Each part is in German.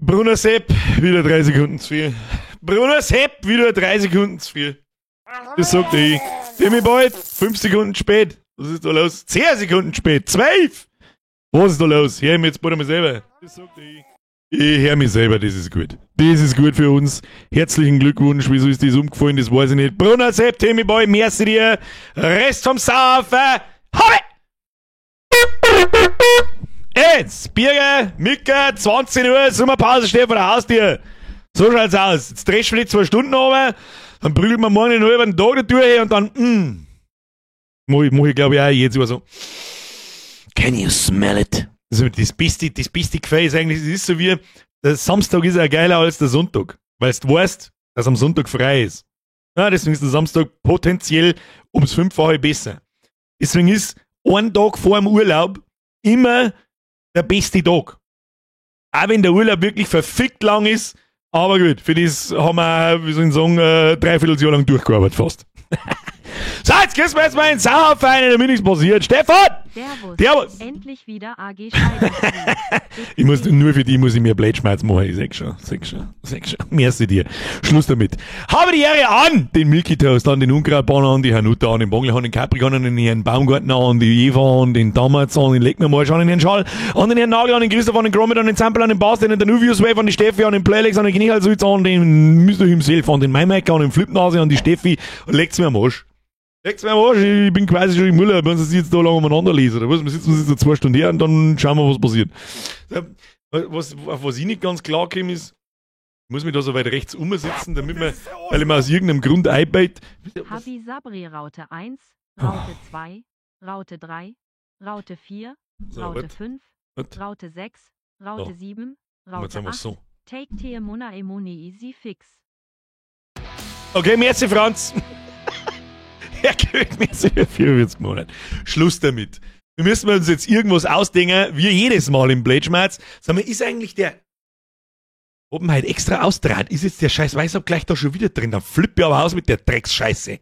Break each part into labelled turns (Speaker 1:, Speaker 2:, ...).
Speaker 1: Brunner Sepp, wieder 3 Sekunden zu viel. Brunner Sepp, wieder 3 Sekunden zu viel. Das sagt ich. Timmy Boyd, 5 Sekunden spät. Was ist da los? 10 Sekunden spät. 12! Was ist da los? Hör mich jetzt bei mir selber. Das sagt ich. Ich höre mich selber, das ist gut. Das ist gut für uns. Herzlichen Glückwunsch. Wieso ist das umgefallen? Das weiß ich nicht. Brunner Sepp, Timmy Boy, merci dir. Rest vom Saufen. Habe! Jetzt, Birger, Micker, 20 Uhr, Sommerpause steht vor der Haustür. So schaut's aus. Jetzt drehst du vielleicht 2 Stunden runter, dann prügeln wir morgen den halben Tag die Tür her und dann, mach ich glaube ich auch jetzt so. Can you smell it? Also das beste Gefühl ist eigentlich, es ist so wie, der Samstag ist ja geiler als der Sonntag. Weil du weißt, dass am Sonntag frei ist. Ja, deswegen ist der Samstag potenziell ums 5-fache besser. Deswegen ist ein Tag vor dem Urlaub immer der beste Tag. Auch wenn der Urlaub wirklich verfickt lang ist, aber gut, für das haben wir, wie soll ich sagen, 3/4 Jahr lang durchgearbeitet fast. So, jetzt gehen wir jetzt mal in den Sauerverein, damit nichts passiert. Stefan! Servus!
Speaker 2: Endlich wieder AG Scheiben.
Speaker 1: Nur für die muss ich mir Blättschmerz machen. Ich sag schon. Merci dir. Schluss damit. Habe die Ehre an! Den Milky Toast an, den Unkrautbahner an, die Hanuta an, den Bongler an, den Capricorn an, den Herrn Baumgartner an, die Eva an, den Dammerz an, den Leck mir Marsch an, den Herrn Schall, an den Herrn Nagel an, den Christoph an, den Gromit an, den Zampel an, den Basti an, den Uvius Wave an, den Steffi an, den Playlex an, den Knichalswitz an, den Mr. himself an, den Maimaker an, den Flipnase an, die Steffi und leckt's mir am Arsch. Ich bin quasi schon im Urlaub, wenn sie jetzt da lang umeinander lesen, oder was? Wir sitzen uns jetzt 2 Stunden her und dann schauen wir, was passiert. Auf was ich nicht ganz klar komme, ist, ich muss mich da so weit rechts umsitzen, damit man, weil ich mir aus irgendeinem Grund einbeit.
Speaker 2: Habi Sabri Raute 1, Raute 2, Raute 3, Raute 4, Raute 5, Raute 6, Raute 7, Raute 8,
Speaker 1: so.
Speaker 2: Take Teemuna Emoni Easy Fix.
Speaker 1: Okay, merci Franz. Er kriegt mir so 44 Monate. Schluss damit. Wir müssen uns jetzt irgendwas ausdenken, wie jedes Mal im Blättschmerz. Sag mal, ist eigentlich der oben halt extra austrat? Ist jetzt der scheiß Weißabgleich da schon wieder drin? Dann flippe ich aber aus mit der Drecksscheiße.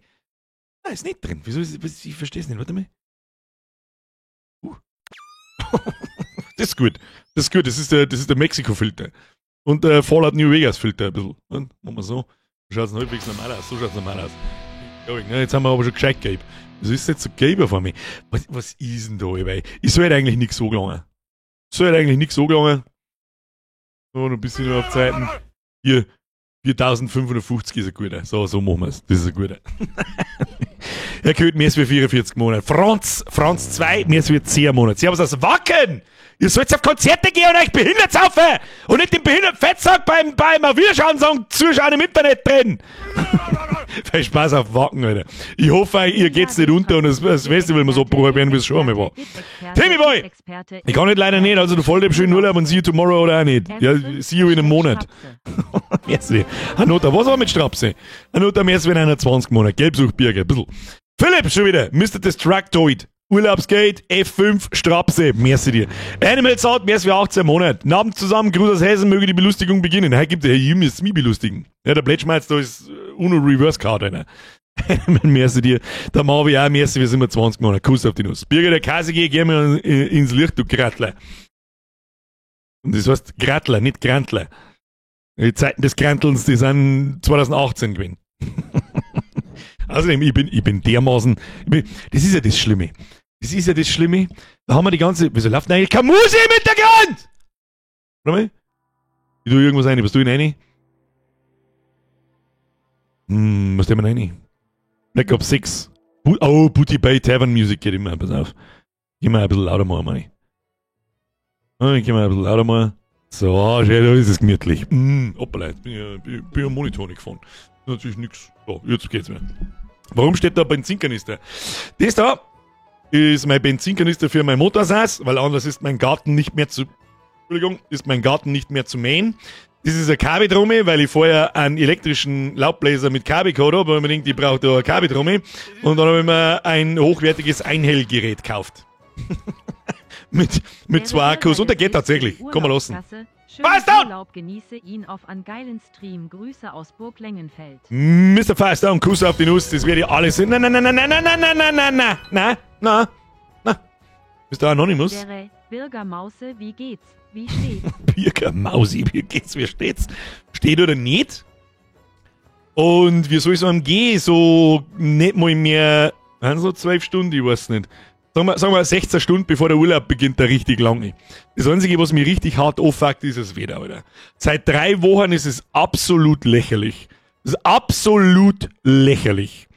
Speaker 1: Ah, ist nicht drin. Wieso ist, ich verstehe es nicht. Warte mal. Das ist gut. Das ist gut. Das ist der Mexiko-Filter. Und der Fallout New Vegas-Filter ein bisschen. Und, machen wir so. Schaut es halbwegs normal aus. So schaut es normal aus. Jetzt haben wir aber schon gescheit gelb. Wieso ist jetzt so gelb auf mich? Was ist denn da, ey? Ich soll eigentlich nichts so gelangen. So, noch ein bisschen auf Zeiten. Hier, 4550 ist ein guter. So machen wir es. Das ist ein guter. Er gehört mehr als für 44 Monate. Franz 2, mehr als für 10 Monate. Servus aus Wacken! Ihr sollt auf Konzerte gehen und euch behindert saufen! Und nicht den behinderten Fettsack beim Wiederschauen sagen, zuschauen im Internet drin! Viel Spaß auf Wacken, Alter. Ich hoffe, ihr geht's nicht unter und das Festival muss abgebrochen werden, wie es schon einmal war. Timmy Boy! Ich kann nicht, leider nicht, also du voll schönen Urlaub und see you tomorrow oder auch nicht. Ja, see you in einem Monat. Merci. Hanota, was war mit Strapse? Hanota, merci in 21 Monate. Gelbsuchtbirge, ein bisschen. Philipp, schon wieder. Mr. Destructoid. Urlaubsgate, F5, Strapse, merci dir. Animal Sound, merci für 18 Monate. Abend zusammen, Gruß aus Hessen, möge die Belustigung beginnen. Heute gibt der Herr Jim jetzt mich belustigen. Ja, der Blättschmerz, da ist Uno Reverse Card einer. Merci dir. Der Marvi auch, merci, wir sind immer 20 Monate. Kuss auf die Nuss. Birger, der KSG, geh mir ins Licht, du Grattler. Und das heißt Grattler, nicht Grantler. Die Zeiten des Grantelns, die sind 2018 gewesen. Außerdem, ich bin dermaßen, das ist ja das Schlimme. Da haben wir die ganze, wieso läuft denn eigentlich keine Musik im Hintergrund? Warte mal. Ich tue irgendwas rein, was tue ich rein? Was tun wir rein? Black Ops 6. Booty Bay Tavern Music geht immer, pass auf. Geh mal ein bisschen lauter mal, Mann. Geh mal ein bisschen lauter mal. So, schau, da ist es gemütlich. Hoppala, jetzt bin ich am Monitor nicht gefahren. Natürlich nix. So, jetzt geht's mir. Warum steht da Benzinkanister? Das da ist mein Benzinkanister für mein Motorsaß, weil anders ist mein Garten nicht mehr zu mähen. Das ist eine Kabeltrommel, weil ich vorher einen elektrischen Laubbläser mit Kabel gehabt habe, aber unbedingt, ich brauche da eine Kabeltrommel. Und dann habe ich mir ein hochwertiges Einhellgerät gekauft. mit 2 Akkus und der geht tatsächlich. Komm mal lassen.
Speaker 2: Urlaub, genieße ihn auf einen geilen Stream. Grüße aus Burg Lengenfeld.
Speaker 1: Mr. Firedown, Kuss auf die Nuss, das werde ich alles. Na. Bist du Anonymous?
Speaker 2: Birger Mause, wie geht's? Wie steht's?
Speaker 1: Birger Mausi, wie geht's, wie steht's? Steht oder nicht? Und wie soll es einem gehen? So nicht mal mehr, so 12 Stunden, ich weiß nicht. Sagen wir 16 Stunden, bevor der Urlaub beginnt, da richtig lange. Das Einzige, was mich richtig hart auffuckt, ist das Wetter, Alter. Seit 3 Wochen ist es absolut lächerlich. Das ist absolut lächerlich.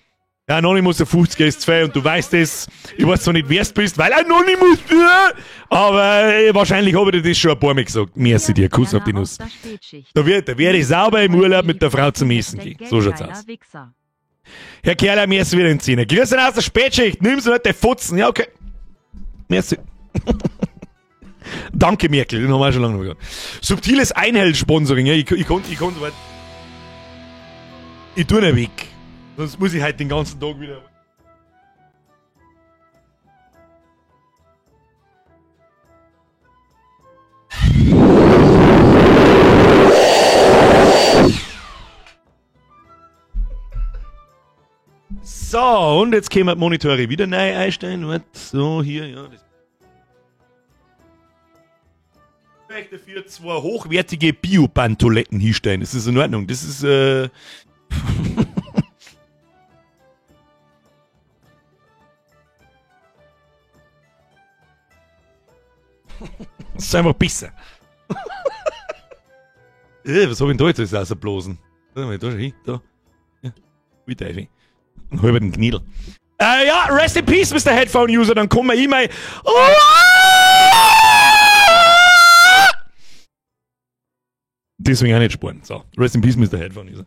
Speaker 1: Der Anonymous, der 50er ist 2 und du weißt es. Ich weiß zwar nicht, wer es bist, weil Anonymous, aber wahrscheinlich habe ich dir das schon ein paar Mal gesagt. Merci dir, Kuss auf die Nuss. Da werde ich sauber im Urlaub mit der Frau zum Essen gehen. So schaut's aus. Herr Kerler, merci wieder in den Zähne. Grüß dich aus der Spätschicht, nimm so nicht den Futzen. Ja, okay. Merci. Danke, Merkel, den haben wir schon lange noch gehört. Subtiles Einhell-Sponsoring, ja, ich konnte, ich tue nicht weg. Sonst muss ich halt den ganzen Tag wieder. So, und jetzt können wir die Monitore wieder neu einstellen. So, hier, ja. Ich möchte dafür 2 hochwertige Bio-Pan-Toiletten hinstellen. Das ist in Ordnung. Das ist, das ist einfach besser. Was hab ich denn da jetzt rausblasen? Da schon hin, da. Ja, wie Teufel. Ein halber den Knädel. Ja, rest in peace, Mr. Headphone-User, dann kommen wir E-Mail. Deswegen auch nicht sparen. So, rest in peace, Mr. Headphone-User.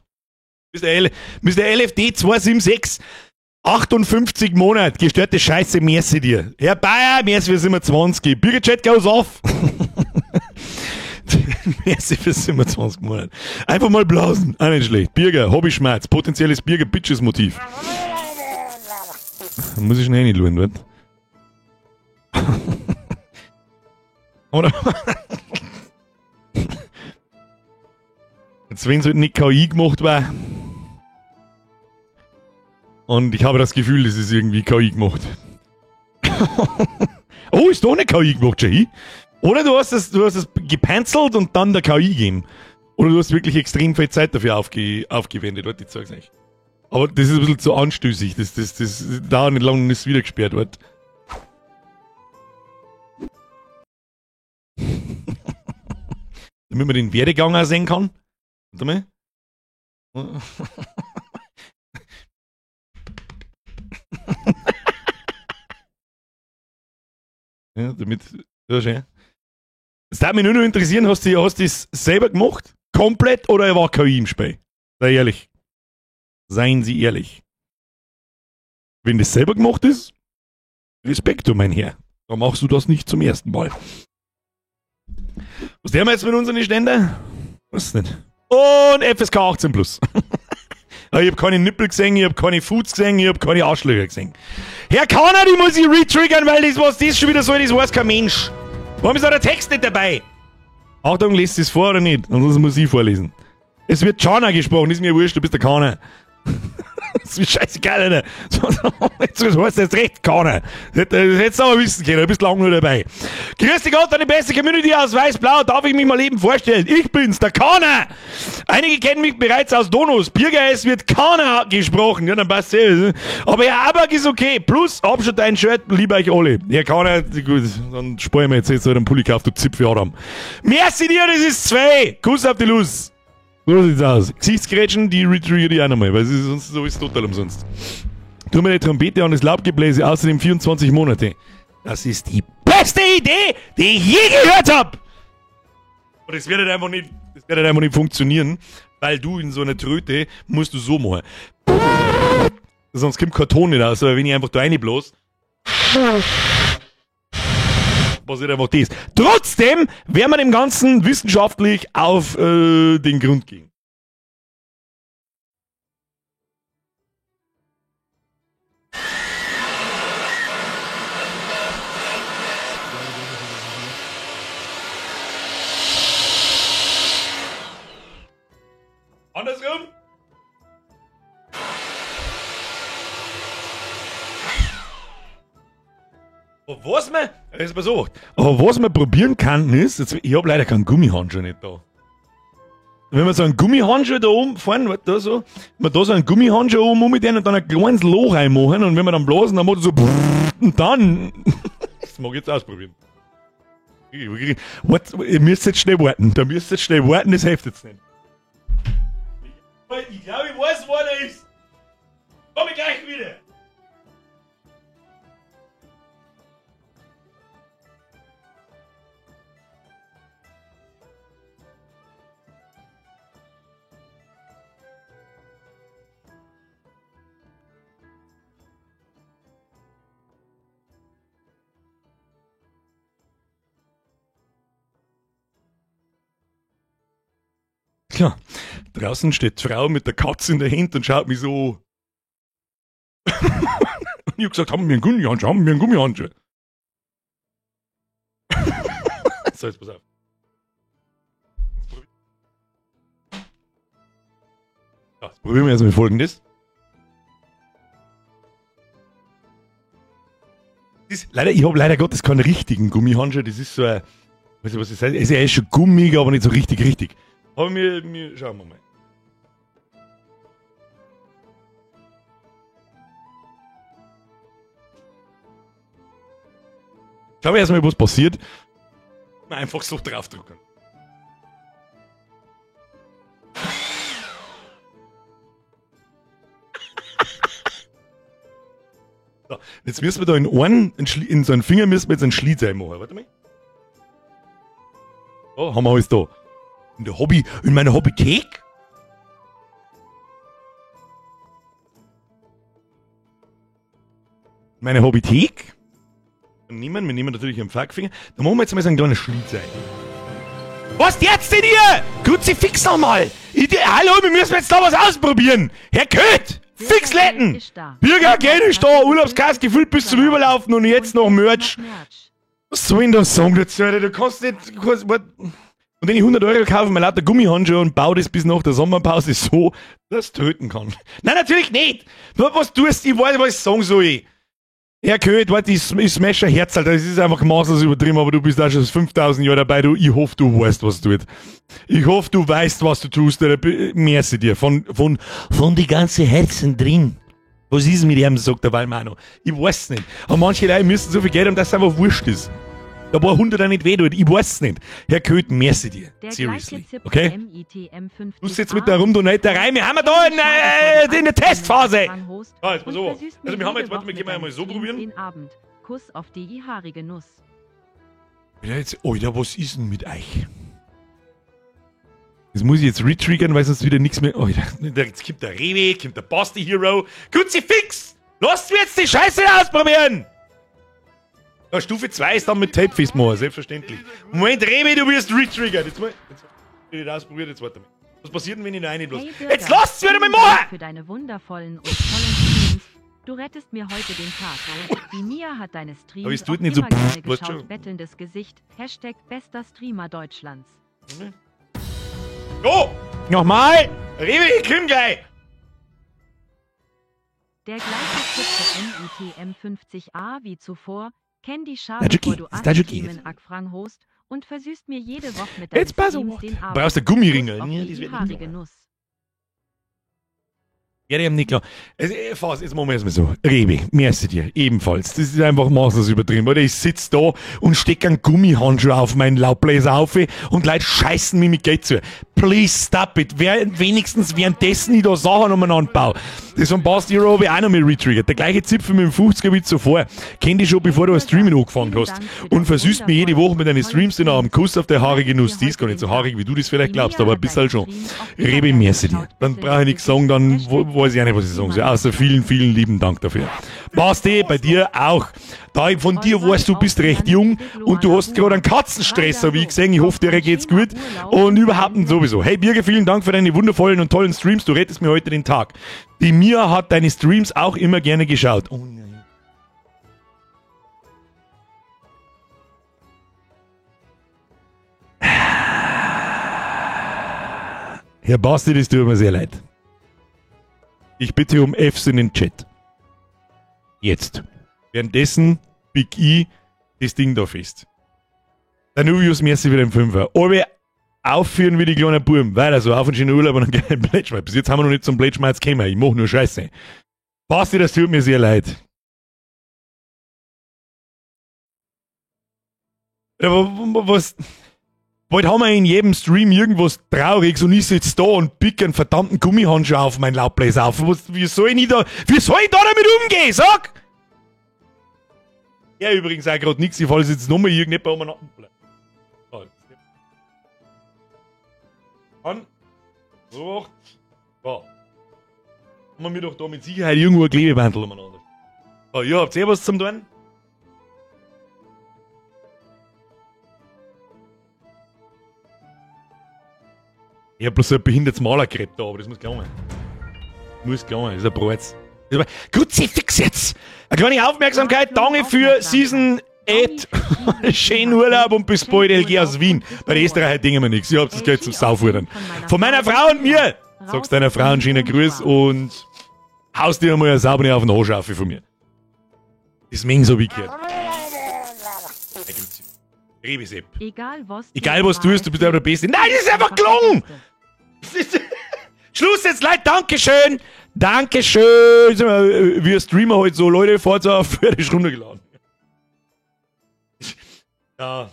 Speaker 1: Mr. LFD 276, 58 Monate, gestörte Scheiße, merci dir. Herr Bayer, merci für 27. Bürgerchat goes off. Merci für 27 Monate. Einfach mal blasen. Auch nicht schlecht. Bürger, Hobbyschmerz, potenzielles Bürger-Bitches-Motiv. Da muss ich schnell nicht schauen, was? Oder? Jetzt, wenn es halt nicht KI gemacht war. Und ich habe das Gefühl, das ist irgendwie KI gemacht. Oh, ist doch nicht KI gemacht, Jay? Oder du hast es gepanzelt und dann der KI gegeben. Oder du hast wirklich extrem viel Zeit dafür aufgewendet, Leute, ich sag's euch. Aber das ist ein bisschen zu anstößig, das dauert nicht lange, bis es wieder gesperrt wird. Damit man den Werdegang auch sehen kann. Warte mal. Ja, damit. Ja, schön. Es würde mich nur noch interessieren, hast du es selber gemacht? Komplett oder war KI im Spiel? Sei ehrlich. Seien Sie ehrlich. Wenn das selber gemacht ist, Respekt, du mein Herr. Dann machst du das nicht zum ersten Mal. Was haben wir jetzt mit unseren Ständen? Was nicht. Und FSK 18 plus. Ich hab keine Nippel gesehen, ich hab keine Foods gesehen, ich hab keine Arschlöcher gesehen. Herr Kanner, die muss ich retriggern, weil das, was das schon wieder soll, das weiß kein Mensch. Warum ist da der Text nicht dabei? Achtung, lest es vor oder nicht? Ansonsten muss ich vorlesen. Es wird Chana gesprochen, ist mir wurscht, du bist der Kanner. Das ist scheißegal, Alter. Jetzt heißt das recht Kanner. Das hättest du aber wissen können, du bist lang nur dabei. Grüß dich Gott, deine beste Community aus Weiß-Blau, darf ich mich mal eben vorstellen? Ich bin's, der Kanner. Einige kennen mich bereits aus Donos. Birger, es wird Kanner gesprochen. Ja, dann passt es. Aber ja, Abak ist okay. Plus, hab schon dein Shirt, liebe euch alle. Ja, Kanner, gut, dann sparen wir jetzt so einen Pulli gekauft, du Zipfel Adam. Merci dir, das ist 2. Kuss auf die Luz. So sieht's aus. Gesichtsgrätschen, die retriggert ich auch nochmal, weil sonst so ist es total umsonst. Tu mir die Trompete an das Laubgebläse, außerdem 24 Monate. Das ist die beste Idee, die ich je gehört habe. Aber das wird halt einfach nicht funktionieren, weil du in so einer Tröte musst du so machen. Sonst kommt kein Ton nicht aus, aber wenn ich einfach da reinblas, passiert einfach das. Trotzdem werden wir dem Ganzen wissenschaftlich auf den Grund gehen. Andersrum? Aber was man probieren kann, ist, jetzt, ich habe leider keinen Gummihandschuh nicht da. Wenn man so einen Gummihandschuh da oben vorne, da so, wenn man da so einen Gummihandschuh oben mit denen und dann ein kleines Loch reinmachen und wenn wir dann blasen, dann macht er so und dann. Das mag ich jetzt ausprobieren. Ihr müsst jetzt schnell warten. Da müsst ihr jetzt schnell warten, das hilft jetzt nicht. Ich glaube, ich weiß, wo er ist. Komm ich gleich wieder. Ja, draußen steht die Frau mit der Katze in der Hand und schaut mich so. Und ich hab gesagt, haben wir einen Gummihandschuh. So, jetzt pass auf. Ja, jetzt probieren wir erstmal Folgendes. Ich habe leider Gottes keinen richtigen Gummihandschuh. Das ist so ein, weiß ich was das heißt, er ist schon gummig, aber nicht so richtig. Aber wir schauen wir mal. Schauen wir erstmal, was passiert. Einfach so draufdrücken. So, jetzt müssen wir da in so einen Finger müssen wir jetzt einen Schlitz reinmachen. Warte mal. So, haben wir alles da. In meiner Hobbythek? Meine Hobbythek? Wir nehmen natürlich einen Pfeiffinger. Da machen wir jetzt mal so einen kleinen Schlitz rein. Was jetzt denn hier? Kruzifix nochmal! Hallo, wir müssen jetzt da was ausprobieren! Herr Köth! Fixletten! Bürger Geld ist da, Urlaubskasse gefüllt bis zum Überlaufen und jetzt noch Merch. Was soll ich denn da sagen dazu? Du kannst nicht. Und wenn ich 100 € kaufe, mir lauter Gummihandschuhe und baue das bis nach der Sommerpause so, dass es töten kann. Nein, natürlich nicht! Nur was tust, ich weiß, was ich sagen soll. Herr Köth, warte, ich smash ein Herz, Alter. Das ist einfach maßlos übertrieben, aber du bist auch schon 5000 Jahre dabei. Ich hoffe, du weißt, was du tust. Ich hoffe, du weißt, was du tust. Merci dir. Von die ganzen Herzen drin. Was ist mit ihm, sagt der Walmano. Ich weiß es nicht. Aber manche Leute müssen so viel Geld haben, dass es einfach wurscht ist. Da paar 100 nicht weh tut. Ich weiß es nicht. Herr Köth, merci dir. Seriously. Okay? Du sitzt mit der Rumdonaterei. Wir haben da in der Testphase. Ah, jetzt mal so. Also wir haben jetzt, warte, wir können mal so probieren.
Speaker 2: Kuss auf die haarige Nuss.
Speaker 1: Ja, jetzt, Alter, was ist denn mit euch? Das muss ich jetzt retriggern, weil sonst wieder nichts mehr. Alter, jetzt kommt der Rewe, kommt der Basti Hero. Kruzifix! Lasst mich jetzt die Scheiße ausprobieren! Ja, Stufe 2 ist dann mit Tape festmachen, selbstverständlich. Moment, Rewe, du wirst retriggert. Jetzt mal ich das ausprobiert, jetzt warte mal. Was passiert denn, wenn ich rein los? Jetzt lasst es wieder mal machen!
Speaker 2: Für deine wundervollen und tollen Streams. Du rettest mir heute den Tag. Die Mia hat deine Streams
Speaker 1: aber es tut nicht so
Speaker 2: gerne geschaut. Bettelndes Gesicht. Hashtag bester Streamer Deutschlands.
Speaker 1: So, nochmal! Rewe, ich komm gleich!
Speaker 2: Der gleiche Tipp für NITM50A wie zuvor. Kenn die Schale, bevor du Themen Akfrang host und versüßt mir jede Woche mit deinen Streams den Abend.
Speaker 1: Brauchst du Gummiringel?
Speaker 2: Die haarige Nuss.
Speaker 1: Ja, die haben nicht klar. Jetzt machen wir erstmal so. Rewe, merci dir, ebenfalls. Das ist einfach maßlos übertrieben, oder? Ich sitze da und stecke einen Gummihandschuh auf meinen Laubbläser auf und Leute scheißen mir mit Geld zu. Please stop it. Wenigstens währenddessen ich da Sachen umeinander baue. Das von Basti Hero habe ich auch noch mal retriggert. Der gleiche Zipfel mit dem 50er wie zuvor. Kenn dich schon, bevor du ein Streaming angefangen hast. Und versüßt mir jede Woche mit deinen Streams den Abend. Kuss auf der haarige Nuss. Die ist gar nicht so haarig, wie du das vielleicht glaubst, aber ein bisschen schon. Rewe, merci dir. Dann brauche ich nichts sagen, dann weiß ich auch nicht, was ich sagen soll. Außer vielen, vielen lieben Dank dafür. Basti, bei dir auch. Da ich von dir weiß, du bist recht jung und du hast gerade einen Katzenstress, wie ich gesehen. Ich hoffe, dir geht's gut und überhaupt nicht sowieso. Hey Birger, vielen Dank für deine wundervollen und tollen Streams. Du rettest mir heute den Tag. Die Mia hat deine Streams auch immer gerne geschaut. Oh nein. Herr Basti, das tut mir sehr leid. Ich bitte um Fs in den Chat. Jetzt. Währenddessen Big E das Ding da fest. Der Nuvius Messi wieder im Fünfer. Alle aufführen wie die kleinen Buben. Weiter so, auf und schönen Urlaub und einen geilen Plätschmal. Bis jetzt haben wir noch nicht zum Plätschmalz gekommen. Ich mach nur Scheiße. Basti, das tut mir sehr leid. Was? Bald haben wir in jedem Stream irgendwas Trauriges und ich sitze da und pick einen verdammten Gummihandschuh auf mein Laubbläser auf. Wie soll ich da damit umgehen? Sag! Ja, übrigens auch gerade nichts. Ich falle jetzt nochmal irgendjemand umeinander. An. So. Da. Haben wir mir doch da mit Sicherheit irgendwo ein Klebebandel umeinander. So, ihr habt ihr was zum tun? Ich hab bloß so ein behindertes Malergerät da, aber das muss gelingen. Das ist ein Brotz. Kruzifix jetzt! Eine kleine Aufmerksamkeit, danke für Season 8. Schönen Urlaub und bis bald, LG aus Wien. Bei den Österreicher dingen wir nichts. Ihr habt das Geld zum Saufhudern. Von meiner Frau und mir! Sagst deiner Frau einen schönen Gruß und haust dir einmal eine saubere auf den Arsch auf von mir. Das mengen so wie gehört. Rebesepp. Egal was du tust, du bist der Beste. Nein, das ist einfach gelungen! Schluss jetzt, Leute, Dankeschön! Dankeschön! Wir Streamer heute so, Leute, Forza fertig runtergeladen. Ja.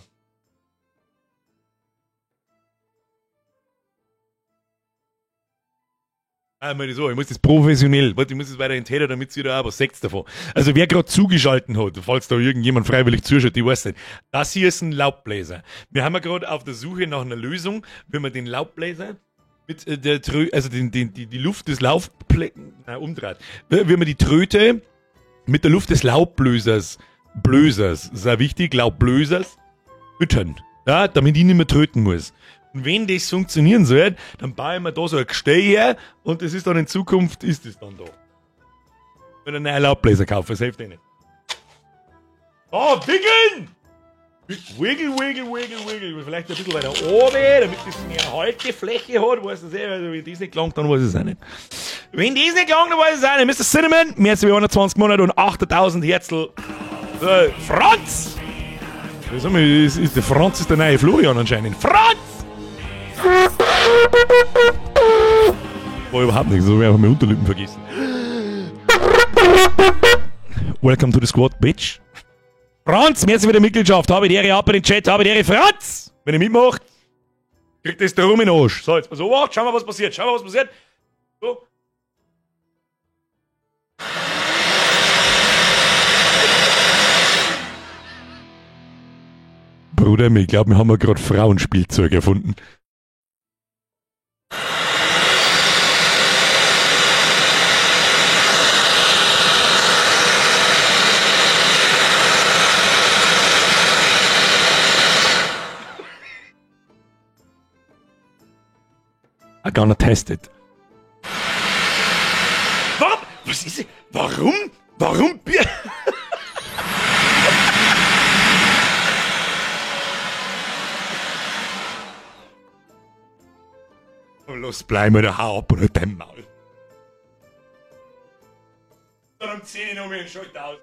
Speaker 1: Einmal so, ich muss das professionell, warte, ich muss das weiter in Täter, damit ihr da auch was seht davon. Also wer gerade zugeschalten hat, falls da irgendjemand freiwillig zuschaut, ich weiß nicht. Das hier ist ein Laubbläser. Wir haben ja gerade auf der Suche nach einer Lösung, wenn man den Laubbläser mit der die Luft des umdreht. Wenn man die Tröte mit der Luft des Laubbläsers, das ist auch wichtig, Laubblösers, füttern. Ja, damit ich nicht mehr tröten muss. Und wenn das funktionieren soll, dann baue ich mir da so ein Gestell her und das ist dann in Zukunft, ist das dann da. Wenn ich einen neuen Laubbläser kaufe, das hilft eh nicht. Oh, wickeln! Wiggle. Vielleicht ein bisschen weiter oben, damit das eine Haltefläche hat, weiß ich nicht. Also, wenn das nicht gelangt, dann weiß ich es auch nicht. Wenn das nicht gelangt, dann weiß ich es auch nicht. Mr. Cinnamon, mehr als 21 Monate und 8.000 Herzl. Franz! Der Franz ist der neue Florian anscheinend. Franz! War überhaupt nichts, so wäre ich meine Unterlippen vergessen. Welcome to the squad, bitch. Franz, merci für die Mitgliedschaft. Habe die Ehre ab in den Chat, habe die Ehre. Franz! Wenn ihr mitmacht, kriegt das da rum in den Arsch. So, jetzt pass auf, schauen wir, was passiert. So. Bruder, ich glaube, wir haben gerade Frauenspielzeug erfunden. I'm gonna test it. Warum? Was ist es? Warum? Los, bleib mir der Haupt oder dein Maul. Dann zieh ich noch mal den Schalt aus.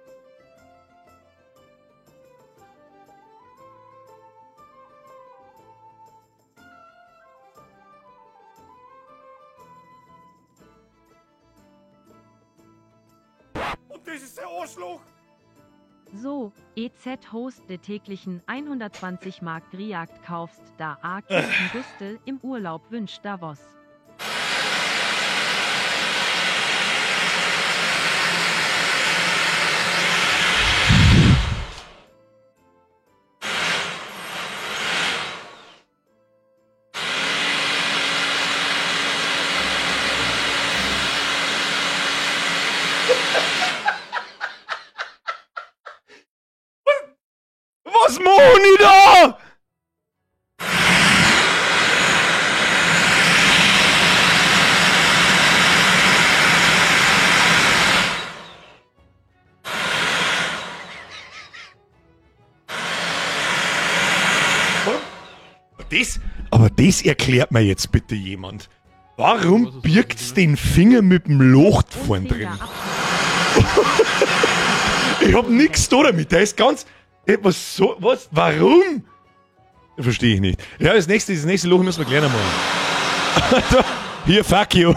Speaker 1: Und das ist der Arschloch!
Speaker 2: So, EZ Host der täglichen 120 Mark Griakt kaufst, da A. Kirsten Gustel im Urlaub wünscht Davos.
Speaker 1: Was machen die da? Aber das erklärt mir jetzt bitte jemand. Warum birgt's den Finger mit dem Loch vorn drin? Ich hab nix da damit, der ist ganz... Was so? Was? Warum? Verstehe ich nicht. Ja, das nächste Loch müssen wir gleich machen. Hier, fuck you.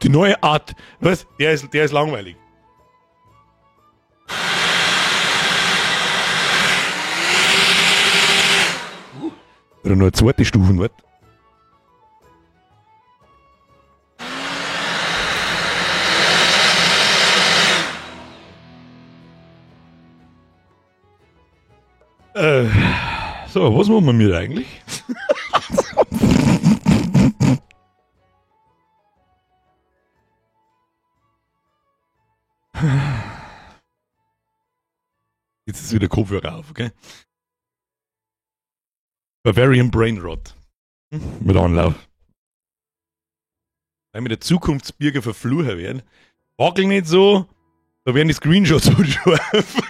Speaker 1: Die neue Art. Was? Der ist langweilig. Oder nur eine zweite Stufe, was? So, was machen wir mit eigentlich? Jetzt ist wieder Kopfhörer auf, okay? Bavarian Brain Rot. Mit Anlauf. Wenn wir der Zukunftsbürger verfluchen werden, wackel nicht so, da werden die Screenshots so scharf.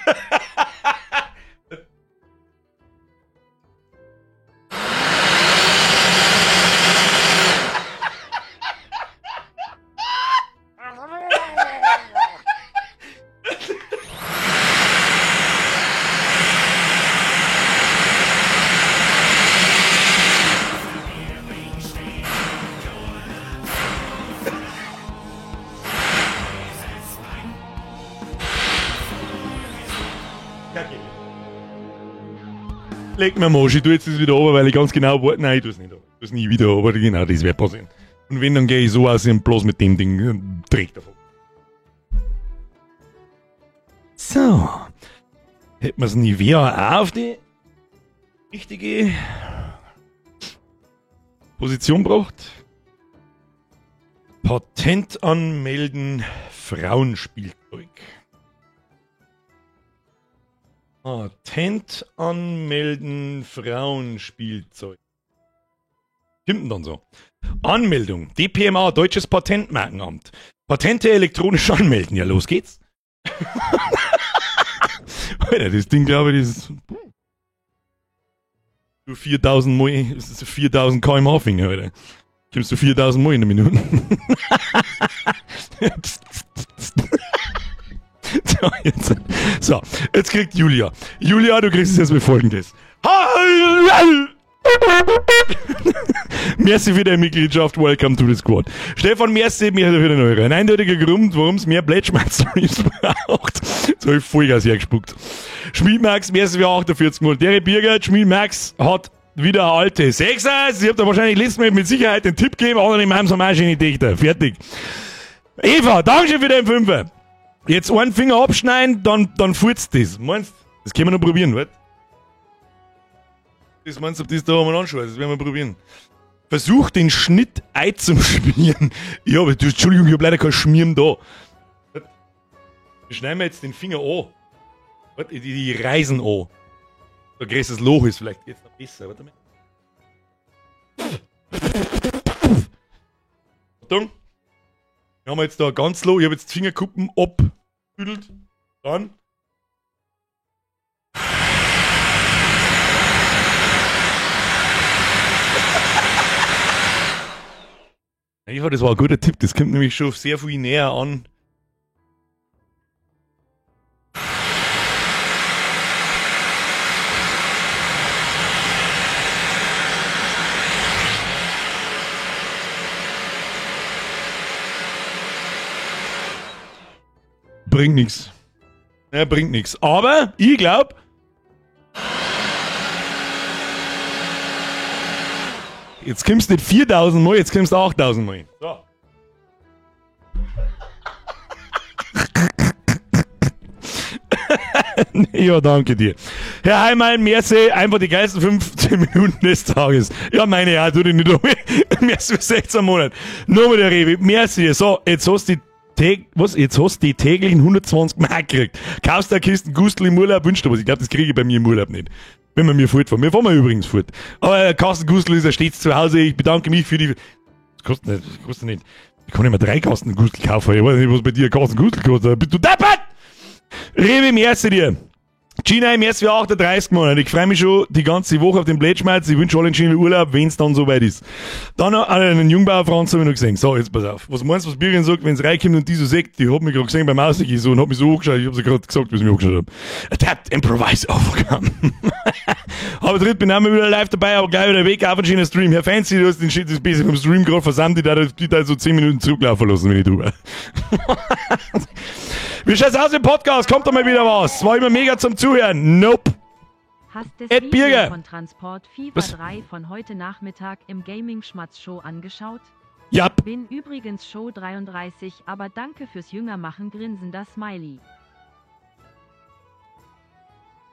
Speaker 1: Leg mir mal, ich tue jetzt das wieder runter, weil ich ganz genau weiß. Nein, ich tue es nicht runter. Ich tue es nie wieder runter, aber genau das wird passieren. Und wenn, dann gehe ich so aus, bloß mit dem Ding trägt davon. So. Hätten wir das Nivea auch auf die richtige Position gebracht. Patent anmelden, Frauenspielzeug. Patent anmelden, Frauenspielzeug. Stimmt denn dann so? Anmeldung, DPMA, Deutsches Patentmarkenamt. Patente elektronisch anmelden. Ja, los geht's. Alter, das Ding, glaube ich, das ist... Du 4000 Mal, das ist 4000 km/h-Finger, Alter. Kommst du 4000 Mal in der Minute. So, jetzt kriegt Julia. Julia, du kriegst es jetzt mit Folgendes. Merci für deine Mitgliedschaft, welcome to the squad. Stefan, merci mir für den Euro. Ein eindeutiger Grund, warum es mehr Plätschmann-Stories braucht. So habe ich Vollgas hergespuckt. Schmiedmax, merci für 48 Monate. Der Birgit, Schmiedmax hat wieder eine alte Sechser. Sie habt da wahrscheinlich letztes Mal mit Sicherheit den Tipp gegeben, andere im Heim haben auch schon die Dichter. Fertig. Eva, danke für den Fünfer. Jetzt einen Finger abschneiden, dann furzt das. Meinst du? Das können wir noch probieren, was? Das meinst du, ob das da mal anschaut? Das werden wir probieren. Versuch den Schnitt einzuschmieren. Ja, aber du, Entschuldigung, ich hab leider kein Schmieren da. Wir schneiden wir jetzt den Finger an. Warte, die Reisen an. Da größeres Loch ist, vielleicht geht's noch besser. Warte mal. Achtung. Wir haben jetzt da ganz low. Ich habe jetzt die Fingerkuppen abgebüdelt. Dann. Ja, das war ein guter Tipp. Das kommt nämlich schon sehr viel näher an. Bringt nichts. Ja, bringt nichts. Aber ich glaube, jetzt kommst du nicht 4000 Mal, jetzt kommst du 8000 Mal. So. Ja, danke dir. Herr Heimann, merci, einfach die geilsten 15 Minuten des Tages. Ja, meine ja, tu dich nicht um. Merci für 16 Monate. Nur mit der Rewe, merci. So, jetzt hast du Jetzt hast du die täglichen 120 Mark gekriegt. Kaufst du eine Kiste Gustl im Urlaub, wünschst du was. Ich glaube, das kriege ich bei mir im Urlaub nicht. Wenn wir mir fortfahren. Wir fahren übrigens fort. Aber Kasten Gustl ist ja stets zu Hause. Ich bedanke mich für die... Das kostet nicht. Ich kann nicht mehr 3 Kasten Gustl kaufen. Ich weiß nicht, was bei dir Kasten Gustl kostet. Bist du deppert? Rewe, merci dir. Gina, im ersten Jahr 38 Monate. Ich freue mich schon die ganze Woche auf den Blätschmerz. Ich wünsche allen einen schönen Urlaub, wenn es dann soweit ist. Dann noch einen Jungbauer Franz habe ich noch gesehen. So, jetzt pass auf. Was meinst du, was Birgit sagt, wenn es reinkommt und die so sagt, die hat mich gerade gesehen beim Ausgehen so und hat mich so angeschaut. Ich habe sie gerade gesagt, wie sie mich angeschaut haben. Adapt, improvise, overcome. Aber dritt bin ich auch mal wieder live dabei, aber gleich wieder weg auf einen schönen Stream. Herr Fancy, du hast den Shit, das Beste vom Stream gerade versammelt. Die da so 10 Minuten zurücklaufen lassen, wenn ich drüber. Wie schaut's aus im Podcast? Kommt doch mal wieder was. War immer mega zum Zuhören. Nope.
Speaker 2: Hast das
Speaker 1: Ed
Speaker 2: Video
Speaker 1: Birger.
Speaker 2: von Transport FIFA
Speaker 1: Was?
Speaker 2: 3 von heute Nachmittag im Gaming-Schmatz-Show angeschaut?
Speaker 1: Ja.
Speaker 2: Bin übrigens Show 33, aber danke fürs Jüngermachen, grinsender Smiley.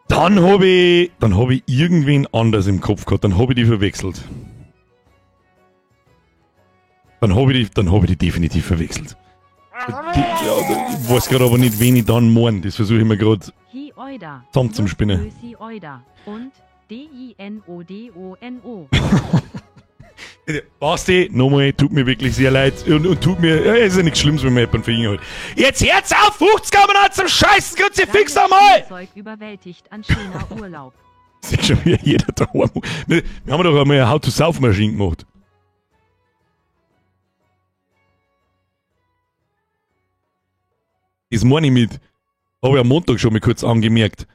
Speaker 1: Dann hab ich irgendwen anders im Kopf gehabt. Dann hab ich die verwechselt. Dann hab ich die definitiv verwechselt. Ich weiß gerade aber nicht, wen ich dann meine. Das versuche ich mir gerade
Speaker 2: Hi-Oida.
Speaker 1: zusammen zum Spinnen.
Speaker 2: Oida. Und D-I-N-O-D-O-N-O.
Speaker 1: Basti, nochmal, tut mir wirklich sehr leid. Und tut mir, es ist ja nichts Schlimmes, wenn man jemanden verhindert. Jetzt hört's auf, 50 kann man an zum Scheißen, Kruzifix einmal!
Speaker 2: Zeug überwältigt an schöner Urlaub.
Speaker 1: Das ist schon wieder jeder daheim. Wir haben doch einmal eine How-to-Sauf-Maschine gemacht. Das meine ich mit, habe ich am Montag schon mal kurz angemerkt,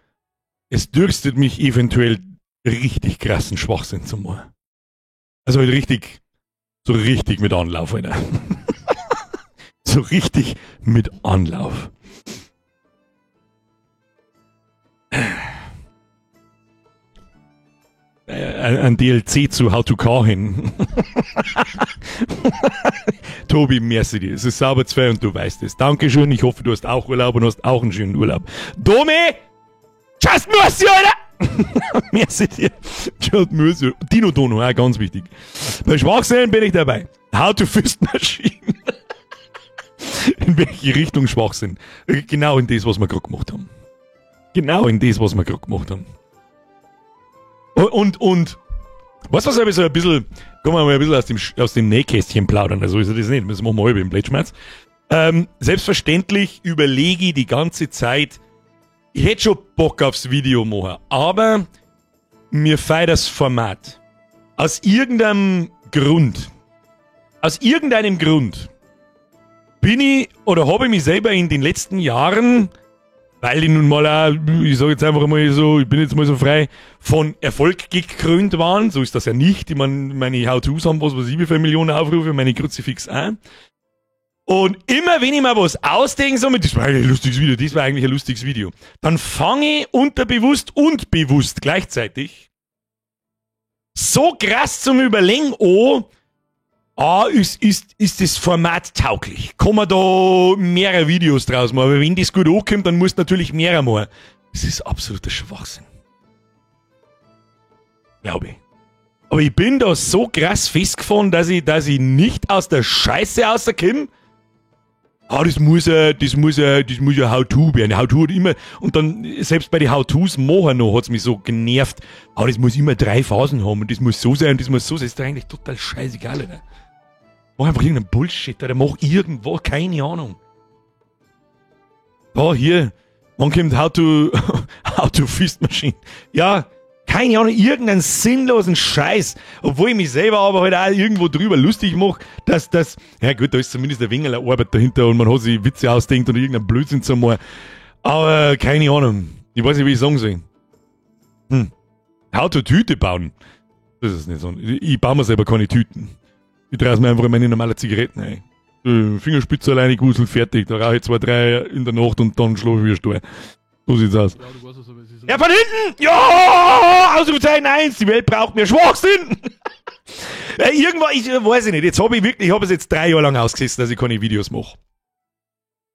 Speaker 1: es dürstet mich eventuell richtig krassen Schwachsinn zu machen. Also halt richtig, so richtig mit Anlauf, Alter. So richtig mit Anlauf. Ein DLC zu How to Car hin. Tobi, merci dir. Es ist sauber 2 und du weißt es. Dankeschön. Ich hoffe, du hast auch Urlaub und hast auch einen schönen Urlaub. Domi! Just merci, Alter! Merci dir. Just merci. Dino Dono, ja, ganz wichtig. Bei Schwachsinn bin ich dabei. How to Fist Machine. In welche Richtung Schwachsinn? Genau in das, was wir gerade gemacht haben. Genau in das, was wir gerade gemacht haben. Und weißt du, was habe ich so ein bisschen, kommen wir mal ein bisschen aus dem Nähkästchen plaudern, also ist das nicht, das machen wir halb im Blättschmerz. Selbstverständlich überlege ich die ganze Zeit, ich hätte schon Bock aufs Video machen, aber mir fehlt das Format. Aus irgendeinem Grund bin ich oder habe ich mich selber in den letzten Jahren, weil ich nun mal auch, ich sage jetzt einfach mal so, ich bin jetzt mal so frei, von Erfolg gekrönt waren. So ist das ja nicht. Ich meine How-Tos haben was weiß ich, wie viele Millionen Aufrufe, meine Kruzifix auch. Und immer wenn ich mir was ausdenke, so mit, das war eigentlich ein lustiges Video, dann fange ich unterbewusst und bewusst gleichzeitig so krass zum Überlegen ist das Format tauglich? Kann man da mehrere Videos draus machen? Aber wenn das gut ankommt, dann muss natürlich mehrere machen. Das ist absoluter Schwachsinn. Glaube ich. Aber ich bin da so krass festgefahren, dass ich nicht aus der Scheiße rauskomme. Das muss ja How-To werden. How-To hat immer, und dann, selbst bei den How-Tos machen noch, hat's mich so genervt. Das muss immer 3 Phasen haben und das muss so sein und das muss so sein. Das ist doch eigentlich total scheißegal, Alter. Mach einfach irgendeinen Bullshit, oder mach irgendwo, keine Ahnung. Hier, wann kommt How to Fist Machine? Ja, keine Ahnung, irgendeinen sinnlosen Scheiß. Obwohl ich mich selber aber halt auch irgendwo drüber lustig mache, dass das, ja gut, da ist zumindest ein wenig Arbeit dahinter und man hat sich Witze ausdenkt oder irgendeinen Blödsinn zu machen. Aber keine Ahnung, ich weiß nicht, wie ich sagen soll. How to Tüte bauen. Das ist nicht so. Ich baue mir selber keine Tüten. Ich drehe mir einfach in meine normale Zigaretten ein. Fingerspitze alleine Gusel, fertig. Da rauche ich 2, 3 in der Nacht und dann schlafe ich wie ein Stein. So sieht's aus. Ja, von hinten! Ja! Ausrufezeichen 1! Die Welt braucht mehr Schwachsinn! Irgendwann, ich weiß nicht, ich habe es jetzt 3 Jahre lang ausgesessen, dass ich keine Videos mache.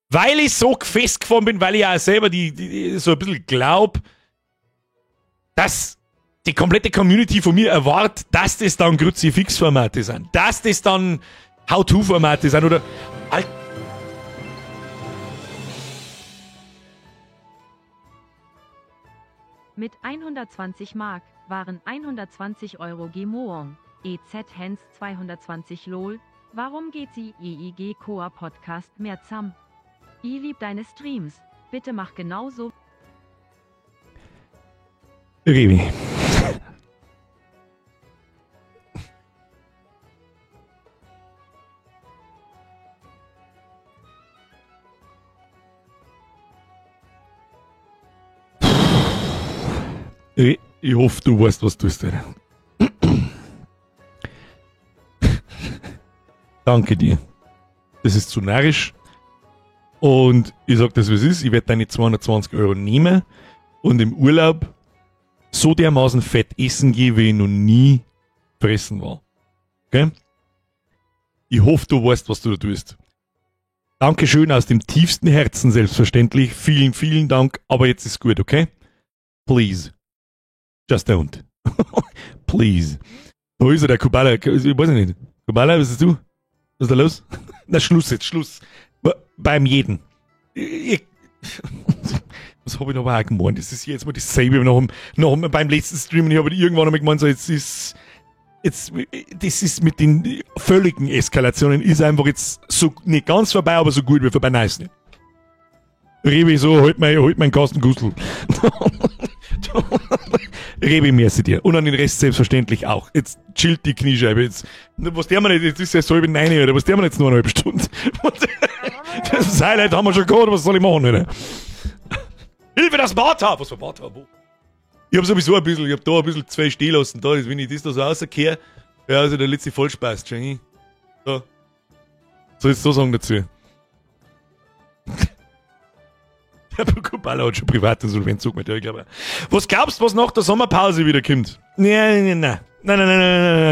Speaker 1: Weil ich so festgefahren bin, weil ich auch selber so ein bisschen glaube, dass die komplette Community von mir erwartet, dass das dann Kruzifix-Formate sind. Dass das dann How-To-Formate sind oder...
Speaker 2: Mit 120 Mark waren 120 Euro Gemoong. EZ Hens 220 LOL. Warum geht sie EIG Coa Podcast mehr zusammen? Ich lieb deine Streams. Bitte mach genauso.
Speaker 1: Revi. Ich hoffe, du weißt, was du tust. Danke dir. Das ist zu narrisch. Und ich sag das, wie es ist. Ich werde deine 220 Euro nehmen und im Urlaub so dermaßen fett essen gehen, wie ich noch nie fressen war. Okay? Ich hoffe, du weißt, was du da tust. Dankeschön aus dem tiefsten Herzen, selbstverständlich. Vielen, vielen Dank. Aber jetzt ist gut, okay? Please. Just don't. Please. Wo ist er, der Kubala? Ich weiß nicht. Kubala, was ist du? Was ist da los? Na, Schluss jetzt, Schluss. Beim jeden. Was habe ich noch mal gemeint? Das ist jetzt mal dasselbe beim letzten Stream. Und ich habe irgendwann einmal gemeint, so, das ist mit den völligen Eskalationen ist einfach jetzt so nicht ganz vorbei, aber so gut wie vorbei. Nice nicht. Rebi, so, halt mein Carsten Gustl. Rebi, merci dir. Und an den Rest selbstverständlich auch. Jetzt chillt die Kniescheibe. Jetzt, was der man nicht, jetzt ist ja so über 9 oder was der man jetzt nur 1,5 Stunden. Das Highlight haben wir schon gehabt, was soll ich machen, oder? Hilfe, das Barthaar! Was für Barthaar? Wo? Ich hab sowieso ein bisschen, ich hab da ein bisschen 2 stehen lassen, da, wenn ich das da so rausgekehre, ja, also der letzte Vollspaß, schon. So. Soll ich so sagen dazu? Der Kubala hat schon Privatinsolvenz zugemeldet, ich glaube. Was glaubst du, was nach der Sommerpause wieder kommt? Nein,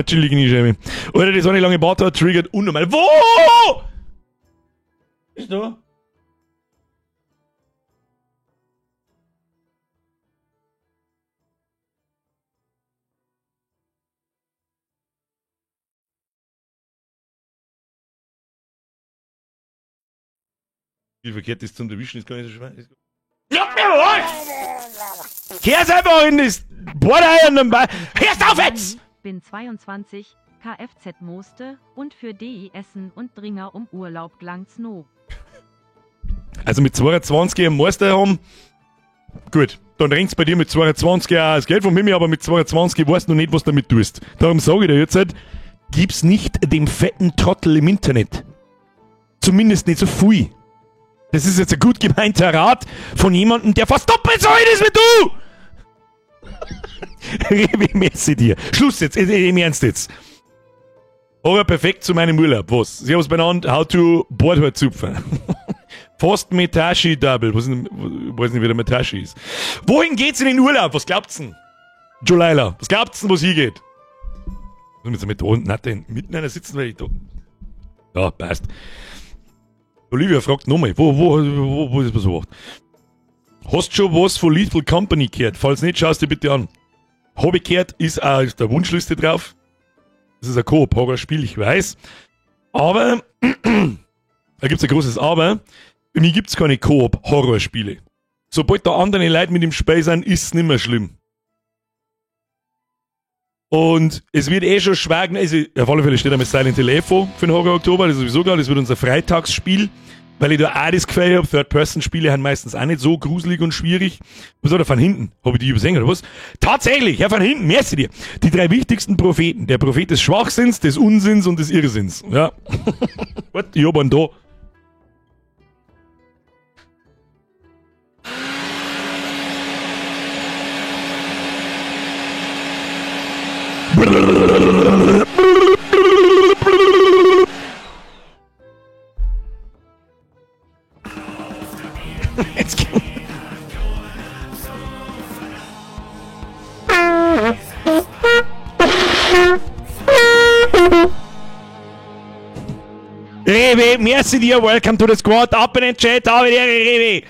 Speaker 1: chillige Kniescheibe. Alter, das war eine lange Barthaar, triggert unnormal. Wo? Ist da? Wie verkehrt ist zum Erwischen, ist gar nicht so schwer. Lock mir was! Kehr's einfach in das Border und dann hörst auf jetzt!
Speaker 2: Bin 22, Kfz Moste und für DI Essen und Dringer um Urlaub gelangt's no.
Speaker 1: Also mit 22 am Meister haben, gut, dann ringt's bei dir mit 22 auch das Geld von mir, aber mit 22 weißt du noch nicht, was du damit tust. Darum sage ich dir jetzt halt, gib's nicht dem fetten Trottel im Internet. Zumindest nicht so viel. Das ist jetzt ein gut gemeinter Rat von jemandem, der fast doppelt so alt ist wie du! Rebi, merci dir. Schluss jetzt, im Ernst jetzt. Aber perfekt zu meinem Urlaub. Was? Sie haben es benannt, how to Bordhort zupfen. Fast Metashi Double. Ich weiß nicht, wie der Metashi ist. Wohin geht's in den Urlaub? Was glaubt's denn? Jolaila, was glaubt's denn, wo es hingeht? Ich muss mit da unten mitten einer sitzen, weil ich da. Ja, passt. Olivia fragt nochmal, wo ist was so? Hast schon was von Lethal Company gehört? Falls nicht, schaust dir bitte an. Hab ich gehört, ist auch auf der Wunschliste drauf. Das ist ein Koop-Horror-Spiel, ich weiß. Aber, da gibt's ein großes Aber. Für mich gibt's keine Koop-Horrorspiele. Sobald da andere Leute mit dem Spiel sind, ist's nicht mehr schlimm. Und es wird schon schwer, also auf alle Fälle steht einmal Silent Hill vor für den Horror Oktober, das ist sowieso klar, das wird unser Freitagsspiel, weil ich da auch das Gefühl habe, Third-Person-Spiele haben meistens auch nicht so gruselig und schwierig. Was hat er von hinten? Habe ich die übersehen oder was? Tatsächlich, ja von hinten, merci dir. Die 3 wichtigsten Propheten, der Prophet des Schwachsinns, des Unsinns und des Irrsinns. Ja. Was? Ich hab einen da. Jetzt geht. Rewe, merci dir, welcome to the squad, up in den Chat, habe dir, Rewe.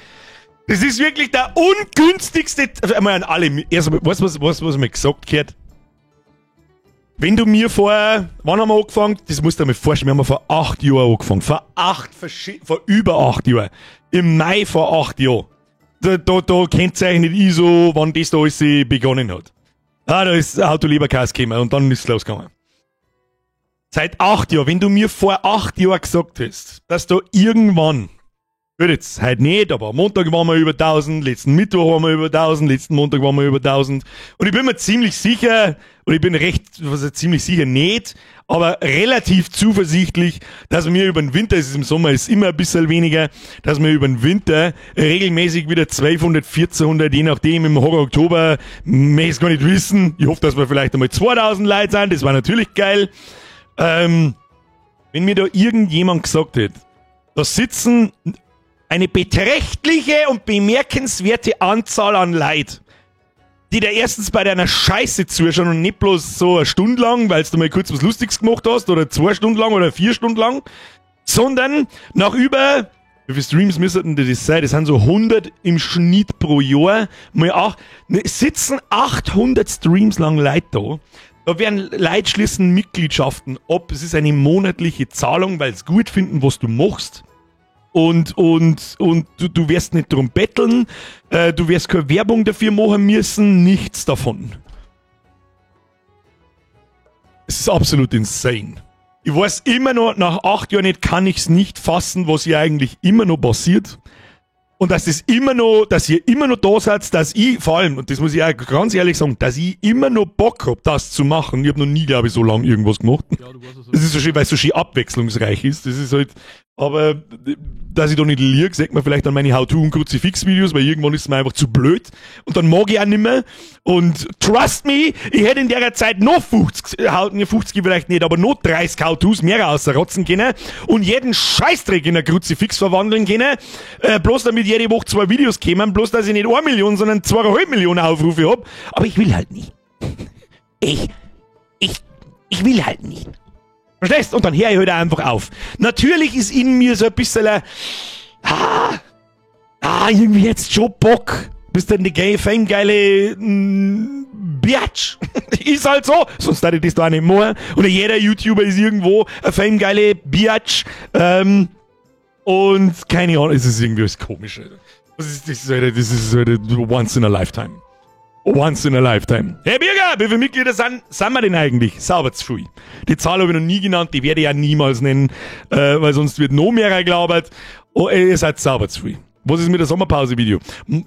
Speaker 1: Das ist wirklich der ungünstigste, einmal an alle, erstmal, was mir gesagt gehört. Wenn du mir wann haben wir angefangen? Das musst du dir mal vorstellen, wir haben vor 8 Jahren angefangen. Vor über 8 Jahren. Im Mai vor 8 Jahren. Da kennzeichnet ich so, wann das da alles begonnen hat. Ah, da ist Autoleberkäse gekommen und dann ist es losgegangen. Seit 8 Jahren, wenn du mir vor 8 Jahren gesagt hast, dass da irgendwann Gut, jetzt heute nicht, aber am Montag waren wir über 1000, letzten Mittwoch waren wir über 1000, letzten Montag waren wir über 1000. Und ich bin mir ziemlich sicher, und ich bin ziemlich sicher nicht, aber relativ zuversichtlich, dass wir über den Winter, es ist im Sommer, ist immer ein bisschen weniger, dass wir über den Winter regelmäßig wieder 1200, 1400, je nachdem, im Oktober, möchte ich es gar nicht wissen. Ich hoffe, dass wir vielleicht einmal 2000 Leute sind, das war natürlich geil. Wenn mir da irgendjemand gesagt hätte, da sitzen eine beträchtliche und bemerkenswerte Anzahl an Leuten, die da erstens bei deiner Scheiße zuschauen und nicht bloß so eine Stunde lang, weil du mal kurz was Lustiges gemacht hast, oder 2 Stunden lang oder 4 Stunden lang, sondern nach über, wie viele Streams müssten das sein? Das sind so 100 im Schnitt pro Jahr. Sitzen 800 Streams lang Leute da. Da werden Leute schließen Mitgliedschaften ab. Es ist eine monatliche Zahlung, weil sie gut finden, was du machst. Und du wirst nicht drum betteln, du wirst keine Werbung dafür machen müssen, nichts davon. Es ist absolut insane. Ich weiß immer noch, nach 8 Jahren nicht, kann ich es nicht fassen, was hier eigentlich immer noch passiert. Und dass ihr immer noch da seid, dass ich, vor allem, und das muss ich auch ganz ehrlich sagen, dass ich immer noch Bock hab, das zu machen. Ich habe noch nie, glaube ich, so lange irgendwas gemacht. Ja, das ist so schön, weil es so schön abwechslungsreich ist. Das ist halt, aber, dass ich da nicht liege, sagt man vielleicht an meine How-To- und Kruzifix-Videos, weil irgendwann ist es mir einfach zu blöd. Und dann mag ich auch nicht mehr. Und trust me, ich hätte in der Zeit noch 50 vielleicht nicht, aber noch 30 How-Tos mehr rausrotzen können und jeden Scheißdreck in ein Kruzifix verwandeln können, bloß damit jede Woche 2 Videos kämen, bloß dass ich nicht 1 Million, sondern 2,5 Millionen Aufrufe hab. Aber ich will halt nicht. Ich will halt nicht. Verstehst? Und dann höre ich halt einfach auf. Natürlich ist in mir so ein bisschen irgendwie jetzt schon Bock. Bist denn die famegeile Biatch. Ist halt so. Sonst hätte ich das da auch nicht machen. Oder jeder YouTuber ist irgendwo eine famegeile Biatch. Und keine Ahnung, es ist irgendwie was Komisches. Das ist halt once in a lifetime. Once in a lifetime. Hey Birger, wie viele Mitglieder sind wir denn eigentlich? Sauber zu viel. Die Zahl habe ich noch nie genannt, die werde ich ja niemals nennen, weil sonst wird noch mehr geglaubt. Oh, ihr seid sauber zu viel. Was ist mit der Sommerpause-Video? Und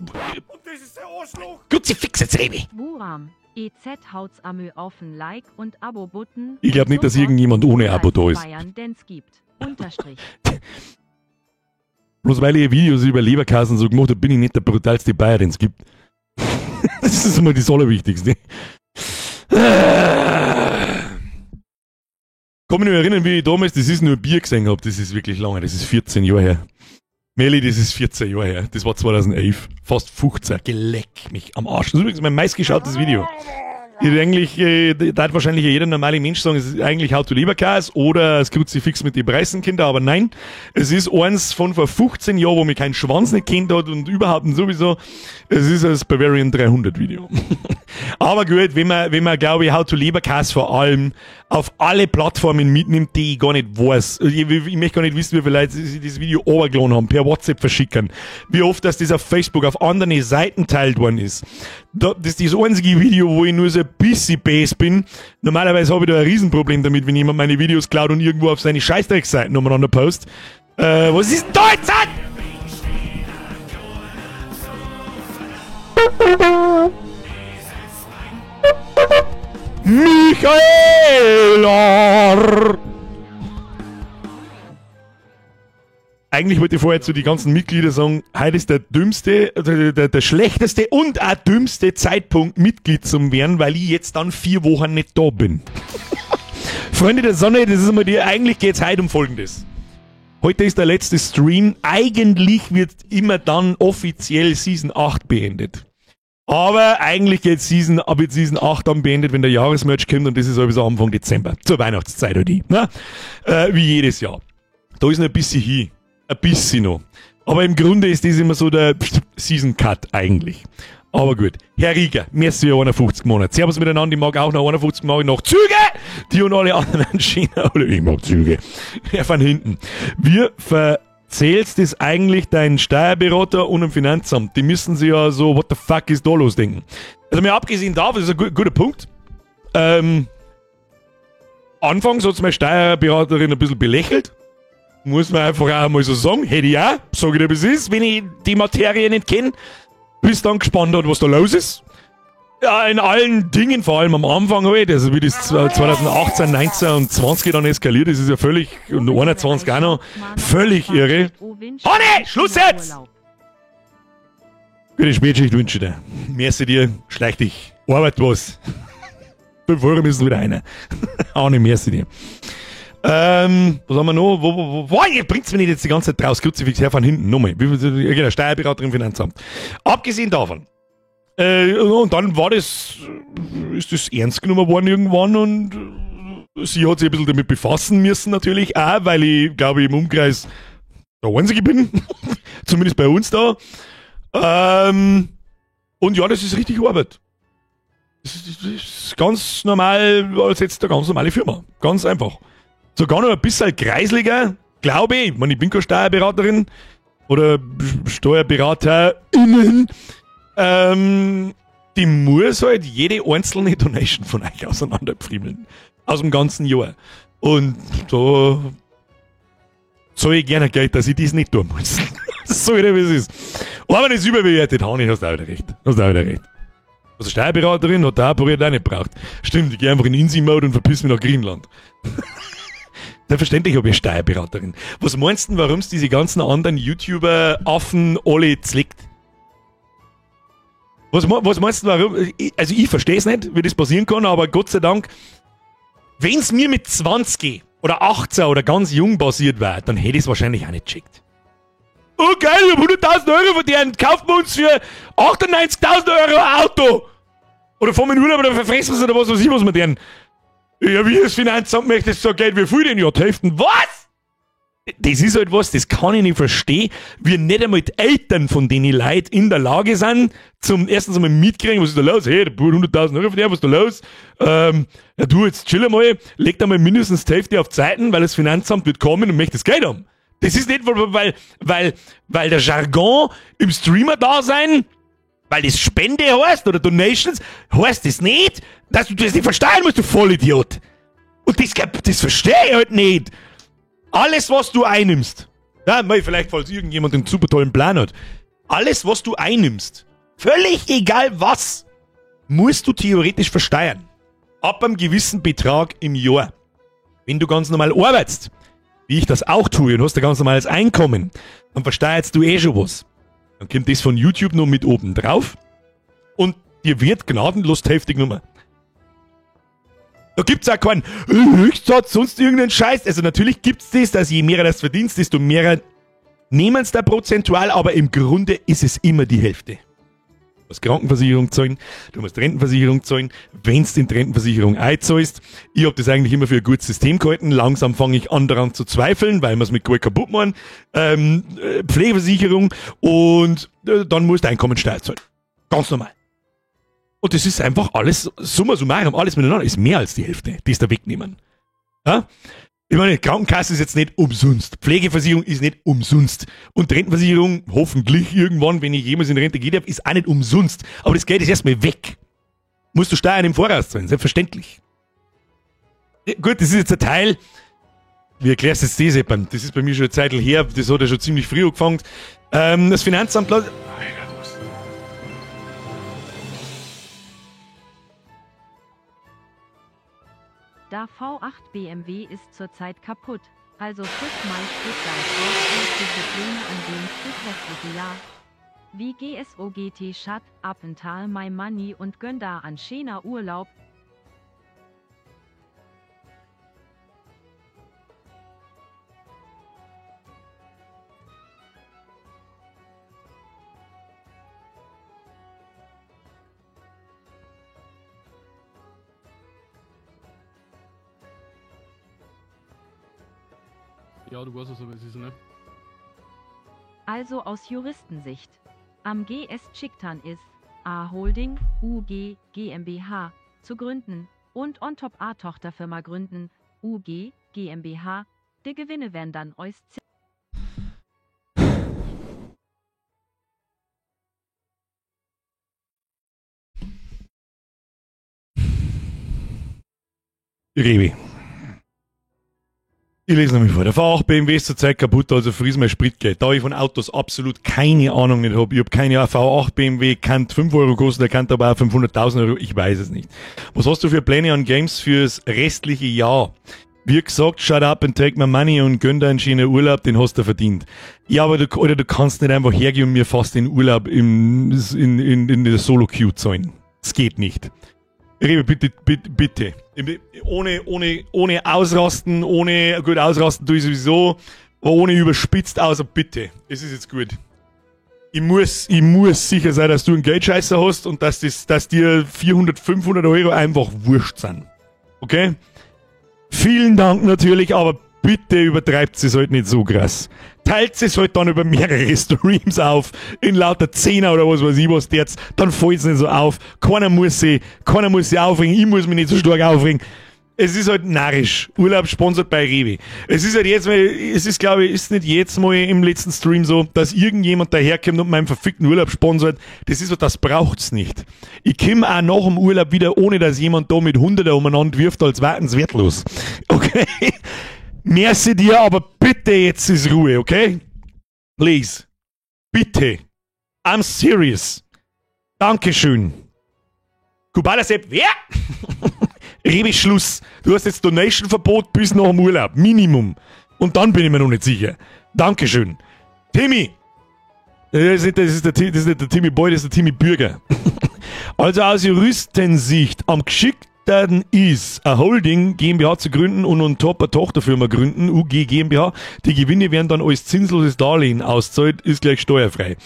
Speaker 1: das ist der Arschloch. Kruzifix jetzt, Rebi.
Speaker 2: Buram. EZ haut's amö auf ein Like und Abo-Button.
Speaker 1: Ich glaube nicht, dass irgendjemand ohne Abo da ist.
Speaker 2: Bayern, den's gibt. Unterstrich.
Speaker 1: Bloß weil ich Videos über Leberkassen so gemacht habe, bin ich nicht der brutalste Bayer, den es gibt. Das ist immer das Allerwichtigste. Kann mich nur erinnern, wie ich damals das ist nur Bier gesehen habe. Das ist wirklich lange, das ist 14 Jahre her. Meli, das ist 14 Jahre her. Das war 2011. Fast 15. Geleck mich am Arsch. Das ist übrigens mein meistgeschautes Video. Da hat wahrscheinlich jeder normale Mensch sagen, es ist eigentlich How to Leberkäse oder das Kruzifix mit den Preisenkinder, aber nein, es ist eins von vor 15 Jahren, wo mich kein Schwanz nicht kennt hat und überhaupt sowieso, es ist das Bavarian 300 Video. Aber gut, wenn man glaube ich, How to Leberkäse vor allem auf alle Plattformen mitnimmt, die ich gar nicht weiß. Ich möchte gar nicht wissen, wie viele Leute das Video runtergeladen haben, per WhatsApp verschicken. Wie oft, dass das auf Facebook, auf anderen Seiten teilt worden ist. Das ist das einzige Video, wo ich nur so ein bisschen base bin. Normalerweise habe ich da ein Riesenproblem damit, wenn jemand meine Videos klaut und irgendwo auf seine Scheißdreckseiten umeinander post. Was ist denn da jetzt? Michaela! Eigentlich wollte ich vorher zu den ganzen Mitgliedern sagen, heute ist der dümmste, der schlechteste und auch dümmste Zeitpunkt, Mitglied zu werden, weil ich jetzt dann 4 Wochen nicht da bin. Freunde der Sonne, das ist immer eigentlich geht's heute um Folgendes. Heute ist der letzte Stream. Eigentlich wird immer dann offiziell Season 8 beendet. Aber eigentlich geht Season 8 dann beendet, wenn der Jahresmerch kommt und das ist sowieso Anfang Dezember. Zur Weihnachtszeit oder die. Ne? Wie jedes Jahr. Da ist noch ein bisschen hin. Ein bisschen noch. Aber im Grunde ist das immer so der Season Cut eigentlich. Aber gut. Herr Rieger, merci für 51 Monate. Servus miteinander, ich mag auch noch 51 Monate noch Züge! Die und alle anderen China. Oder ich mag Züge. Ja, von hinten. Wir verzählst das eigentlich deinen Steuerberater und dem Finanzamt. Die müssen sich ja so, what the fuck ist da los, denken. Also mir abgesehen davon, das ist ein guter Punkt. Anfangs hat meine Steuerberaterin ein bisschen belächelt. Muss man einfach auch mal so sagen. Hätte ich auch, sag ich dir, wie es ist, wenn ich die Materie nicht kenne. Bis dann gespannt hat, was da los ist. Ja, in allen Dingen, vor allem am Anfang halt, also wie das 2018, 19 und 20 dann eskaliert ist, ist ja völlig, und 21 auch noch, völlig irre. Honey, Schluss jetzt! Gute Spätschicht wünsche ich dir. Merci dir, schleich dich, arbeit was. 5 Euro müssen wieder rein. Auch nicht, merci dir. Was haben wir noch? Wo ihr bringt's mir nicht jetzt die ganze Zeit raus? Kruzifix her von hinten. Nochmal. Genau, Steuerberaterin im Finanzamt. Abgesehen davon. Und dann ist das ernst genommen worden irgendwann und sie hat sich ein bisschen damit befassen müssen natürlich auch, weil ich glaube im Umkreis der Einzige bin. Zumindest bei uns da. Und ja, das ist richtig Arbeit. Das ist ganz normal, als jetzt eine ganz normale Firma. Ganz einfach. Sogar noch ein bisschen kreisliger, glaube ich. Ich bin keine Steuerberaterin oder SteuerberaterInnen. Die muss halt jede einzelne Donation von euch auseinanderpfriemeln. Aus dem ganzen Jahr. Und da zahle ich gerne Geld, dass ich das nicht tun muss. Das sag ich dir, wie es ist. Aber das ist überbewertet, Hani, hast du auch wieder recht. Also eine Steuerberaterin hat da Projekt auch nicht gebraucht. Stimmt, ich gehe einfach in Insi-Mode und verpiss mich nach Griechenland. Selbstverständlich habe ich eine Steuerberaterin. Was meinst du, warum es diese ganzen anderen YouTuber-Affen alle zlickt? Was meinst du, warum? Also ich verstehe es nicht, wie das passieren kann, aber Gott sei Dank, wenn es mir mit 20 oder 18 oder ganz jung passiert wäre, dann hätte ich es wahrscheinlich auch nicht geschickt. Oh geil, ich habe 100.000 Euro verdient, kaufen wir uns für 98.000 Euro ein Auto. Oder fahren wir in Urlaub oder verfressen wir es oder was weiß ich, was wir denn. Ja, wie das Finanzamt möchte, so Geld wie viel denn? Ja, die Hälfte. Was? Das ist halt was, das kann ich nicht verstehen, wie nicht einmal die Eltern von denen Leuten in der Lage sind, zum erstens einmal mitkriegen, was ist da los? Hey, der Bruder 100.000 Euro von dir, was ist da los? Ja, du, jetzt chill mal, leg da mal mindestens die Hälfte auf die Seiten, weil das Finanzamt wird kommen und möchte das Geld haben. Das ist nicht, weil der Jargon im Streamer da sein, weil das Spende heißt oder Donations, heißt das nicht, dass du das nicht verstehen musst, du Vollidiot. Und das verstehe ich halt nicht. Alles, was du einnimmst, ja, vielleicht, falls irgendjemand einen super tollen Plan hat, alles, was du einnimmst, völlig egal was, musst du theoretisch versteuern. Ab einem gewissen Betrag im Jahr. Wenn du ganz normal arbeitest, wie ich das auch tue, und hast ein ganz normales Einkommen, dann versteuerst du schon was. Dann kommt das von YouTube noch mit oben drauf und dir wird gnadenlos die Hälfte genommen. Da gibt's auch keinen Höchstsatz, sonst irgendeinen Scheiß. Also natürlich gibt's das, dass je mehr das verdienst, desto mehr nehmen es da prozentual, aber im Grunde ist es immer die Hälfte. Du musst Krankenversicherung zahlen, du musst Rentenversicherung zahlen, wenn du in die Rentenversicherung einzahlst. Ich habe das eigentlich immer für ein gutes System gehalten. Langsam fange ich an daran zu zweifeln, weil wir es mit Geld kaputt machen. Pflegeversicherung und dann musst du Einkommensteuer zahlen. Ganz normal. Und das ist einfach alles, summa summarum, alles miteinander, ist mehr als die Hälfte, die es da wegnehmen. Ja? Ich meine, Krankenkasse ist jetzt nicht umsonst. Pflegeversicherung ist nicht umsonst. Und Rentenversicherung, hoffentlich irgendwann, wenn ich jemals in Rente gehen darf, ist auch nicht umsonst. Aber das Geld ist erstmal weg. Musst du Steuern im Voraus zahlen, selbstverständlich. Ja, gut, das ist jetzt ein Teil. Wie erklärst du jetzt das, Eppern? Das ist bei mir schon eine Zeit her, das hat ja schon ziemlich früh angefangen. Das Finanzamt...
Speaker 2: Der V8 BMW ist zurzeit kaputt, also frisch mal Stuttgart raus diese Pläne an dem restliche Jahr. Wie GSOGT Shut Up and Tal My Money und gönn da an schöner Urlaub.
Speaker 3: Ja, du weißt es, aber es ist ne?
Speaker 2: Also aus Juristensicht. Am GS Chicktan ist A Holding, UG, GmbH zu gründen und on top A Tochterfirma gründen, UG, GmbH. Die Gewinne werden dann aus
Speaker 1: Rewe. Ich lese nochmal vor. Der V8 BMW ist zurzeit kaputt, also fries mein Spritgeld. Da ich von Autos absolut keine Ahnung nicht habe. Ich habe keine Ahnung. V8 BMW kann 5 Euro kosten, der kann aber auch 500.000 Euro. Ich weiß es nicht. Was hast du für Pläne an Games fürs restliche Jahr? Wie gesagt, shut up and take my money und gönn dir einen schönen Urlaub, den hast du verdient. Ja, aber du kannst nicht einfach hergehen und mir fast den Urlaub in der Solo-Queue zahlen. Das geht nicht. Rebe, bitte. Ohne ausrasten, gut ausrasten tue ich sowieso, aber ohne überspitzt, also bitte. Es ist jetzt gut. Ich muss sicher sein, dass du einen Geldscheißer hast und dass dir 400, 500 Euro einfach wurscht sind. Okay? Vielen Dank natürlich, aber bitte übertreibt es halt nicht so krass. Teilt es halt dann über mehrere Streams auf, in lauter Zehner oder was weiß ich was jetzt, dann fällt es nicht so auf. Keiner muss sich aufregen, ich muss mich nicht so stark aufregen. Es ist halt narrisch. Urlaub sponsert bei Rewe. Es ist halt jetzt mal, glaube ich, ist nicht jetzt mal im letzten Stream so, dass irgendjemand daherkommt und meinen verfickten Urlaub sponsert. Das ist so, das braucht's nicht. Ich komme auch nach dem Urlaub wieder, ohne dass jemand da mit Hunderter umeinander wirft, als warten's wertlos. Okay? Merci dir, aber bitte jetzt ist Ruhe, okay? Please. Bitte. I'm serious. Dankeschön. Kubala Sepp, wer? Rewe Schluss. Du hast jetzt Donation-Verbot bis nach dem Urlaub. Minimum. Und dann bin ich mir noch nicht sicher. Dankeschön. Timmy. Das ist nicht der Timmy Boy, das ist der Timmy Bürger. Also aus Juristensicht am geschickten ist, eine Holding GmbH zu gründen und on top eine Tochterfirma gründen, UG GmbH. Die Gewinne werden dann als zinsloses Darlehen auszahlt, ist gleich steuerfrei.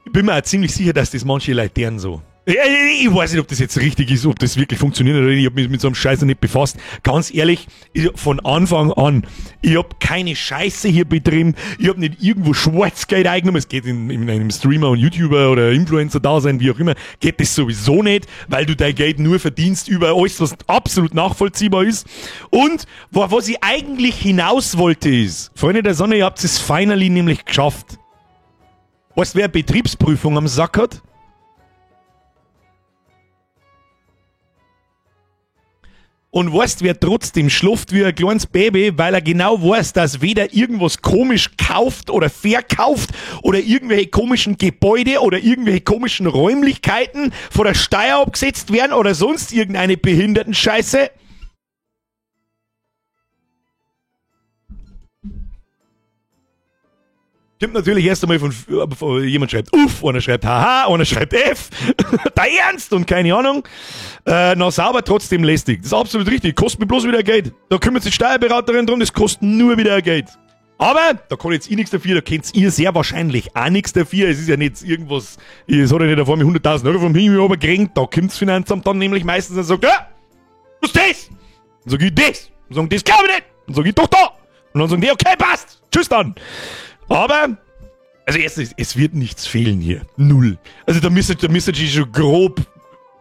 Speaker 1: Ich bin mir auch ziemlich sicher, dass das manche Leute deren so. Ich weiß nicht, ob das jetzt richtig ist, ob das wirklich funktioniert oder nicht. Ich habe mich mit so einem Scheiß nicht befasst. Ganz ehrlich, von Anfang an, ich habe keine Scheiße hier betrieben. Ich habe nicht irgendwo Schwarzgeld eingenommen. Es geht in einem Streamer und YouTuber oder Influencer da sein, wie auch immer, geht das sowieso nicht, weil du dein Geld nur verdienst über alles, was absolut nachvollziehbar ist. Und was ich eigentlich hinaus wollte ist, Freunde der Sonne, ihr habt es finally nämlich geschafft. Weißt du, wer Betriebsprüfung am Sack hat? Und weißt, wer trotzdem schläft wie ein kleines Baby, weil er genau weiß, dass weder irgendwas komisch kauft oder verkauft oder irgendwelche komischen Gebäude oder irgendwelche komischen Räumlichkeiten von der Steuer abgesetzt werden oder sonst irgendeine Behindertenscheiße? Stimmt natürlich erst einmal von jemand schreibt Uff, einer schreibt Haha, einer schreibt F, der Ernst und keine Ahnung. Na sauber, trotzdem lästig. Das ist absolut richtig, kostet mir bloß wieder Geld. Da kümmert sich die Steuerberaterin drum, das kostet nur wieder Geld. Aber, da kann jetzt ich nichts dafür, da kennt ihr sehr wahrscheinlich auch nichts dafür. Es ist ja nicht irgendwas, es hat ja nicht davor mir 100.000 Euro vom Himmel runtergekriegt, da kommt das Finanzamt dann nämlich meistens und sagt, ja, was ist das? Dann sag ich das. Dann sagen die, das glaube ich nicht. Dann sag ich, doch da. Und dann sagen die, okay, passt. Tschüss dann. Aber, also erstens, es wird nichts fehlen hier. Null. Also da müsstet ihr schon grob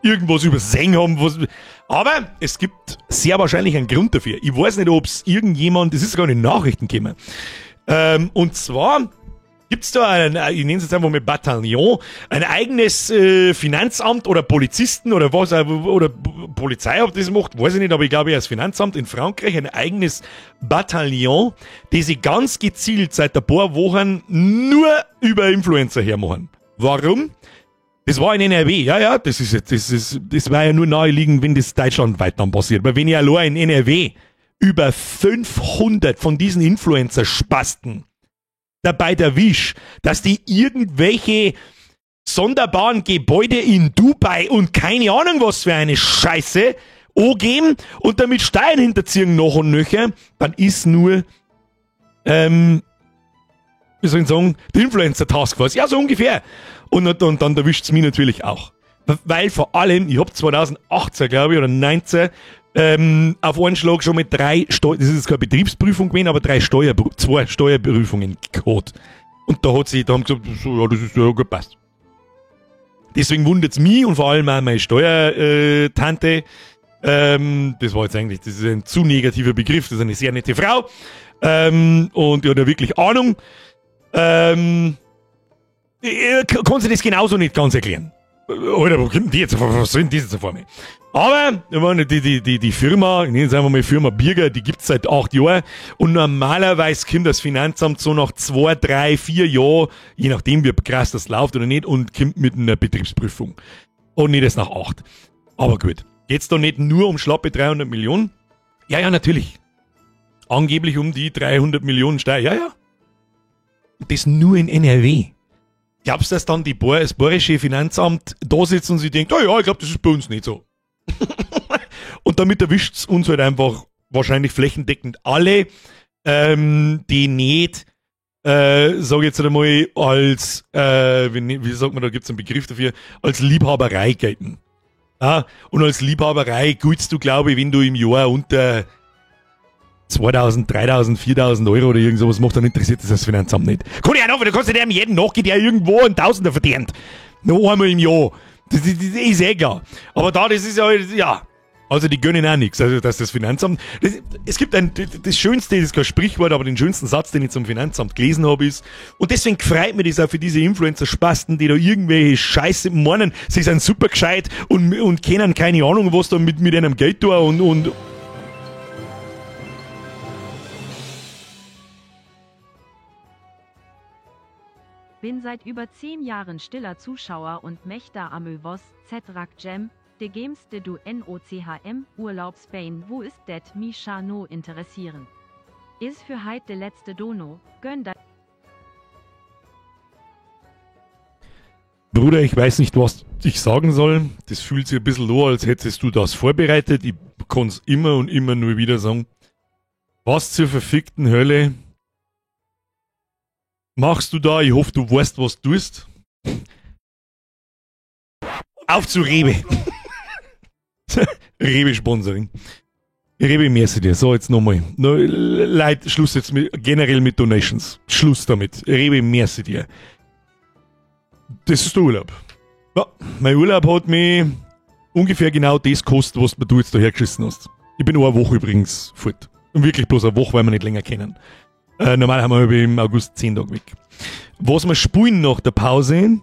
Speaker 1: irgendwas übersehen haben. Aber es gibt sehr wahrscheinlich einen Grund dafür. Ich weiß nicht, ob es irgendjemand, das ist sogar in den Nachrichten gekommen. Und zwar gibt's da ich nenne es jetzt einfach mal Bataillon, ein eigenes Finanzamt oder Polizisten oder was, oder Polizei, ob das macht, weiß ich nicht, aber ich glaube, das Finanzamt in Frankreich, ein eigenes Bataillon, die sich ganz gezielt seit ein paar Wochen nur über Influencer hermachen. Warum? Das war in NRW, ja, das war ja nur naheliegend, wenn das deutschlandweit dann passiert. Weil wenn ich allein in NRW über 500 von diesen Influencer-Spasten dabei erwisch, dass die irgendwelche sonderbaren Gebäude in Dubai und keine Ahnung was für eine Scheiße angeben und damit Steuern hinterziehen noch und nöcher, dann ist nur, wie soll ich sagen, die Influencer-Taskforce. Ja, so ungefähr. Und dann erwischt es mich natürlich auch. Weil vor allem, ich habe 2018, glaube ich, oder 19, auf einen Schlag schon mit das ist jetzt keine Betriebsprüfung gewesen, aber zwei Steuerprüfungen gehabt. Und da haben gesagt, so, ja, das ist ja gut, passt. Deswegen wundert es mich und vor allem auch meine Steuertante. Das war jetzt eigentlich, das ist ein zu negativer Begriff, das ist eine sehr nette Frau. Und die hat ja wirklich Ahnung. Kann sie das genauso nicht ganz erklären. Alter, wo kommt die jetzt? Was sind die jetzt vor mir? Aber ich meine, die Firma, ich nenne es einfach mal Firma Birger, die gibt's seit 8 Jahren und normalerweise kommt das Finanzamt so nach 2, 3, 4 Jahren, je nachdem wie krass das läuft oder nicht, und kommt mit einer Betriebsprüfung. Und nicht erst nach 8. Aber gut. Geht's da nicht nur um schlappe 300 Millionen? Ja, natürlich. Angeblich um die 300 Millionen Steuer. Ja. Das nur in NRW. Glaubst du, dass dann das bayerische Finanzamt da sitzt und sich denkt, oh ja, ich glaube, das ist bei uns nicht so. Und damit erwischt es uns halt einfach wahrscheinlich flächendeckend alle, die nicht, sag ich jetzt einmal, als, wie sagt man, da gibt es einen Begriff dafür, als Liebhaberei gelten. Ja, und als Liebhaberei giltst du, glaube ich, wenn du im Jahr unter 2.000, 3.000, 4.000 Euro oder irgend sowas macht, dann interessiert das Finanzamt nicht. Kann ich auch noch, weil du kannst ja jeden nachgehen, der irgendwo einen Tausender verdient. Noch einmal im Jahr. Das ist eh klar. Aber da, das ist ja, also die gönnen auch nichts. Also, dass das Finanzamt, es gibt das schönste, das ist kein Sprichwort, aber den schönsten Satz, den ich zum Finanzamt gelesen habe, ist, und deswegen freut mich das auch für diese Influencer-Spasten, die da irgendwelche Scheiße meinen, sie sind super gescheit und kennen keine Ahnung, was da mit einem Geld tun und
Speaker 2: Bin seit über 10 Jahren stiller Zuschauer und Mächter amövos, Zedrak Jam, de Games de du NOCHM, Urlaub Spain, wo ist det Misha no interessieren. Is für heit de letzte Dono, gönn da.
Speaker 1: Bruder, ich weiß nicht, was ich sagen soll. Das fühlt sich ein bisschen so, als hättest du das vorbereitet. Ich kann es immer und immer nur wieder sagen. Was zur verfickten Hölle machst du da? Ich hoffe, du weißt, was du tust. Auf zu Rewe. Rewe-Sponsoring. Rewe, merci dir. So, jetzt nochmal. No, Leute, Schluss jetzt generell mit Donations. Schluss damit. Rewe, merci dir. Das ist der Urlaub. Ja, mein Urlaub hat mich ungefähr genau das gekostet, was du jetzt da hergeschissen hast. Ich bin nur eine Woche übrigens fort. Und wirklich bloß eine Woche, weil wir nicht länger kennen. Normal haben wir im August 10 Tage weg. Was wir spielen nach der Pause,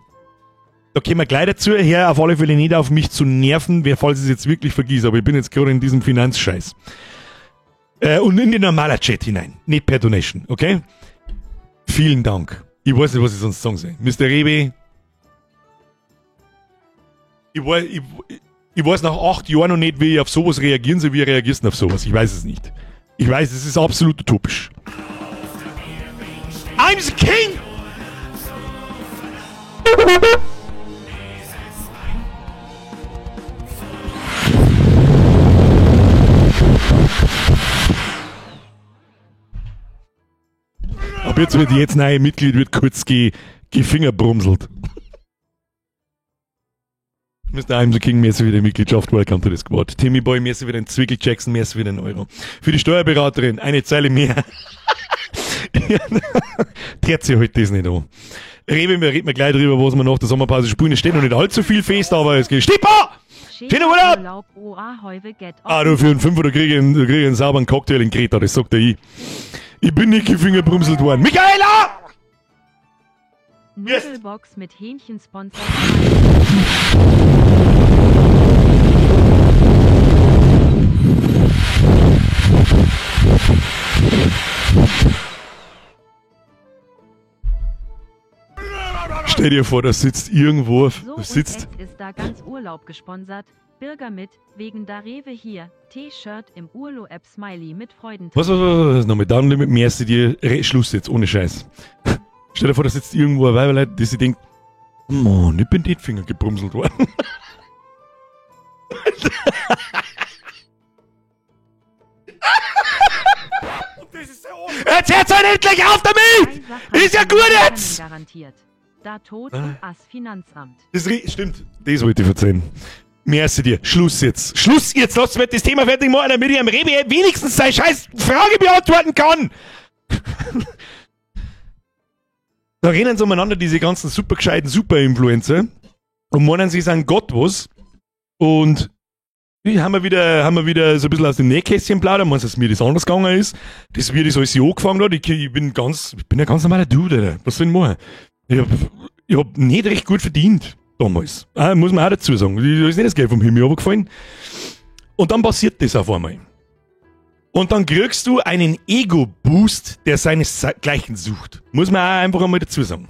Speaker 1: da kommen wir gleich dazu, her auf alle Fälle nicht auf mich zu nerven, falls ich es jetzt wirklich vergieße, aber ich bin jetzt gerade in diesem Finanzscheiß. Und in den normalen Chat hinein, nicht per Donation, okay? Vielen Dank. Ich weiß nicht, was ich sonst sagen soll. Mr. Rewe, ich weiß nach 8 Jahren noch nicht, wie ich auf sowas reagieren soll, wie reagierst du auf sowas? Ich weiß es nicht. Ich weiß, es ist absolut utopisch. I'm the king! Ab jetzt neue Mitglied wird kurz gefingerbrumselt. Mr. I'm the King, merci für die Mitgliedschaft, welcome to the squad. Timmy Boy, merci für den Zwickel Jackson, merci für den Euro. Für die Steuerberaterin, eine Zeile mehr. Tät sich halt das nicht an. Reden wir gleich drüber, was wir nach der Sommerpause spielen. Es steht noch nicht allzu viel fest, aber es geht. Stipper! Schönen Urlaub! Du, für einen Fünfer, da krieg ich einen sauberen Cocktail in Kreta, das sagt er ich. Ich bin nicht gefingerbrumselt worden. Michaela!
Speaker 2: Nudelbox mit Hähnchensponsor.
Speaker 1: Stell dir vor, da sitzt irgendwo,
Speaker 2: So,
Speaker 1: sitzt.
Speaker 2: und ist da ganz Urlaub gesponsert. Bürger mit, wegen da Rewe hier. T-Shirt im Urlo-App Smiley mit Freuden.
Speaker 1: Was, nochmal, dann mit merci dir. Schluss jetzt, ohne Scheiß. Stell dir vor, da sitzt irgendwo ein Weiberleid, die sich denkt, Mann, ich bin den Finger gebrumselt worden. Jetzt hört's halt endlich auf damit! Ist ja gut jetzt!
Speaker 2: Garantiert. Da Tod und Ass Finanzamt.
Speaker 1: Das stimmt, das wollte ich erzählen. Merci dir. Schluss jetzt. Schluss jetzt. Lass mir das Thema fertig machen, damit ich am Rewe wenigstens seine scheiß Frage beantworten kann. Da rennen sie umeinander, diese ganzen super gescheiten Super-Influencer, und meinen, sie sind Gott was. Und haben wir wieder so ein bisschen aus dem Nähkästchen plaudern, meinst du, dass mir das anders gegangen ist, das wie das alles angefangen hat. Ich bin ein ganz normaler Dude, Alter. Was soll ich machen? Ich hab nicht recht gut verdient. damals. Muss man auch dazu sagen. Da ist nicht das Geld vom Himmel runtergefallen. Und dann passiert das auf einmal. Und dann kriegst du einen Ego-Boost, der seinesgleichen sucht. Muss man auch einfach einmal dazu sagen.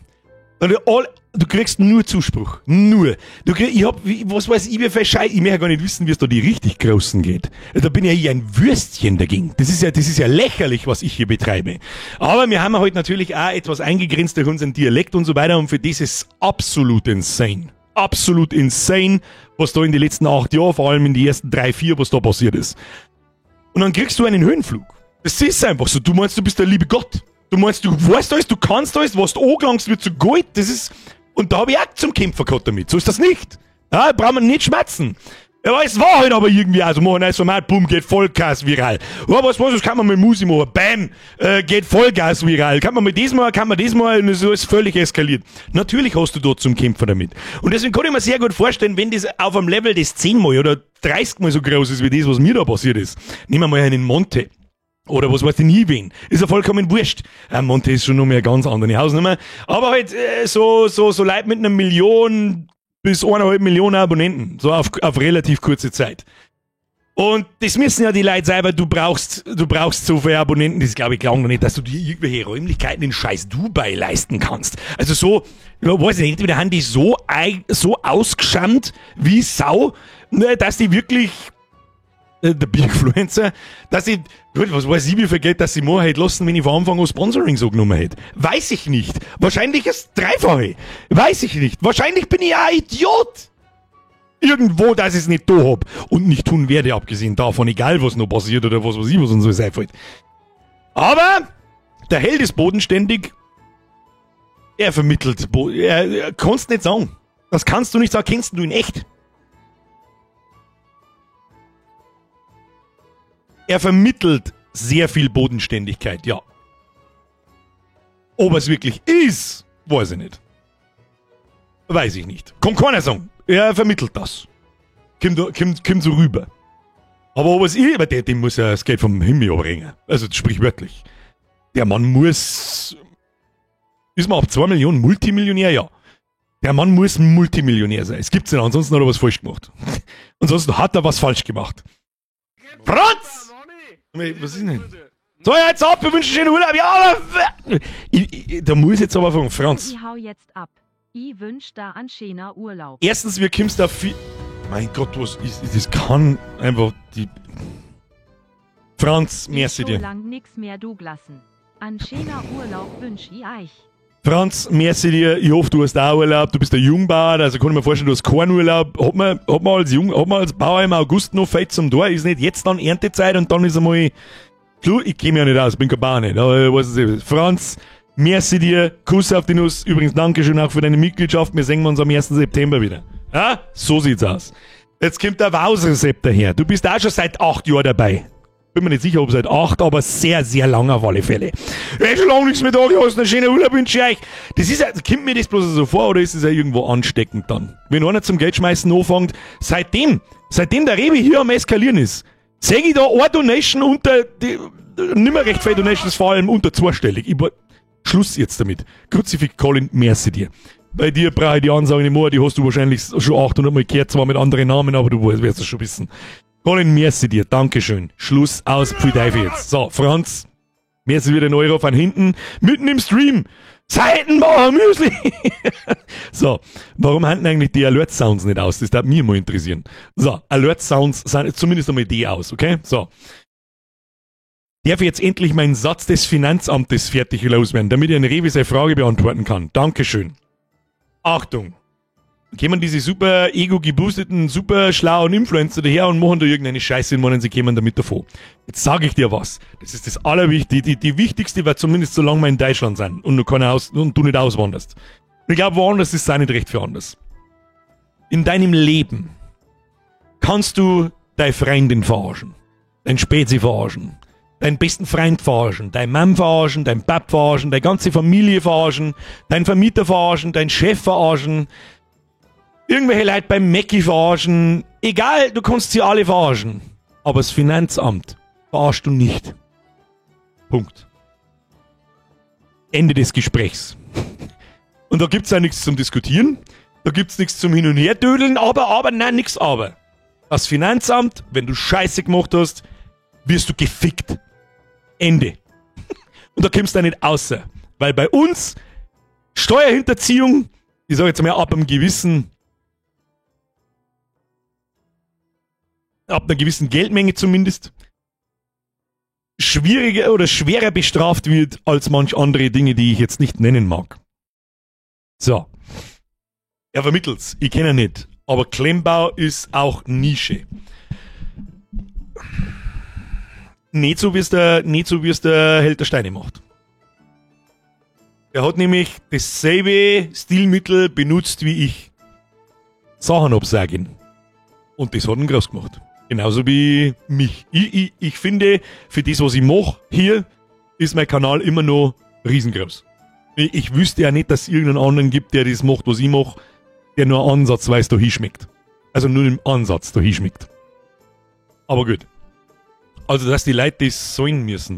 Speaker 1: Du kriegst nur Zuspruch. Nur. Was weiß ich, wie viel Scheiß. Ich möchte gar nicht wissen, wie es da die richtig Großen geht. Da bin ja ich ein Würstchen dagegen. Das ist ja lächerlich, was ich hier betreibe. Aber wir haben halt natürlich auch etwas eingegrenzt durch unseren Dialekt und so weiter. Und für das ist absolut insane. Absolut insane, was da in den letzten 8 Jahren, vor allem in den ersten 3, 4, was da passiert ist. Und dann kriegst du einen Höhenflug. Das ist einfach so. Du meinst, du bist der liebe Gott. Du meinst, du weißt alles, du kannst alles, was du angelangst, wird zu Gold. Das ist, und da habe ich auch zum Kämpfer gehabt damit. So ist das nicht. Ja, braucht man nicht schmerzen. Ja, es war halt aber irgendwie, also machen ein Format, bumm, geht Vollgas viral. Ja, was, das kann man mit Musik machen. Bam, geht Vollgas viral. Kann man das mal, und so ist völlig eskaliert. Natürlich hast du dort zum Kämpfer damit. Und deswegen kann ich mir sehr gut vorstellen, wenn das auf einem Level das 10-mal oder 30-mal so groß ist, wie das, was mir da passiert ist. Nehmen wir mal einen Monte. Oder was weiß ich nie wen. Ist ja vollkommen wurscht. Monte ist schon noch mehr ganz andere Hausnummer. Aber halt, so Leute mit 1 Million bis 1,5 Millionen Abonnenten. So auf relativ kurze Zeit. Und das müssen ja die Leute selber, du brauchst so viele Abonnenten, das glaube ich klar noch nicht, dass du dir irgendwelche Räumlichkeiten in scheiß Dubai leisten kannst. Also so, weiß ich nicht, entweder haben die so ausgeschammt wie Sau, dass die wirklich, der Bierfluencer, dass ich, was weiß ich, wie viel Geld, dass sie mehr hätte lassen, wenn ich von Anfang an Sponsoring so genommen hätte. Weiß ich nicht. Wahrscheinlich das Dreifache. Weiß ich nicht. Wahrscheinlich bin ich ein Idiot. Irgendwo, dass ich es nicht da hab und nicht tun werde, abgesehen davon, egal was noch passiert oder was weiß ich, was uns so einfällt. Aber der Held ist bodenständig. Er vermittelt. Kannst nicht sagen. Das kannst du nicht sagen. Kennst du ihn echt? Er vermittelt sehr viel Bodenständigkeit, ja. Ob er es wirklich ist, weiß ich nicht. Weiß ich nicht. Kann keiner sagen. Er vermittelt das. Kommt so rüber. Aber ob es ist, dem muss ja das Geld vom Himmel abbringen. Also sprichwörtlich. Der Mann muss... Ist man ab 2 Millionen Multimillionär? Ja. Der Mann muss Multimillionär sein. Es gibt's nicht, ansonsten hat er was falsch gemacht. Ansonsten hat er was falsch gemacht. Franz! Was ist denn? So, jetzt ab, wir wünschen schönen Urlaub. Ja, da muss jetzt aber von Franz.
Speaker 2: Ich hau jetzt ab. Ich wünsch da einen schönen Urlaub.
Speaker 1: Erstens, wir kommst da viel... Mein Gott, was ist... Das kann einfach die... Franz, merci dir.
Speaker 2: Ich lang nix mehr duglassen. Einen schönen Urlaub wünsch ich euch.
Speaker 1: Franz, merci dir. Ich hoffe, du hast auch Urlaub. Du bist der Jungbauer, also kann ich mir vorstellen, du hast keinen Urlaub. Hat man als Bauer im August noch Fett zum Tor? Ist nicht jetzt dann Erntezeit und dann ist einmal... Ich kenne mich ja nicht aus, bin kein Bauer nicht. Aber was ist Franz, merci dir. Kuss auf die Nuss. Übrigens, Dankeschön auch für deine Mitgliedschaft. Wir sehen uns am 1. September wieder. Ja, so sieht's aus. Jetzt kommt der Waus-Rezept daher. Du bist auch schon seit 8 Jahren dabei. Bin mir nicht sicher, ob seit 8, aber sehr, sehr lang auf alle Fälle. Schon lange nichts mehr da gehasst, einen schönen Urlaub wünsche ich euch. Das ist ja, kommt mir das bloß so vor, oder ist es ja irgendwo ansteckend dann? Wenn einer zum Geldschmeißen anfängt, seitdem der Rewe hier am Eskalieren ist, sehe ich da eine Donation nicht mehr recht viele Donations, vor allem unter 2-stellig. Schluss jetzt damit. Kruzifix Colin, merci dir. Bei dir brauche ich die Ansage nicht mehr, die hast du wahrscheinlich schon 800 Mal gehört, zwar mit anderen Namen, aber du wirst es schon wissen. Colin, merci dir, Dankeschön. Schluss, aus, pfui Teufel jetzt. So, Franz, merci wieder ein Euro von hinten, mitten im Stream. Seitenbauer Müsli! So, warum halten eigentlich die Alert-Sounds nicht aus? Das darf mich mal interessieren. So, Alert-Sounds sind zumindest einmal die aus, okay? So. Darf ich jetzt endlich meinen Satz des Finanzamtes fertig loswerden, damit ich eine Rewe seine Frage beantworten kann? Dankeschön. Achtung! Kämen diese super ego-geboosteten, super schlauen Influencer daher und machen da irgendeine Scheiße und meinen, sie kämen damit davon. Jetzt sage ich dir was. Das ist das Allerwichtigste. Die wichtigste war zumindest, solange wir in Deutschland sind und du nicht auswanderst. Ich glaube, woanders ist es auch nicht recht für anders. In deinem Leben kannst du deine Freundin verarschen, dein Spezi verarschen, deinen besten Freund verarschen, deinen Mann verarschen, deinen Pap verarschen, deine ganze Familie verarschen, deinen Vermieter verarschen, deinen Chef verarschen, irgendwelche Leute beim Mäcki verarschen. Egal, du kannst sie alle verarschen. Aber das Finanzamt verarschst du nicht. Punkt. Ende des Gesprächs. Und da gibt's ja nichts zum Diskutieren. da gibt's nichts zum Hin- und Her-Dödeln, aber, nein, nix aber. Das Finanzamt, wenn du Scheiße gemacht hast, wirst du gefickt. Ende. Und da kommst du nicht außer. Weil bei uns Steuerhinterziehung, ich sage jetzt mal ab einer gewissen Geldmenge zumindest, schwieriger oder schwerer bestraft wird als manch andere Dinge, die ich jetzt nicht nennen mag. So. Er vermittelt's. Ich kenne ihn nicht. Aber Klemmbau ist auch Nische. Nicht so, wie es der Held der Steine macht. Er hat nämlich dasselbe Stilmittel benutzt wie ich. Sachen absagen. Und das hat ihn groß gemacht. Genauso wie mich. Ich finde, für das, was ich mache, hier, ist mein Kanal immer noch riesengroß. Ich wüsste ja nicht, dass es irgendeinen anderen gibt, der das macht, was ich mache, der nur ansatzweise da hinschmeckt. Also nur im Ansatz da hinschmeckt. Aber gut. Also, dass die Leute das sollen müssen.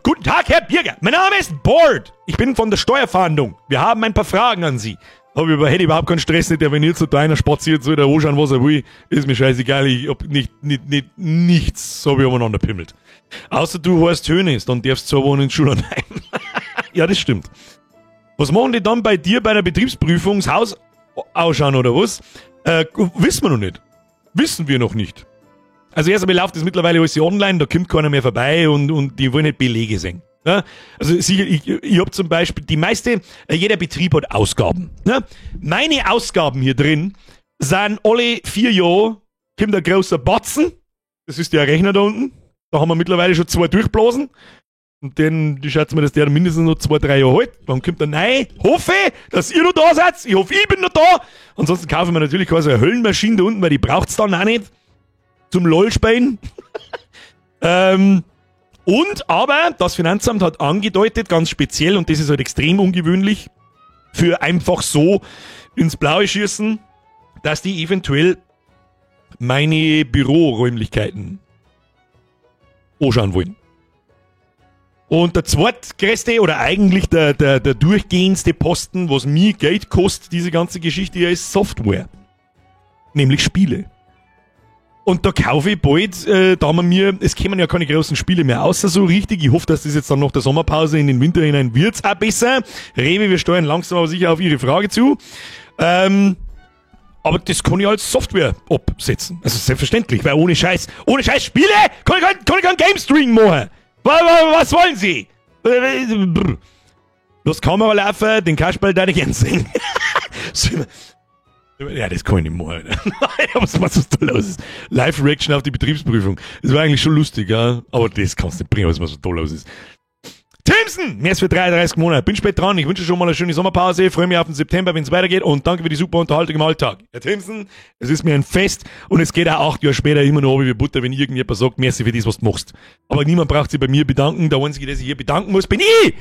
Speaker 1: Guten Tag, Herr Birger. Mein Name ist Board. Ich bin von der Steuerfahndung. Wir haben ein paar Fragen an Sie. Hätte überhaupt keinen Stress, nicht interveniert, so deiner spaziert, soll der anschauen, was er will. Ist mir scheißegal, ich hab nichts, so wie umeinander pimmelt. Außer du heißt Hönes, dann darfst du zwar wohnen in Schulheim. Ja, das stimmt. Was machen die dann bei dir bei einer Betriebsprüfung, das Haus ausschauen oder was? Wissen wir noch nicht. Wissen wir noch nicht. Also erst einmal läuft das mittlerweile alles online, da kommt keiner mehr vorbei und die wollen nicht Belege sehen. Ja? Also sicher, ich habe zum Beispiel, jeder Betrieb hat Ausgaben. Ja? Meine Ausgaben hier drin sind alle 4 Jahre, kommt ein großer Batzen, das ist der Rechner da unten, da haben wir mittlerweile schon 2 durchblasen. Und die schätzen mir, dass der mindestens noch 2-3 Jahre hält. Dann kommt der nein, hoffe, dass ihr noch da seid. Ich hoffe, ich bin noch da. Ansonsten kaufen wir natürlich quasi eine Höllenmaschine da unten, weil die braucht's dann auch nicht. Zum LOL-Spielen. Aber das Finanzamt hat angedeutet, ganz speziell, und das ist halt extrem ungewöhnlich, für einfach so ins Blaue schießen, dass die eventuell meine Büroräumlichkeiten anschauen wollen. Und der zweitgrößte oder eigentlich der durchgehendste Posten, was mir Geld kostet, diese ganze Geschichte hier, ist Software. Nämlich Spiele. Und da kaufe ich bald, es kämen ja keine großen Spiele mehr außer so richtig. Ich hoffe, dass das jetzt dann nach der Sommerpause in den Winter hinein wird's auch besser. Rewe, wir steuern langsam aber sicher auf Ihre Frage zu. Aber das kann ich als Software absetzen. Also selbstverständlich, weil ohne Scheiß Spiele kann ich keinen Game Stream machen. Was wollen Sie? Los Kamera laufen, den Kasperl da nicht gern sehen. Ja, das kann ich nicht machen. Was da los ist. Live-Reaction auf die Betriebsprüfung. Das war eigentlich schon lustig, ja. Aber das kannst du nicht bringen, was so toll los ist. Timson! Mehr als für 33 Monate. Bin spät dran. Ich wünsche schon mal eine schöne Sommerpause. Freue mich auf den September, wenn es weitergeht. Und danke für die super Unterhaltung im Alltag. Herr Timson, es ist mir ein Fest. Und es geht auch 8 Jahre später immer noch wie Butter, wenn irgendjemand sagt, merci für das, was du machst. Aber niemand braucht sich bei mir bedanken. Der Einzige, der sich hier bedanken muss, bin ich!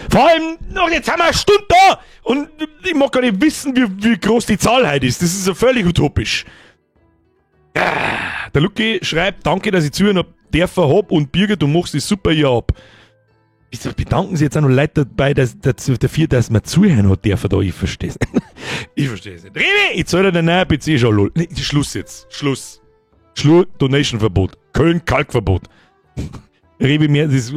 Speaker 1: Vor allem, jetzt haben wir eine Stunde da! Und ich mag gar nicht wissen, wie groß die Zahl heute ist. Das ist ja völlig utopisch. Der Lucky schreibt, danke, dass ich zuhören hab und Birger, du machst es super hier ab. Wieso bedanken Sie jetzt auch noch Leute dabei, dafür, dass man zuhören hat dürfen da? Ich verstehe es nicht. Ich verstehe es nicht. Rewe, ich zahle den neuen PC schon, lol. Nee, Schluss jetzt. Schluss. Donation-Verbot. Köln-Kalk-Verbot. Rewe mehr, das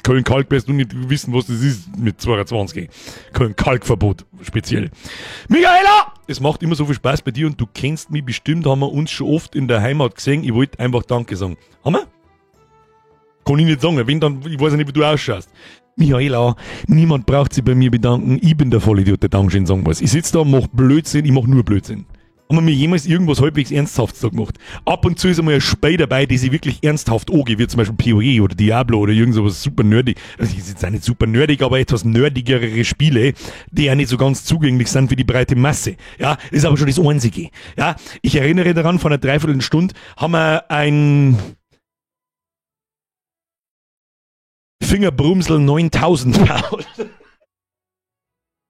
Speaker 1: Köln-Kalk, wirst du nicht wissen, was das ist mit 22. Köln-Kalk-Verbot, speziell. Michaela! Es macht immer so viel Spaß bei dir und du kennst mich bestimmt, haben wir uns schon oft in der Heimat gesehen. Ich wollte einfach Danke sagen. Haben wir? Kann ich nicht sagen, wenn dann, ich weiß ja nicht, wie du ausschaust. Michaela, niemand braucht sich bei mir bedanken, ich bin der Vollidiot, der Dankeschön sagen muss. Ich sitze da, mach Blödsinn, ich mach nur Blödsinn. Haben wir mir jemals irgendwas halbwegs Ernsthaftes da gemacht? Ab und zu ist einmal ein Spiel dabei, die sich wirklich ernsthaft angeht, wie zum Beispiel PoE oder Diablo oder irgend sowas super nerdig. Also, ist jetzt auch nicht super nerdig, aber etwas nerdigere Spiele, die ja nicht so ganz zugänglich sind für die breite Masse. Ja, das ist aber schon das Einzige. Ja, ich erinnere daran, vor einer Dreiviertelstunde haben wir ein Fingerbrumsel 9000 gebaut.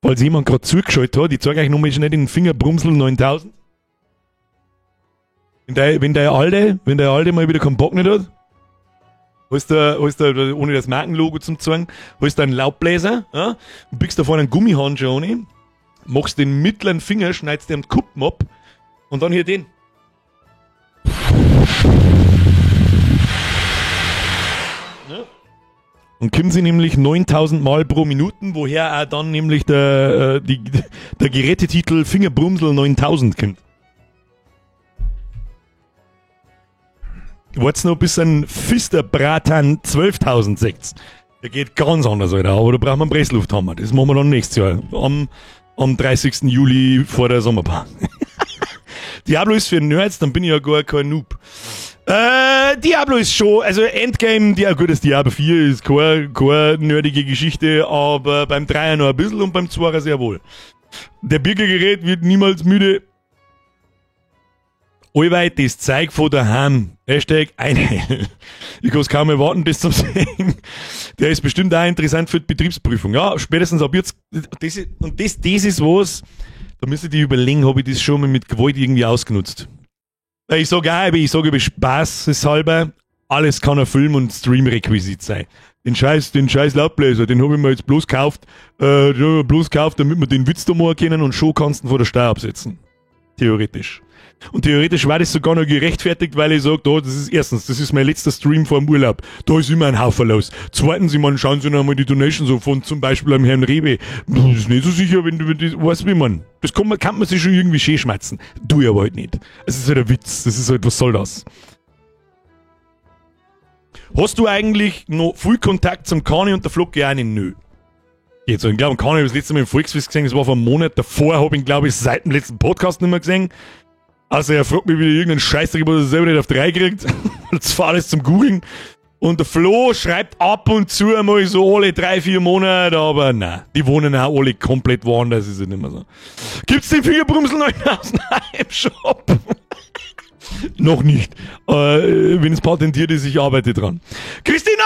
Speaker 1: Falls jemand gerade zugeschaltet hat, ich zeige euch nochmal schnell den Fingerbrumsel 9000. Wenn der Alte mal wieder keinen Bock nicht hat, holst du, ohne das Markenlogo zum zeigen, holst du einen Laubbläser, ja, und biegst da vorne einen Gummihandschuh rein, machst den mittleren Finger, schneidest den Kuppen ab und dann hier den. Ja. Und kommen sie nämlich 9000 Mal pro Minuten, woher auch dann nämlich der Gerätetitel Fingerbrumsel 9000 kommt. Wart's noch bis ein Fisterbratan 12.006. Der geht ganz anders, Alter. Aber da brauchen wir einen Presslufthammer. Das machen wir dann nächstes Jahr. Am 30. Juli vor der Sommerpause. Diablo ist für Nerds, dann bin ich ja gar kein Noob. Diablo ist schon, also Endgame, gut, das Diablo 4 ist keine nerdige Geschichte, aber beim 3er noch ein bisschen und beim 2er sehr wohl. Der Bürgergerät wird niemals müde. Allweit das Zeug von daheim. Hashtag einhellen. Ich kann es kaum erwarten, das zu sehen. Der ist bestimmt auch interessant für die Betriebsprüfung. Ja, spätestens ab jetzt. Das ist was, da müsstet ihr überlegen, habe ich das schon mal mit Gewalt irgendwie ausgenutzt. Weil ich sage über Spaß halber, alles kann ein Film- und Stream-Requisit sein. Den scheiß Laubbläser, den habe ich mir jetzt bloß gekauft, damit wir den Witz da mal erkennen und schon kannst du ihn vor der Steuer absetzen. Theoretisch. Und theoretisch war das sogar noch gerechtfertigt, weil ich sage, das ist mein letzter Stream vor dem Urlaub. Da ist immer ein Haufen los. Zweitens, schauen Sie noch mal die Donation so von zum Beispiel am Herrn Rewe. Das ist nicht so sicher, wenn du das, weißt wie man. Das kann man sich schon irgendwie schön schmatzen. Tu ich aber halt nicht. Es ist halt ein Witz. Das ist halt, was soll das? Hast du eigentlich noch viel Kontakt zum Kani und der Flocke? Auch nicht? Nö. Jetzt, ich glaube, Kani habe ich das letzte Mal im Volksfest gesehen, das war vor einem Monat. Davor habe ich ihn, glaube ich, seit dem letzten Podcast nicht mehr gesehen. Also er fragt mich wieder irgendeinen Scheißdreck, was er selber nicht auf die Reihe kriegt. Jetzt fahre ich zum Googlen. Und der Flo schreibt ab und zu mal so alle 3-4 Monate, aber nein, die wohnen auch alle komplett woanders, ist es nicht mehr so. Gibt's den Fingerbrumsel 9000 im Shop? Noch nicht. Wenn es patentiert ist, ich arbeite dran. Christina!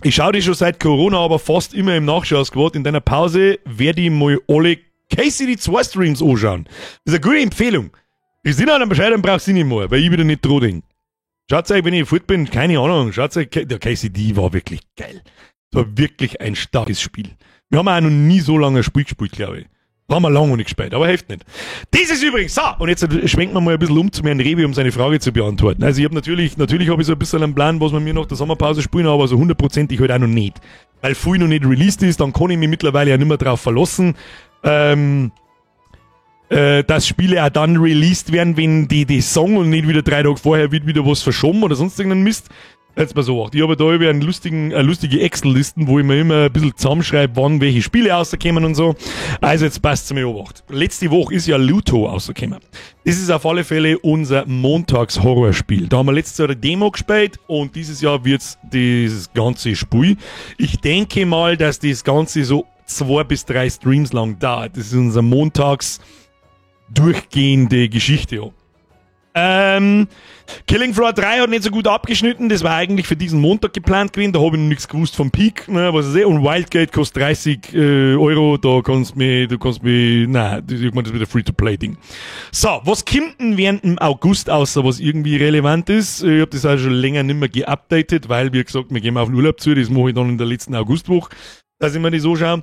Speaker 1: Ich schaue dich schon seit Corona, aber fast immer im Nachschauungsquad. In deiner Pause werde ich mal alle KCD2 Streams anschauen. Das ist eine gute Empfehlung. Christina, dann Bescheid, dann brauchst du nicht mehr, weil ich wieder nicht droh denke. Schaut euch, wenn ich fort bin, keine Ahnung, schaut euch, der KCD war wirklich geil. Das war wirklich ein starkes Spiel. Wir haben auch noch nie so lange ein Spiel gespielt, glaube ich. Da haben wir lange nicht gespielt, aber hilft nicht. Das ist übrigens, so, und jetzt schwenken wir mal ein bisschen um zu Herrn Rewe, um seine Frage zu beantworten. Also ich habe natürlich habe ich so ein bisschen einen Plan, was wir mir nach der Sommerpause spielen, aber so 100%ig halt auch noch nicht. Weil viel noch nicht released ist, dann kann ich mich mittlerweile ja nicht mehr drauf verlassen, dass Spiele auch dann released werden, wenn die Song und nicht wieder 3 Tage vorher wird wieder was verschoben oder sonst irgendein Mist. Jetzt mal so, ich habe da über lustige Excel-Listen, wo ich mir immer ein bisschen zusammenschreibe, wann welche Spiele rauskommen und so. Also jetzt passt zu mir Obacht. Letzte Woche ist ja Luto rausgekommen. Das ist auf alle Fälle unser Montags-Horrorspiel. Da haben wir letztes Jahr eine Demo gespielt und dieses Jahr wird's dieses ganze Spiel. Ich denke mal, dass das Ganze so 2 bis 3 Streams lang dauert. Das ist unser Montags durchgehende Geschichte. Killing Floor 3 hat nicht so gut abgeschnitten, das war eigentlich für diesen Montag geplant gewesen, da habe ich noch nichts gewusst vom Peak, ne, was ich sehe, und Wildgate kostet 30 Euro, da kannst du nein, das ist wieder Free-to-Play-Ding. So, was kommt denn während dem August außer was irgendwie relevant ist? Ich habe das auch schon länger nicht mehr geupdatet, weil, wie gesagt, wir gehen auf den Urlaub zu, das mache ich dann in der letzten Augustwoche, dass ich mir das so schaue.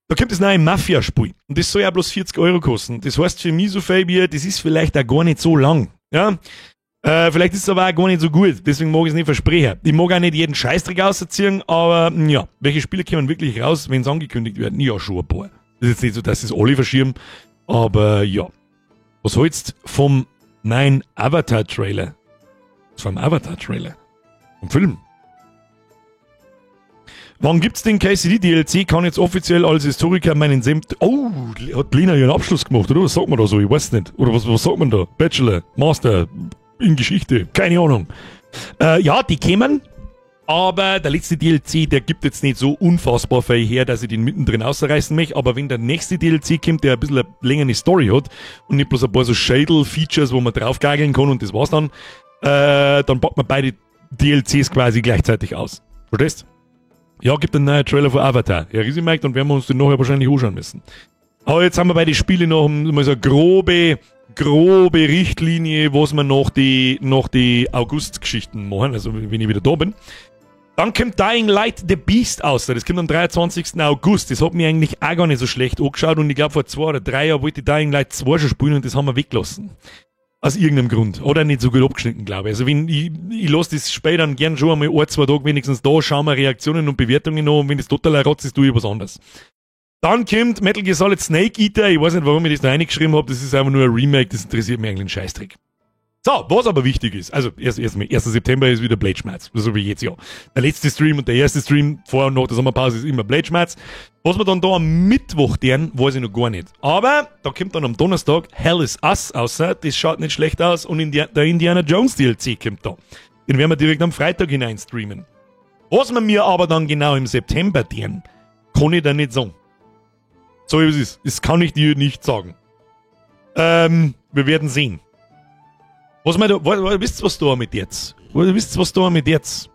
Speaker 1: Da kommt das neue Mafia-Spiel. Und das soll ja bloß 40 Euro kosten. Das heißt für mich so viel wie, das ist vielleicht auch gar nicht so lang. Ja? Vielleicht ist es aber auch gar nicht so gut. Deswegen mag ich es nicht versprechen. Ich mag auch nicht jeden Scheißdreck ausziehen, aber ja, welche Spiele kommen wirklich raus, wenn sie angekündigt werden? Ja, schon ein paar. Das ist jetzt nicht so, dass es alle verschirmen. Aber ja. Was hältst du vom neuen Avatar-Trailer? Vom Avatar-Trailer? Vom Film? Wann gibt's den KCD-DLC? Kann jetzt offiziell als Historiker meinen Senf... Oh, hat Lena ihren Abschluss gemacht, oder? Was sagt man da so? Ich weiß nicht. Oder was sagt man da? Bachelor, Master, in Geschichte, keine Ahnung. Ja, die kämen, aber der letzte DLC, der gibt jetzt nicht so unfassbar viel her, dass ich den mittendrin ausreißen möchte, aber wenn der nächste DLC kommt, der ein bisschen eine längere Story hat und nicht bloß ein paar so Shadle-Features, wo man draufgageln kann und das war's dann packt man beide DLCs quasi gleichzeitig aus. Verstehst? Ja, gibt einen neuen Trailer für Avatar. Ja, riesig Mike, dann werden wir uns den nachher wahrscheinlich anschauen müssen. Aber jetzt haben wir bei den Spielen noch mal so eine grobe Richtlinie, was wir noch die August-Geschichten machen, also wenn ich wieder da bin. Dann kommt Dying Light The Beast aus. Das kommt am 23. August. Das hat mir eigentlich auch gar nicht so schlecht angeschaut und ich glaube vor 2 oder 3 Jahren wollte ich Dying Light 2 schon spielen und das haben wir weggelassen. Aus irgendeinem Grund. Oder nicht so gut abgeschnitten, glaube ich. Also wenn ich lasse das Spiel dann gern schon einmal 1-2 Tage wenigstens da, schauen wir Reaktionen und Bewertungen an und wenn das total ein Rotz ist, tue ich was anderes. Dann kommt Metal Gear Solid Snake Eater. Ich weiß nicht, warum ich das da reingeschrieben habe. Das ist einfach nur ein Remake. Das interessiert mich eigentlich einen Scheißdreck. So, was aber wichtig ist, also 1. September ist wieder Blade Schmerz, so wie jetzt ja. Der letzte Stream und der erste Stream vor und nach der Sommerpause ist immer Blade Schmerz. Was wir dann da am Mittwoch deren, weiß ich noch gar nicht. Aber da kommt dann am Donnerstag Hell is Us außer, das schaut nicht schlecht aus und der Indiana Jones DLC kommt da. Den werden wir direkt am Freitag hinein streamen. Was wir mir aber dann genau im September deren, kann ich da nicht sagen. So wie es ist. Das kann ich dir nicht sagen. Wir werden sehen. Was wir da, wisst ihr, was da mit jetzt? Wisst ihr, was da mit jetzt?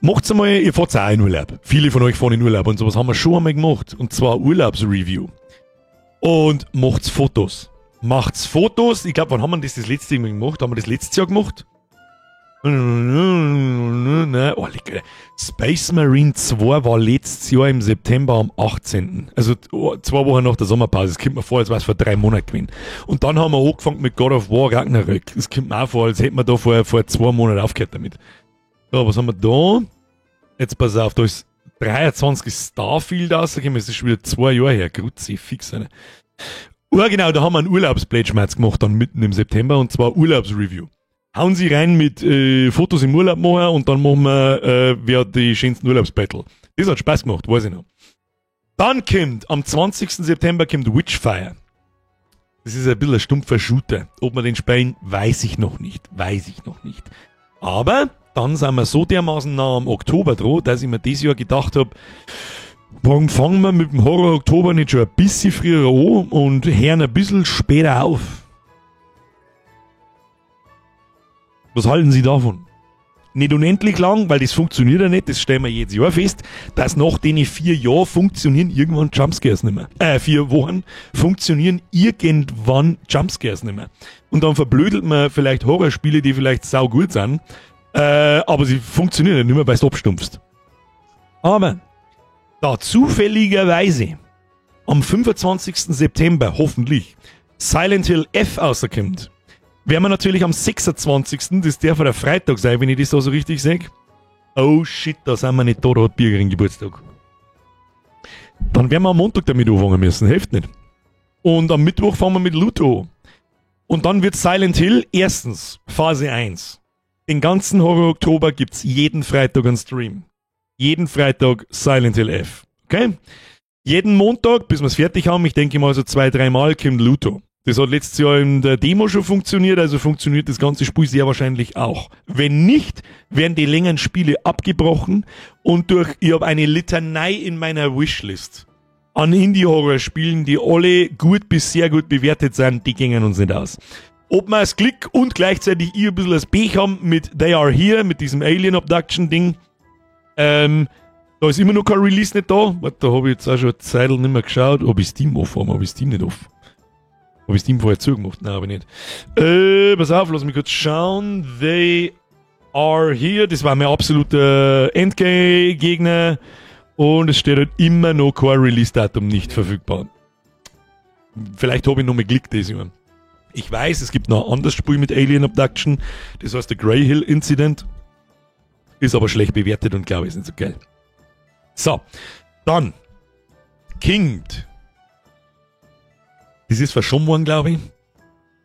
Speaker 1: Macht's einmal, ihr fahrt auch in Urlaub. Viele von euch fahren in Urlaub und sowas haben wir schon einmal gemacht. Und zwar Urlaubsreview. Und macht's Fotos. Macht's Fotos. Ich glaube, wann haben wir das letzte Mal gemacht? Haben wir das letztes Jahr gemacht? Oh, lecker. Space Marine 2 war letztes Jahr im September am 18. Also 2 Wochen nach der Sommerpause. Das kommt mir vor, als wäre es vor 3 Monaten gewesen. Und dann haben wir angefangen mit God of War Ragnarök. Das kommt mir auch vor, als hätten wir da vor 2 Monaten aufgehört damit. So, was haben wir da? Jetzt pass auf, da ist 23 Starfield rausgekommen. Das ist schon wieder 2 Jahre her. Grüezi, fix eine. Genau, da haben wir einen Urlaubsblade-Schmerz gemacht, dann mitten im September, und zwar Urlaubsreview. Hauen Sie rein mit Fotos im Urlaub machen und dann machen wir wer die schönsten Urlaubsbattle. Das hat Spaß gemacht, weiß ich noch. Dann kommt, am 20. September kommt Witchfire. Das ist ein bisschen ein stumpfer Shooter. Ob wir den spielen, weiß ich noch nicht. Aber dann sind wir so dermaßen nah am Oktober dran, dass ich mir dieses Jahr gedacht habe, warum fangen wir mit dem Horror Oktober nicht schon ein bisschen früher an und hören ein bisschen später auf? Was halten Sie davon? Nicht unendlich lang, weil das funktioniert ja nicht, das stellen wir jedes Jahr fest, dass nach den 4 Jahren funktionieren irgendwann Jumpscares nicht mehr. 4 Wochen funktionieren irgendwann Jumpscares nicht mehr. Und dann verblödelt man vielleicht Horrorspiele, die vielleicht saugut sind, aber sie funktionieren nicht mehr, weil du abstumpfst. Aber da zufälligerweise am 25. September hoffentlich Silent Hill F rauskommt, werden wir natürlich am 26. Das darf der Freitag sein, wenn ich das da so richtig sehe. Oh shit, da sind wir nicht da hat Bürgerin Geburtstag. Dann werden wir am Montag damit anfangen müssen, hilft nicht. Und am Mittwoch fangen wir mit Luto an. Und dann wird Silent Hill erstens Phase 1. Den ganzen Horror-Oktober gibt's jeden Freitag einen Stream. Jeden Freitag Silent Hill F. Okay? Jeden Montag, bis wir es fertig haben, ich denke mal so 2-3 Mal, kommt Luto. Das hat letztes Jahr in der Demo schon funktioniert, also funktioniert das ganze Spiel sehr wahrscheinlich auch. Wenn nicht, werden die längeren Spiele abgebrochen und ich habe eine Litanei in meiner Wishlist an Indie-Horror-Spielen, die alle gut bis sehr gut bewertet sind, die gingen uns nicht aus. Ob wir das Glück und gleichzeitig ihr ein bisschen das Pech haben mit They Are Here, mit diesem Alien Abduction-Ding, da ist immer noch kein Release nicht da. Warte, da habe ich jetzt auch schon eine Zeit nicht mehr geschaut, ob ich Steam offen habe, habe ich Steam nicht offen. Habe ich Steam vorher zugemacht? Nein, aber nicht. Pass auf, lass mich kurz schauen. They Are Here. Das war mein absoluter Endgame-Gegner. Und es steht halt immer noch kein Release-Datum nicht verfügbar. Vielleicht habe ich noch mal Glück dieses Jahr. Ich weiß, es gibt noch ein anderes Spiel mit Alien Abduction. Das heißt der Grey Hill Incident. Ist aber schlecht bewertet und glaube ich ist nicht so geil. So, dann Kinged. Das ist verschoben worden, glaube ich.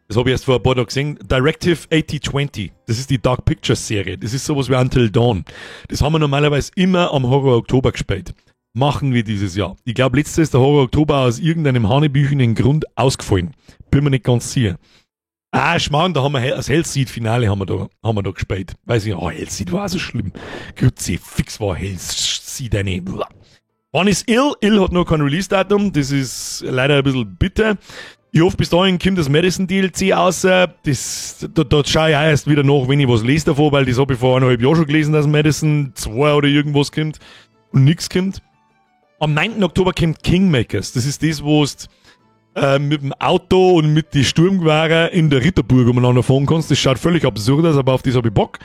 Speaker 1: Das habe ich erst vor ein paar Tagen gesehen. Directive 8020. Das ist die Dark Pictures Serie. Das ist sowas wie Until Dawn. Das haben wir normalerweise immer am Horror Oktober gespielt. Machen wir dieses Jahr. Ich glaube, letztes Jahr ist der Horror Oktober aus irgendeinem hanebüchenen Grund ausgefallen. Bin mir nicht ganz sicher. Schmarrn, da haben wir das Hellseed Finale haben wir da gespielt. Weiß ich, Hellseed war so schlimm. Grüezi, fix war Hellseed eine. One is Ill. Ill hat noch kein Release-Datum. Das ist leider ein bisschen bitter. Ich hoffe, bis dahin kommt das Medicine DLC raus. Da schaue ich auch erst wieder nach, wenn ich was lese davon, weil das habe ich vor 1,5 Jahren schon gelesen, dass Medicine 2 oder irgendwas kommt und nichts kommt. Am 9. Oktober kommt Kingmakers. Das ist das, wo du mit dem Auto und mit den Sturmgewehren in der Ritterburg umeinander fahren kannst. Das schaut völlig absurd aus, aber auf das habe ich Bock.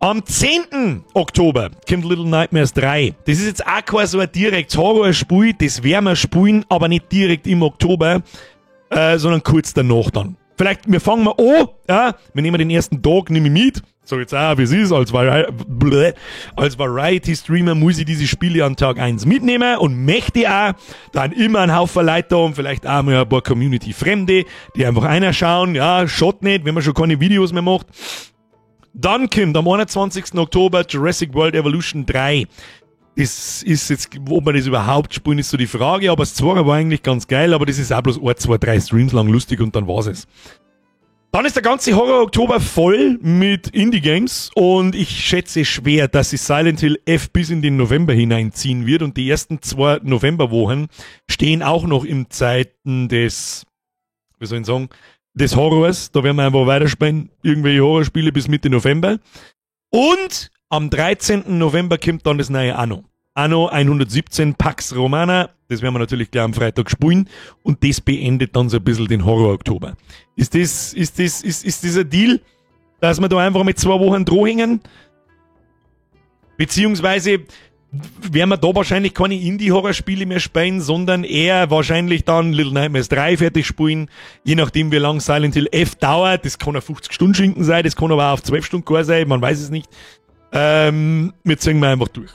Speaker 1: Am 10. Oktober kommt Little Nightmares 3. Das ist jetzt auch kein so ein direktes Horrorspiel, das werden wir spielen, aber nicht direkt im Oktober, sondern kurz danach dann. Vielleicht, wir fangen mal an, ja, wir nehmen den ersten Tag, nehme ich mit, sag jetzt auch, wie es ist, als Variety-Streamer muss ich diese Spiele an Tag 1 mitnehmen und möchte auch, dann immer einen Haufen Leute da und vielleicht auch mal ein paar Community-Fremde, die einfach reinschauen, ja, schaut nicht, wenn man schon keine Videos mehr macht. Dann kommt am 21. Oktober Jurassic World Evolution 3. Das ist jetzt, ob man das überhaupt spielen, ist so die Frage, aber das 2 war eigentlich ganz geil, aber das ist auch bloß 1, 2, 3 Streams lang lustig und dann war's es. Dann ist der ganze Horror-Oktober voll mit Indie-Games und ich schätze schwer, dass sich Silent Hill F bis in den November hineinziehen wird und die ersten 2 Novemberwochen stehen auch noch im Zeiten des, wie soll ich sagen, des Horrors. Da werden wir einfach weiterspielen, irgendwelche Horrorspiele bis Mitte November. Und am 13. November kommt dann das neue Anno. Anno 117 Pax Romana, das werden wir natürlich gleich am Freitag spielen und das beendet dann so ein bisschen den Horror-Oktober. Ist das ein Deal, dass wir da einfach mit 2 Wochen hängen? Beziehungsweise werden wir da wahrscheinlich keine Indie-Horror-Spiele mehr spielen, sondern eher wahrscheinlich dann Little Nightmares 3 fertig spielen, je nachdem wie lang Silent Hill F dauert. Das kann ein 50-Stunden-Schinken sein, das kann aber auch auf 12 Stunden gar sein, man weiß es nicht. Wir ziehen wir einfach durch.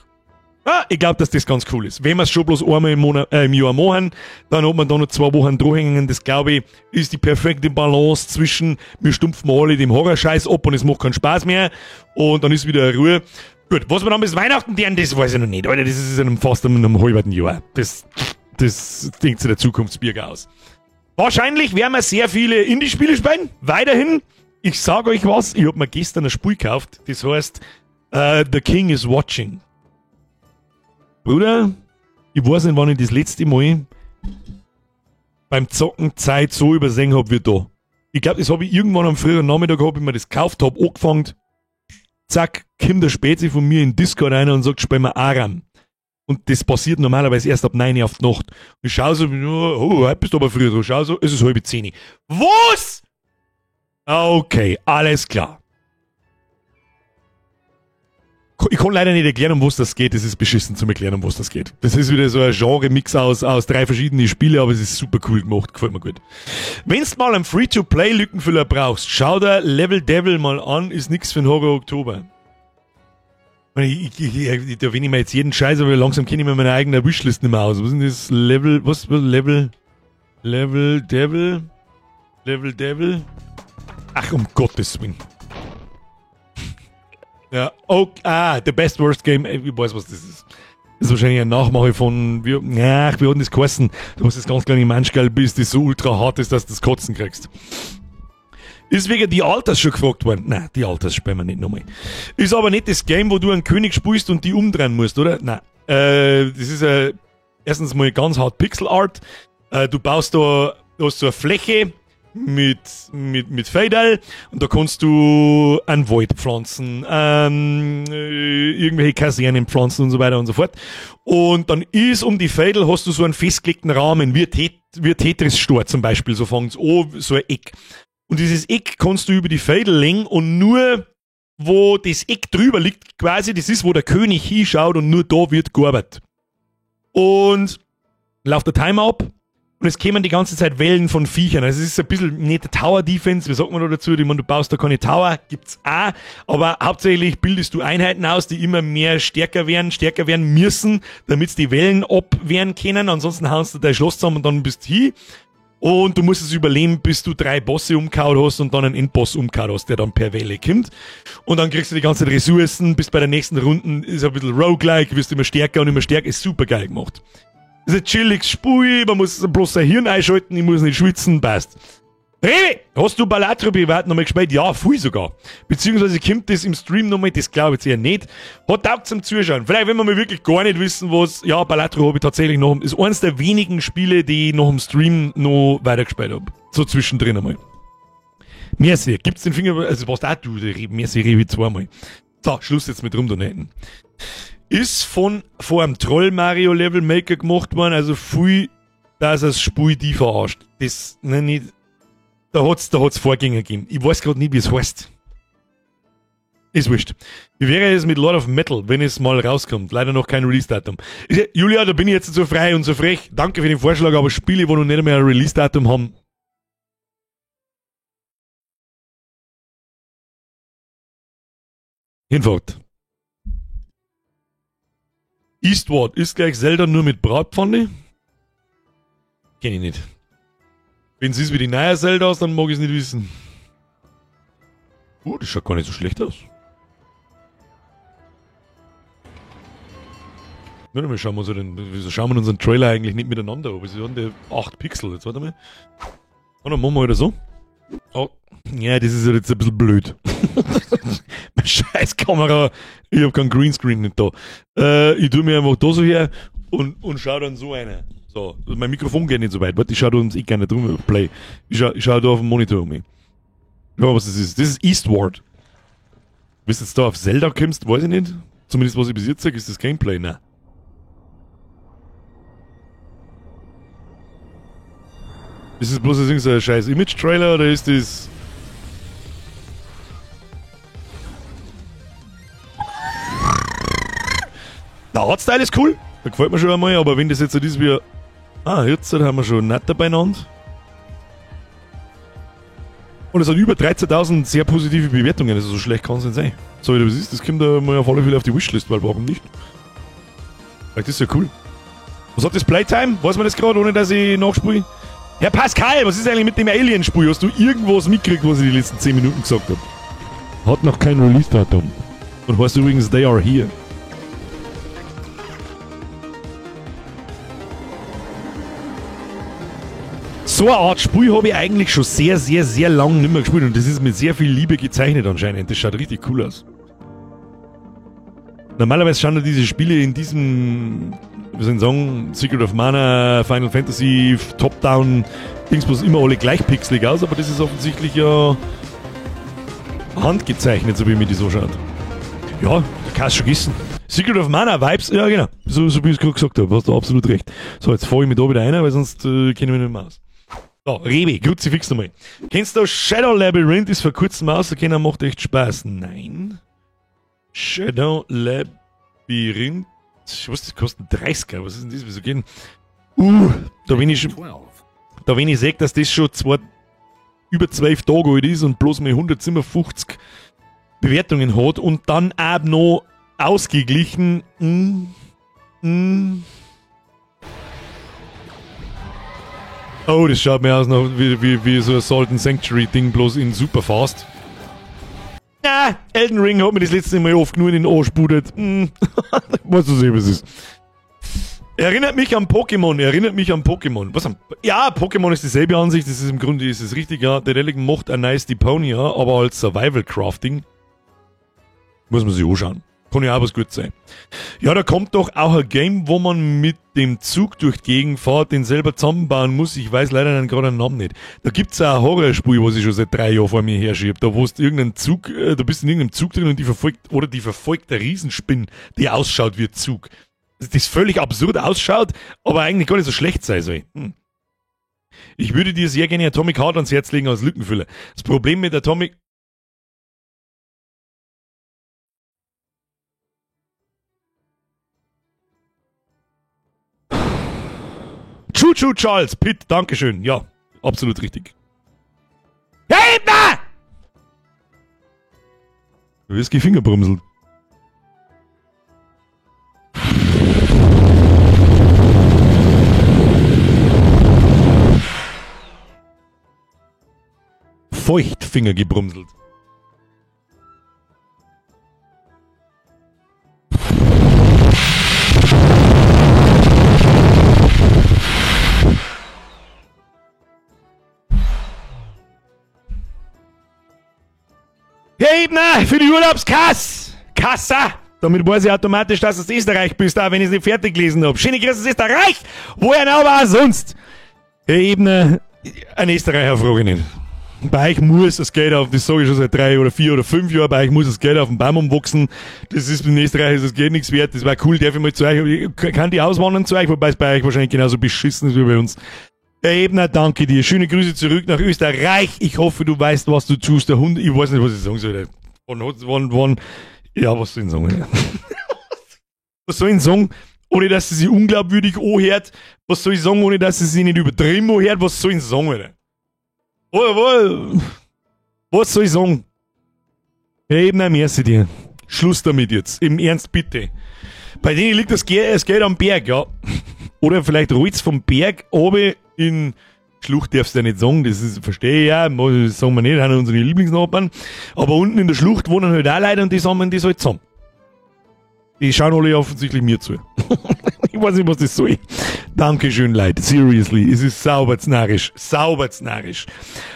Speaker 1: Ich glaube, dass das ganz cool ist. Wenn wir es schon bloß einmal im Jahr machen, dann hat man da noch 2 Wochen dranhängen. Das, glaube ich, ist die perfekte Balance zwischen, wir stumpfen alle dem Horrorscheiß ab und es macht keinen Spaß mehr und dann ist wieder Ruhe. Gut, was wir dann bis Weihnachten tun, das weiß ich noch nicht. Alter, das ist in fast einem halben Jahr. Das denkt sich der Zukunftsbürger aus. Wahrscheinlich werden wir sehr viele Indie-Spiele spielen. Weiterhin, ich sage euch was, ich habe mir gestern ein Spiel gekauft, das heißt The King is Watching. Bruder, ich weiß nicht, wann ich das letzte Mal beim Zocken Zeit so übersehen habe wie da. Ich glaube, das habe ich irgendwann am frühen Nachmittag, habe ich mir das gekauft, habe angefangen, zack, kommt der Spezi von mir in Discord rein und sagt, spiel mir Aram. Und das passiert normalerweise erst ab 9 Uhr auf die Nacht. Und ich schaue so, oh, heute bist du aber früher dran. Schau so, es ist 9:30. Was? Okay, alles klar. Ich kann leider nicht erklären, um was das geht. Es ist beschissen zum Erklären, um was das geht. Das ist wieder so ein Genre-Mix aus 3 verschiedenen Spielen, aber es ist super cool gemacht. Gefällt mir gut. Wenn du mal einen Free-to-Play-Lückenfüller brauchst, schau dir Level Devil mal an. Ist nix für den Horror-Oktober. Da wenn ich mir jetzt jeden Scheiß, aber langsam kenne ich mir meine eigene Wishlist nicht mehr aus. Was ist denn das? Level Devil? Ach, um Gottes Willen. Ja, okay, The Best Worst Game, ich weiß, was das ist. Das ist wahrscheinlich ein Nachmache von, wie hat das geheißen? Du hast das ganz kleine Menschgeil bist, das so ultra hart ist, dass du das Kotzen kriegst. Ist wegen die Alters schon gefragt worden? Nein, die Alters spielen wir nicht nochmal. Ist aber nicht das Game, wo du einen König spielst und die umdrehen musst, oder? Nein. Das ist erstens mal ganz hart Pixel Art. Du baust da, du hast so eine Fläche mit Fadal und da kannst du einen Wald pflanzen, irgendwelche Kasernen pflanzen und so weiter und so fort. Und dann ist um die Fadal hast du so einen festgelegten Rahmen, wie Tetris-Stor zum Beispiel, so fängt's an, so ein Eck. Und dieses Eck kannst du über die Fadal legen und nur wo das Eck drüber liegt, quasi, das ist, wo der König hinschaut und nur da wird gearbeitet. Und läuft der Timer ab. Und es kämen die ganze Zeit Wellen von Viechern. Also es ist ein bisschen nicht Tower-Defense, wie sagt man da dazu? Ich meine, du baust da keine Tower, gibt's auch. Aber hauptsächlich bildest du Einheiten aus, die immer mehr stärker werden müssen, damit die Wellen abwehren können. Ansonsten haust du dein Schloss zusammen und dann bist du hin. Und du musst es überleben, bis du 3 Bosse umgehauen hast und dann einen Endboss umgehauen hast, der dann per Welle kommt. Und dann kriegst du die ganzen Ressourcen, bis bei der nächsten Runde ist ein bisschen roguelike, wirst immer stärker und immer stärker. Ist super geil gemacht. Das ist ein chilliges Spiel, man muss bloß sein Hirn einschalten, ich muss nicht schwitzen, passt. Rewe, hast du Balatro privat nochmal gespielt? Ja, viel sogar. Beziehungsweise kommt das im Stream nochmal, das glaube ich jetzt eher nicht. Hat taugt zum Zuschauen. Vielleicht, wenn wir mal wirklich gar nicht wissen, was, ja, Balatro habe ich tatsächlich noch, ist eines der wenigen Spiele, die ich noch im Stream noch weitergespielt habe. So zwischendrin einmal. Merci, gibt's den Finger, also was auch du, Merci Rewe 2-mal. So, Schluss jetzt mit rum da hinten. Ist vor einem Troll Mario Level Maker gemacht worden, also viel, dass das Spiel die verarscht. Das, nein, nicht, da hat's Vorgänger gegeben. Ich weiß gerade nicht, wie es heißt. Ist wurscht. Wie wäre es mit Lord of Metal, wenn es mal rauskommt? Leider noch kein Release-Datum. Julia, da bin ich jetzt so frei und so frech. Danke für den Vorschlag, aber Spiele, wo noch nicht mehr ein Release-Datum haben. Hinfahrt. Eastward ist gleich Zelda nur mit Bratpfanne? Kenn ich nicht. Wenn es ist wie die neue Zelda aus, dann mag ich es nicht wissen. Das schaut gar nicht so schlecht aus. Warte mal, wieso schauen wir unseren Trailer eigentlich nicht miteinander an? Wieso haben die 8 Pixel? Jetzt warte mal. Und dann machen wir wieder so. Oh, ja, das ist jetzt ein bisschen blöd. Meine scheiß Kamera. Ich hab keinen Greenscreen nicht da. Ich tue mir einfach da so her und schau dann so eine. So, mein Mikrofon geht nicht so weit. Warte, ich schau da ums Eck nicht drum. Play. Ich schau da auf dem Monitor um mich. Schau, was das ist. Das ist Eastward. Bis du jetzt da auf Zelda kommst, weiß ich nicht. Zumindest was ich bis jetzt sage, ist das Gameplay. Nein. Ist das bloß so ein scheiß Image-Trailer oder ist das... Der Artstyle ist cool, da gefällt mir schon einmal, aber wenn das jetzt so ist wie... jetzt haben wir schon netter beieinander. Und es hat über 13.000 sehr positive Bewertungen, also so schlecht kann es nicht sein. So wie das ist, das kommt da mal auf alle Fälle auf die Wishlist, weil warum nicht? Vielleicht ist ja cool. Was hat das Playtime? Weiß man das gerade, ohne dass ich nachspule? Herr Pascal, was ist eigentlich mit dem Alien-Spiel? Hast du irgendwas mitgekriegt, was ich die letzten 10 Minuten gesagt habe? Hat noch kein Release-Datum. Und heißt übrigens They Are Here. So eine Art Spiel habe ich eigentlich schon sehr, sehr, sehr lange nicht mehr gespielt. Und das ist mit sehr viel Liebe gezeichnet anscheinend. Das schaut richtig cool aus. Normalerweise schauen ja diese Spiele in diesem... wir sollen sagen, Secret of Mana, Final Fantasy, Top-Down, Dingsbus immer alle gleich pixelig aus, aber das ist offensichtlich ja handgezeichnet, so wie mir das so schaut. Ja, du kannst schon wissen. Secret of Mana Vibes, ja genau, so wie ich es gerade gesagt habe, hast du absolut recht. So, jetzt fahre ich mich da wieder rein, weil sonst kenne ich mich nicht mehr aus. So, Rewe, Kruzifix nochmal. Kennst du Shadow Labyrinth? Ist vor kurzem rausgekommen, macht echt Spaß. Nein. Shadow Labyrinth. Was, das kostet 30er, was ist denn das? Wieso gehen? Da wenn ich sehe, dass das schon über 12 Tage alt ist und bloß mal 157 Bewertungen hat und dann auch noch ausgeglichen. Oh, das schaut mir aus noch wie so ein Salt and Sanctuary Ding, bloß in super fast. Na, Elden Ring hat mir das letzte Mal oft nur in den Arsch spudet. Weißt du sehen, was es ist. Erinnert mich an Pokémon. Was ja, Pokémon ist dieselbe Ansicht. Das ist im Grunde ist es richtig, ja. Der Relic macht ein nice Deponia, aber als Survival Crafting muss man sich anschauen. Kann ja auch was gut sein. Ja, da kommt doch auch ein Game, wo man mit dem Zug durch die Gegend fährt, den selber zusammenbauen muss. Ich weiß leider dann gerade den Namen nicht. Da gibt's auch ein Horrorspiel, was ich schon seit 3 Jahren vor mir herschiebe. Da wo du irgendeinen Zug, du bist in irgendeinem Zug drin und die verfolgt der Riesenspinn, die ausschaut wie ein Zug. Das völlig absurd ausschaut, aber eigentlich gar nicht so schlecht sein soll. Ich würde dir sehr gerne Atomic Heart ans Herz legen als Lückenfüller. Das Problem mit Atomic... Choo-Choo Charles, Pitt, dankeschön. Ja, absolut richtig. Ja, Ebner! Du wirst die Finger brumseln. Feuchtfinger gebrumselt. Herr Ebner, für die Urlaubskasse! Kassa! Damit weiß ich automatisch, dass du aus Österreich bist, auch wenn ich es nicht fertig gelesen habe. Schöne Grüße aus Österreich! Woher aber auch sonst? Herr Ebner, ein Österreicher frage ich nicht. Bei euch muss das Geld auf, das sage ich schon seit 3 oder 4 oder 5 Jahren, bei euch muss das Geld auf den Baum umwachsen. Das ist in Österreich ist das Geld nichts wert. Das war cool, darf ich mal zu euch, ich kann die auswandern zu euch, wobei es bei euch wahrscheinlich genauso beschissen ist wie bei uns. Herr Ebner, danke dir. Schöne Grüße zurück nach Österreich. Ich hoffe, du weißt, was du tust. Der Hund, ich weiß nicht, was ich sagen soll. Ja, was soll ich sagen? Was soll ich sagen, ohne dass sie sich unglaubwürdig anhört? Was soll ich sagen, ohne dass sie sich nicht übertrieben anhört? Was soll ich sagen, Alter? Was soll ich sagen? Ja, eben ein Merci dir. Schluss damit jetzt. Im Ernst, bitte. Bei denen liegt das Geld am Berg, ja. Oder vielleicht rollt's vom Berg oben in Schlucht darfst du ja nicht sagen, das ist, verstehe ich ja, das sagen wir nicht, das sind unsere Lieblingsnachbarn. Aber unten in der Schlucht wohnen halt auch Leute und die sammeln das halt zusammen. Die schauen alle offensichtlich mir zu. Ich weiß nicht, was das soll. Dankeschön, Leute. Seriously, es ist sauberznarrisch. Sauberznarrisch.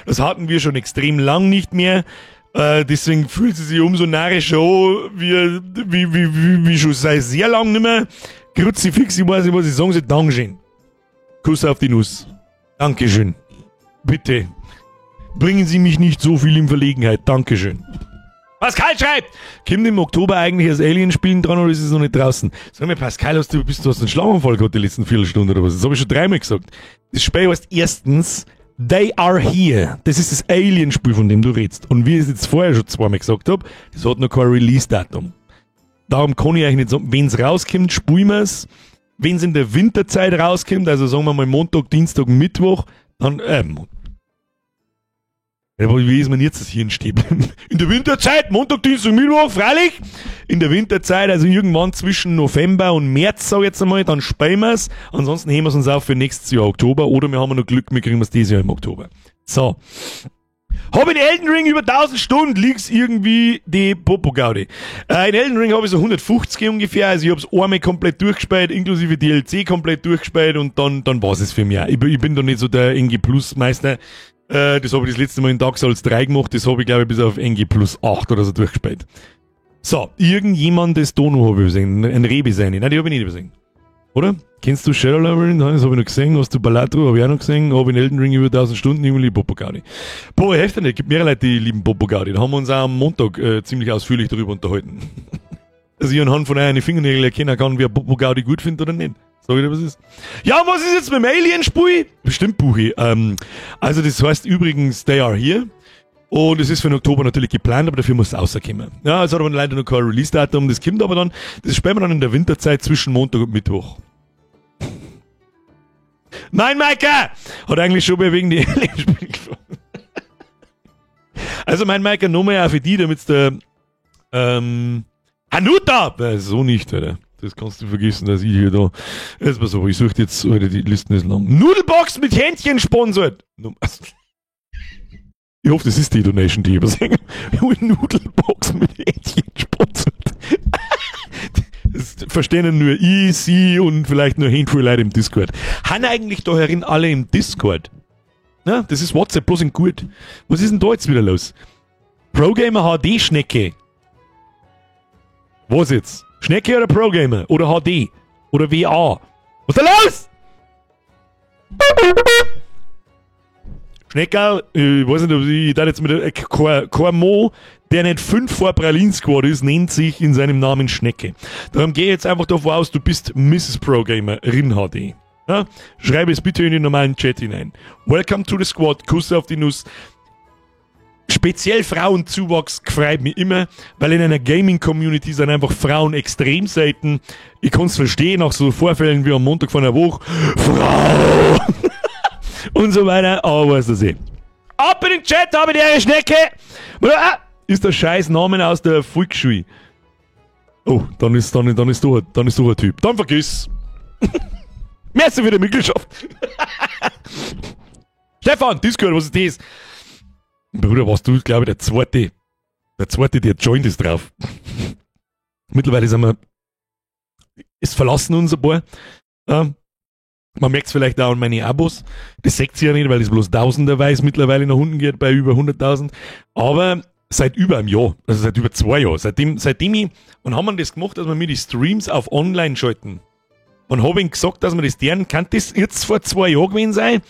Speaker 1: Das hatten wir schon extrem lang nicht mehr. Deswegen fühlt sie sich umso narrischer an, wie schon seit sehr lang nicht mehr. Kruzifix, ich weiß nicht, was ich sagen soll. Dankeschön. Kuss auf die Nuss. Dankeschön. Bitte. Bringen Sie mich nicht so viel in Verlegenheit. Dankeschön. Pascal schreibt! Kommt im Oktober eigentlich das Alien-Spielen dran oder ist es noch nicht draußen? Sag mir, Pascal, hast du einen Schlaganfall gehabt die letzten Viertelstunde oder was? Das habe ich schon dreimal gesagt. Das Spiel heißt erstens They Are Here. Das ist das Alien-Spiel, von dem du redest. Und wie ich es jetzt vorher schon zweimal gesagt habe, das hat noch kein Release-Datum. Darum kann ich euch nicht sagen, wenn es rauskommt, spielen wir es. Wenn es in der Winterzeit rauskommt, also sagen wir mal Montag, Dienstag, Mittwoch, dann, wie ist man jetzt das Hirn stehen? In der Winterzeit, Montag, Dienstag, Mittwoch, freilich. In der Winterzeit, also irgendwann zwischen November und März, sag ich jetzt einmal, dann spielen wir es. Ansonsten heben wir es uns auf für nächstes Jahr Oktober oder wir haben noch Glück, wir kriegen es dieses Jahr im Oktober. So. Habe in Elden Ring über 1000 Stunden, liegt's irgendwie die Popo-Gaudi. In Elden Ring habe ich so 150 ungefähr, also ich habe es einmal komplett durchgespielt, inklusive DLC komplett durchgespielt und dann war's es für mich auch. Ich bin da nicht so der NG Plus Meister. Das habe ich das letzte Mal in Dark Souls 3 gemacht, das habe ich glaube ich bis auf NG Plus 8 oder so durchgespielt. So, irgendjemand das da noch habe ich übersehen, ein Rebi sein. Nein, die habe ich nicht übersehen. Oder? Kennst du Shadow Labyrinth? Das habe ich noch gesehen. Hast du Balatro? Habe ich auch noch gesehen. Habe in Elden Ring über 1000 Stunden. Ich liebe Popo-Gaudi. Boah, heftig nicht. Es gibt mehrere Leute, die lieben Popo-Gaudi. Da haben wir uns auch am Montag ziemlich ausführlich darüber unterhalten. Also ich anhand von euren Fingernägeln erkennen kann, wer Popo-Gaudi gut findet oder nicht. Sag ich dir, was ist? Ja, was ist jetzt mit dem Alien-Spiel? Bestimmt, Buchi. Also das heißt übrigens They Are Here. Und es ist für den Oktober natürlich geplant, aber dafür muss es rauskommen. Ja, es hat aber leider noch kein Release-Datum. Das kommt aber dann, das spielen wir dann in der Winterzeit zwischen Montag und Mittwoch. Mein Maika hat eigentlich schon mal wegen die Alien-Spiele gefragt. Also mein Maika, nochmal auch für die, damit's der Hanuta! So nicht, Alter. Das kannst du vergessen, dass ich hier da. Jetzt pass auf, ich suche jetzt, Alter, die Listen ist lang. Nudelbox mit Händchen sponsort! Ich hoffe, das ist die Donation, die ich übersehen. Nudelbox mit Händchen sponsort. Das verstehen nur ich, sie und vielleicht nur Handvoll Leute im Discord. Haben eigentlich da herin alle im Discord? Na, das ist WhatsApp, bloß in gut. Was ist denn da jetzt wieder los? ProGamer HD Schnecke. Was jetzt? Schnecke oder ProGamer? Oder HD? Oder WA? Was ist da los? Schneckerl, ich weiß nicht, ob ich da jetzt mit Kormo, der nicht 5 vor Pralin Squad ist, nennt sich in seinem Namen Schnecke. Darum gehe jetzt einfach davon aus, du bist Mrs. Progamer, Rin HD. Ja? Schreibe es bitte in den normalen Chat hinein. Welcome to the Squad, Kuss auf die Nuss. Speziell Frauenzuwachs freut mich immer, weil in einer Gaming-Community sind einfach Frauen extrem selten. Ich kann es verstehen, nach so Vorfällen wie am Montag von der Woche. Frau! Und so weiter, aber was das eh. Ab in den Chat, habe ich die Schnecke! Ist der scheiß Name aus der Volksschule. Oh, dann ist doch ein Typ. Dann vergiss. Merci für die Mitgliedschaft. Stefan, Discord, was ist das? Bruder, warst du, glaube ich, der zweite, der joint ist drauf. Mittlerweile sind wir, es verlassen uns ein paar. Man merkt es vielleicht auch an meine Abos. Das sagt sie ja nicht, weil es bloß tausenderweise mittlerweile nach unten geht, bei über 100.000. Aber seit über einem Jahr, also seit über 2 Jahren, seitdem ich, und haben wir das gemacht, dass wir mir die Streams auf online schalten. Und habe ihm gesagt, dass wir das deren, kann das jetzt vor 2 Jahren gewesen sein?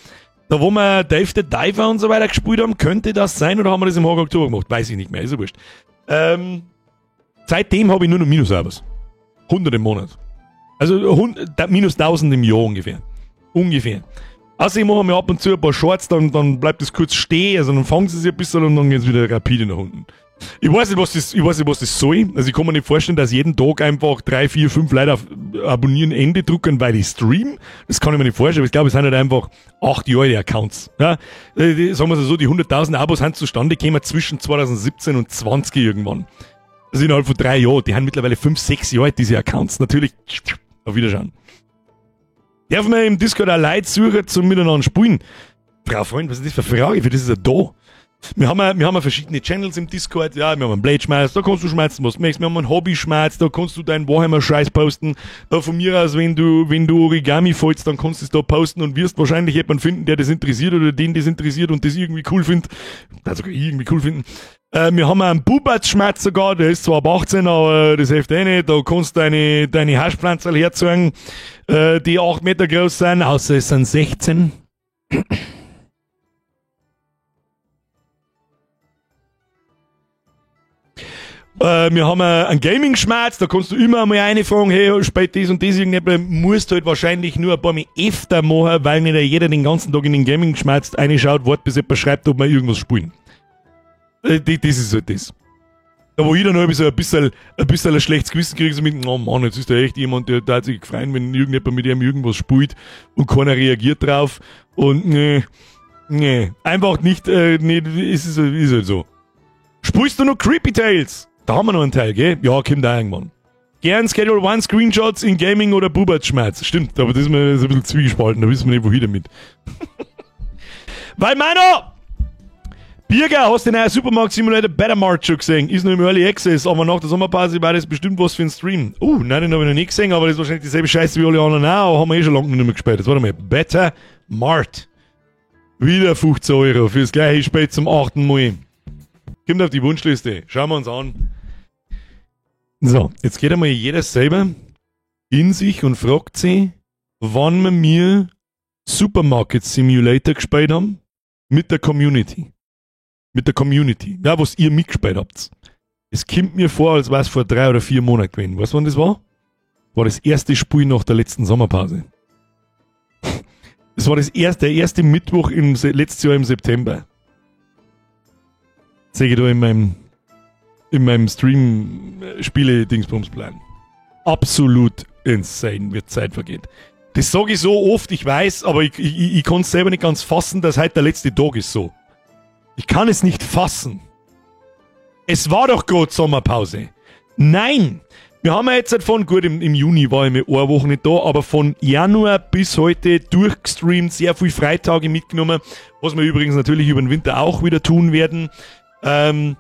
Speaker 1: Da wo wir Dave the Diver und so weiter gespielt haben, könnte das sein oder haben wir das im Oktober gemacht? Weiß ich nicht mehr, ist ja wurscht. Seitdem habe ich nur noch Minus-Abos. 100 im Monat. Also minus 1000 im Jahr ungefähr. Also ich mache mir ab und zu ein paar Shorts, dann bleibt es kurz stehen, also dann fangen sie sich ein bisschen und dann geht es wieder rapide nach unten. Ich weiß nicht, was das soll. Also ich kann mir nicht vorstellen, dass jeden Tag einfach 3, 4, 5 Leute auf Abonnieren Ende drücken, weil ich stream. Das kann ich mir nicht vorstellen, aber ich glaube, es sind halt einfach 8 Jahre die Accounts. Ja? Sagen wir so, die 100.000 Abos sind zustande gekommen zwischen 2017 und 20 irgendwann. Also innerhalb von 3 Jahren. Die haben mittlerweile 5, 6 Jahre diese Accounts. Natürlich, auf Wiederschauen. Darf man im Discord auch Leute suchen zum Miteinander spielen? Frau Freund, was ist das für eine Frage? Für das ist er da. Wir haben verschiedene Channels im Discord, ja, wir haben einen Blade-Schmerz, da kannst du schmerzen, was du möchtest, wir haben einen Hobby-Schmerz, da kannst du deinen Warhammer-Scheiß posten, von mir aus, wenn du Origami fällst, dann kannst du es da posten und wirst wahrscheinlich jemanden finden, der das interessiert oder den das interessiert und das irgendwie cool findet, also irgendwie cool finden. Wir haben einen Bubatz-Schmerz sogar, der ist zwar ab 18, aber das hilft eh nicht, da kannst du deine Haschpflanzerl herzeigen, die 8 Meter groß sind, außer es sind 16. Wir haben einen Gaming-Schmerz, da kannst du immer mal reinfragen, hey, spielt das und das irgendjemand, musst halt wahrscheinlich nur ein paar Mal öfter machen, weil nicht jeder den ganzen Tag in den Gaming-Schmerz reinschaut, wartet, bis jemand schreibt, ob wir irgendwas spielen. Das ist halt das. Da wo ich dann halt so ein bisschen ein schlechtes Gewissen kriege, so mit, oh Mann, jetzt ist da echt jemand, der hat sich gefreut, wenn irgendjemand mit ihm irgendwas spielt und keiner reagiert drauf und nee, einfach nicht, ist halt so. Spielst du noch Creepy Tales? Da haben wir noch einen Teil, gell? Ja, kommt da irgendwann. Gern Schedule 1 Screenshots in Gaming oder Bubertschmerz. Stimmt, aber das ist mir so ein bisschen zwiegespalten, da wissen wir nicht, wohin damit. Weil meiner Birger, hast du den neuen Supermarkt Simulator Better Mart schon gesehen? Ist noch im Early Access, aber nach der Sommerpause war das bestimmt was für ein Stream. Nein, den habe ich noch nicht gesehen, aber das ist wahrscheinlich dieselbe Scheiße wie alle anderen auch, aber haben wir eh schon lange nicht mehr gespielt. Jetzt warte mal, Better Mart. Wieder 15 Euro fürs gleiche Spiel zum 8. Mal. Kommt auf die Wunschliste, schauen wir uns an. So, jetzt geht einmal jeder selber in sich und fragt sich, wann wir mir Supermarket Simulator gespielt haben mit der Community. Mit der Community. Ja, was ihr mitgespielt habt. Es kommt mir vor, als wäre es vor 3 oder 4 Monaten gewesen. Weißt du, wann das war? War das erste Spiel nach der letzten Sommerpause. Das war der erste Mittwoch letztes Jahr im September. Sehe ich da in meinem Stream-Spiele-Dingsbums-Plan. Absolut insane, wird Zeit vergeht. Das sage ich so oft, ich weiß, aber ich kann es selber nicht ganz fassen, dass heute der letzte Tag ist so. Ich kann es nicht fassen. Es war doch gerade Sommerpause. Nein! Wir haben ja jetzt halt gut, im Juni war ich mir eine Woche nicht da, aber von Januar bis heute durchgestreamt, sehr viele Freitage mitgenommen, was wir übrigens natürlich über den Winter auch wieder tun werden. Und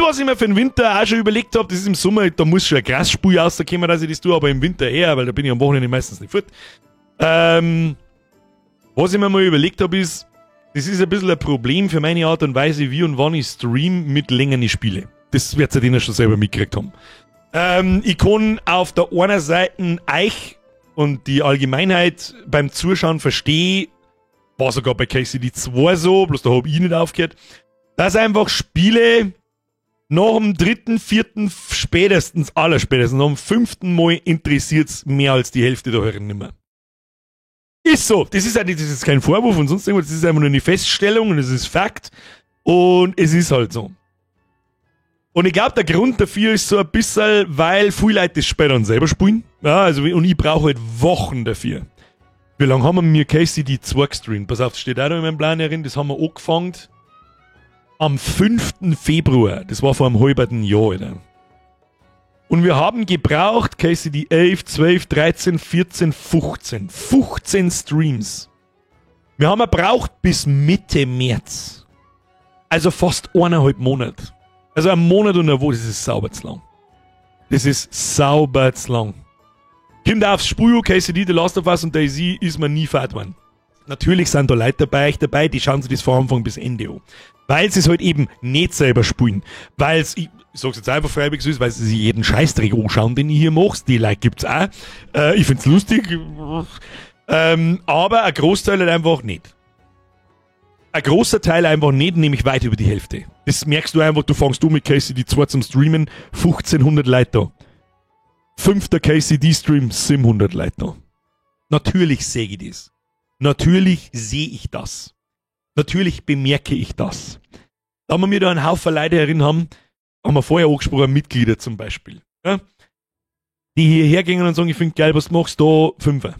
Speaker 1: was ich mir für den Winter auch schon überlegt habe, das ist im Sommer, da muss schon ein Grasspül rauskommen, dass ich das tue, aber im Winter eher, weil da bin ich am Wochenende meistens nicht fit. Was ich mir mal überlegt habe, ist, das ist ein bisschen ein Problem für meine Art und Weise, wie und wann ich stream mit längeren Spiele. Das wird ihr denen schon selber mitgekriegt haben. Ich kann auf der einen Seite euch und die Allgemeinheit beim Zuschauen verstehen, war sogar bei KCD 2 so, bloß da habe ich nicht aufgehört, dass einfach Spiele nach dem 3., 4., spätestens, allerspätestens, nach dem 5. Mal interessiert es mehr als die Hälfte der Hörer nicht mehr. Ist so. Das ist kein Vorwurf und sonst irgendwas, das ist einfach nur eine Feststellung und es ist Fakt und es ist halt so. Und ich glaube, der Grund dafür ist so ein bisschen, weil viele Leute das später dann selber spielen. Ja, also, und ich brauche halt Wochen dafür. Wie lange haben wir mir KCD 2 gestreamt? Pass auf, das steht auch noch in meinem Plan herin, das haben wir angefangen am 5. Februar. Das war vor einem halben Jahr, Alter. Und wir haben gebraucht, KCD 11, 12, 13, 14, 15. 15 Streams. Wir haben gebraucht bis Mitte März. Also fast 1,5 Monate. Also ein Monat und eine Woche, das ist sauber zu lang. Das ist sauber zu lang. Kommt aufs Spiel, KCD, The Last of Us und DayZ ist mir nie fad worden. Natürlich sind da Leute dabei, die schauen sich das von Anfang bis Ende an. Weil sie es halt eben nicht selber spielen. Weil es, ich sag's jetzt einfach freiwillig so ist, weil sie sich jeden Scheißdreck anschauen, den ich hier mache. Die Leute gibt's auch. Ich find's lustig. Aber ein Großteil halt einfach nicht. Ein großer Teil einfach nicht, nämlich weit über die Hälfte. Das merkst du einfach, du fängst mit KCD 2 zum Streamen, 1500 Leute da. 5. KCD-Stream, 700 Leute da. Natürlich sehe ich das. Natürlich sehe ich das. Natürlich bemerke ich das. Da wir mir da einen Haufen Leute herin haben, haben wir vorher angesprochen, Mitglieder zum Beispiel. Ja? Die hierher gehen und sagen, ich finde geil, was du machst, da Fünfer.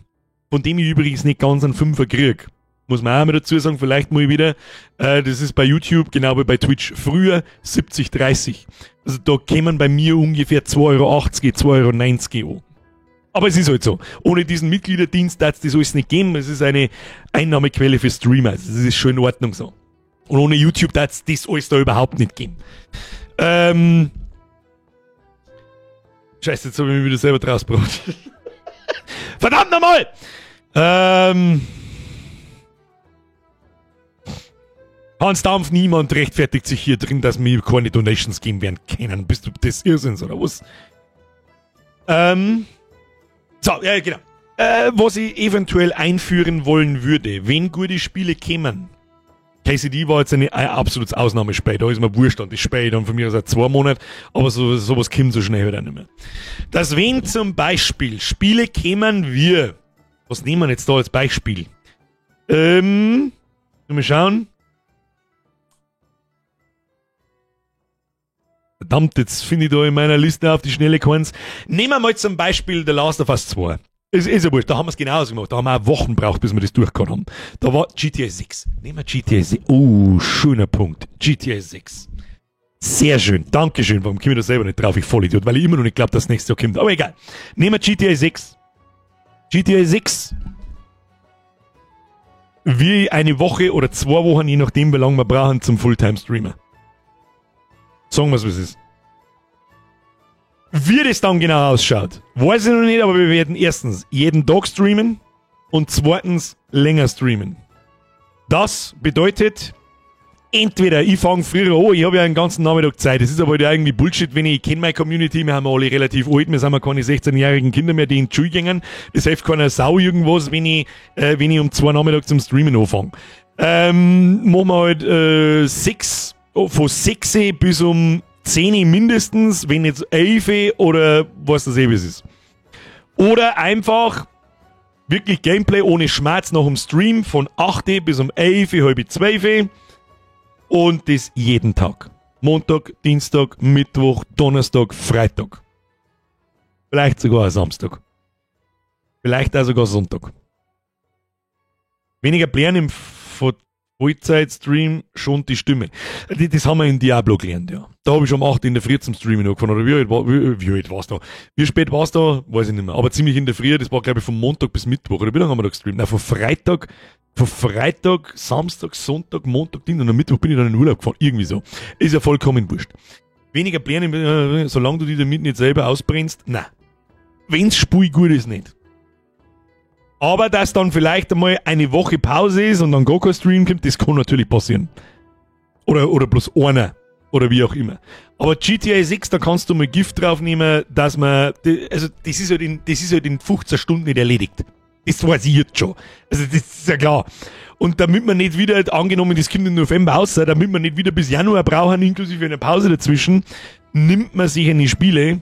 Speaker 1: Von dem ich übrigens nicht ganz einen Fünfer kriege. Muss man auch mal dazu sagen, vielleicht mal wieder, das ist bei YouTube, genau wie bei Twitch, früher 70-30. Also da kämen bei mir ungefähr 2,80 €, 2,90 € an. Aber es ist halt so. Ohne diesen Mitgliederdienst darf es das alles nicht geben. Es ist eine Einnahmequelle für Streamer. Also das ist schon in Ordnung so. Und ohne YouTube darf es das alles da überhaupt nicht geben. Scheiße, jetzt habe ich mich wieder selber draus gebracht. Verdammt nochmal! Hans Dampf, niemand rechtfertigt sich hier drin, dass mir keine Donations geben werden können. Bist du des Irrsinns oder was? So, ja, genau. Was ich eventuell einführen wollen würde, wenn gute Spiele kämen. KCD war jetzt ein absolutes Ausnahmespiel. Da ist mir wurscht, und das Spiel dann von mir seit 2 Monaten, aber sowas kommt so schnell halt auch nicht mehr. Dass wenn zum Beispiel Spiele kämen wie, was nehmen wir jetzt da als Beispiel? Mal schauen. Verdammt, jetzt finde ich da in meiner Liste auf die Schnelle keins. Nehmen wir mal zum Beispiel The Last of Us 2. Ist ja wurscht, da haben wir es genauso gemacht. Da haben wir auch Wochen gebraucht, bis wir das durchgehauen haben. Da war GTA 6. Nehmen wir GTA 6. Oh, schöner Punkt. GTA 6. Sehr schön. Dankeschön. Warum komme ich da selber nicht drauf? Ich Vollidiot. Weil ich immer noch nicht glaube, dass das nächste Jahr kommt. Aber egal. Nehmen wir GTA 6. GTA 6. Wie eine Woche oder 2 Wochen, je nachdem, wie lange wir brauchen, zum Fulltime-Streamer. Sagen wir es, wie es ist. Wie das dann genau ausschaut, weiß ich noch nicht, aber wir werden erstens jeden Tag streamen und zweitens länger streamen. Das bedeutet, entweder ich fange früher an, ich habe ja einen ganzen Nachmittag Zeit, das ist aber halt irgendwie Bullshit, wenn ich kenne meine Community, wir haben alle relativ alt, wir sind ja keine 16-jährigen Kinder mehr, die in die Schule gehen, das hilft keiner Sau irgendwas, wenn ich um 2 Nachmittag zum Streamen anfange. Machen wir halt von 6 bis um 10 mindestens, wenn jetzt 11 oder was das wie es ist. Oder einfach wirklich Gameplay ohne Schmerz nach dem Stream von 8 bis um 11, halb 12 und das jeden Tag. Montag, Dienstag, Mittwoch, Donnerstag, Freitag. Vielleicht sogar Samstag. Vielleicht auch sogar Sonntag. Weniger Pläne im Vollzeit-Stream schon die Stimme. Das haben wir in Diablo gelernt, ja. Da habe ich schon um 8 in der Früh zum Streamen angefangen. Oder wie alt war's da? Wie spät war's da? Weiß ich nicht mehr. Aber ziemlich in der Früh, das war glaube ich von Montag bis Mittwoch. Oder wie lange haben wir da gestreamt? Nein, von Freitag, Samstag, Sonntag, Montag, Dienstag und am Mittwoch bin ich dann in den Urlaub gefahren. Irgendwie so. Ist ja vollkommen wurscht. Weniger Pläne, solange du dich damit nicht selber ausbrennst, nein. Wenn's Spiel gut ist, nicht. Aber dass dann vielleicht einmal eine Woche Pause ist und dann gar kein Stream kommt, das kann natürlich passieren. Oder bloß einer. Oder wie auch immer. Aber GTA 6, da kannst du mal Gift draufnehmen, dass man, also das ist halt in 15 Stunden nicht erledigt. Das weiß ich jetzt schon. Also das ist ja klar. Und damit man nicht wieder, angenommen, das kommt im November raus, damit man nicht wieder bis Januar brauchen, inklusive einer Pause dazwischen, nimmt man sich eine Spiele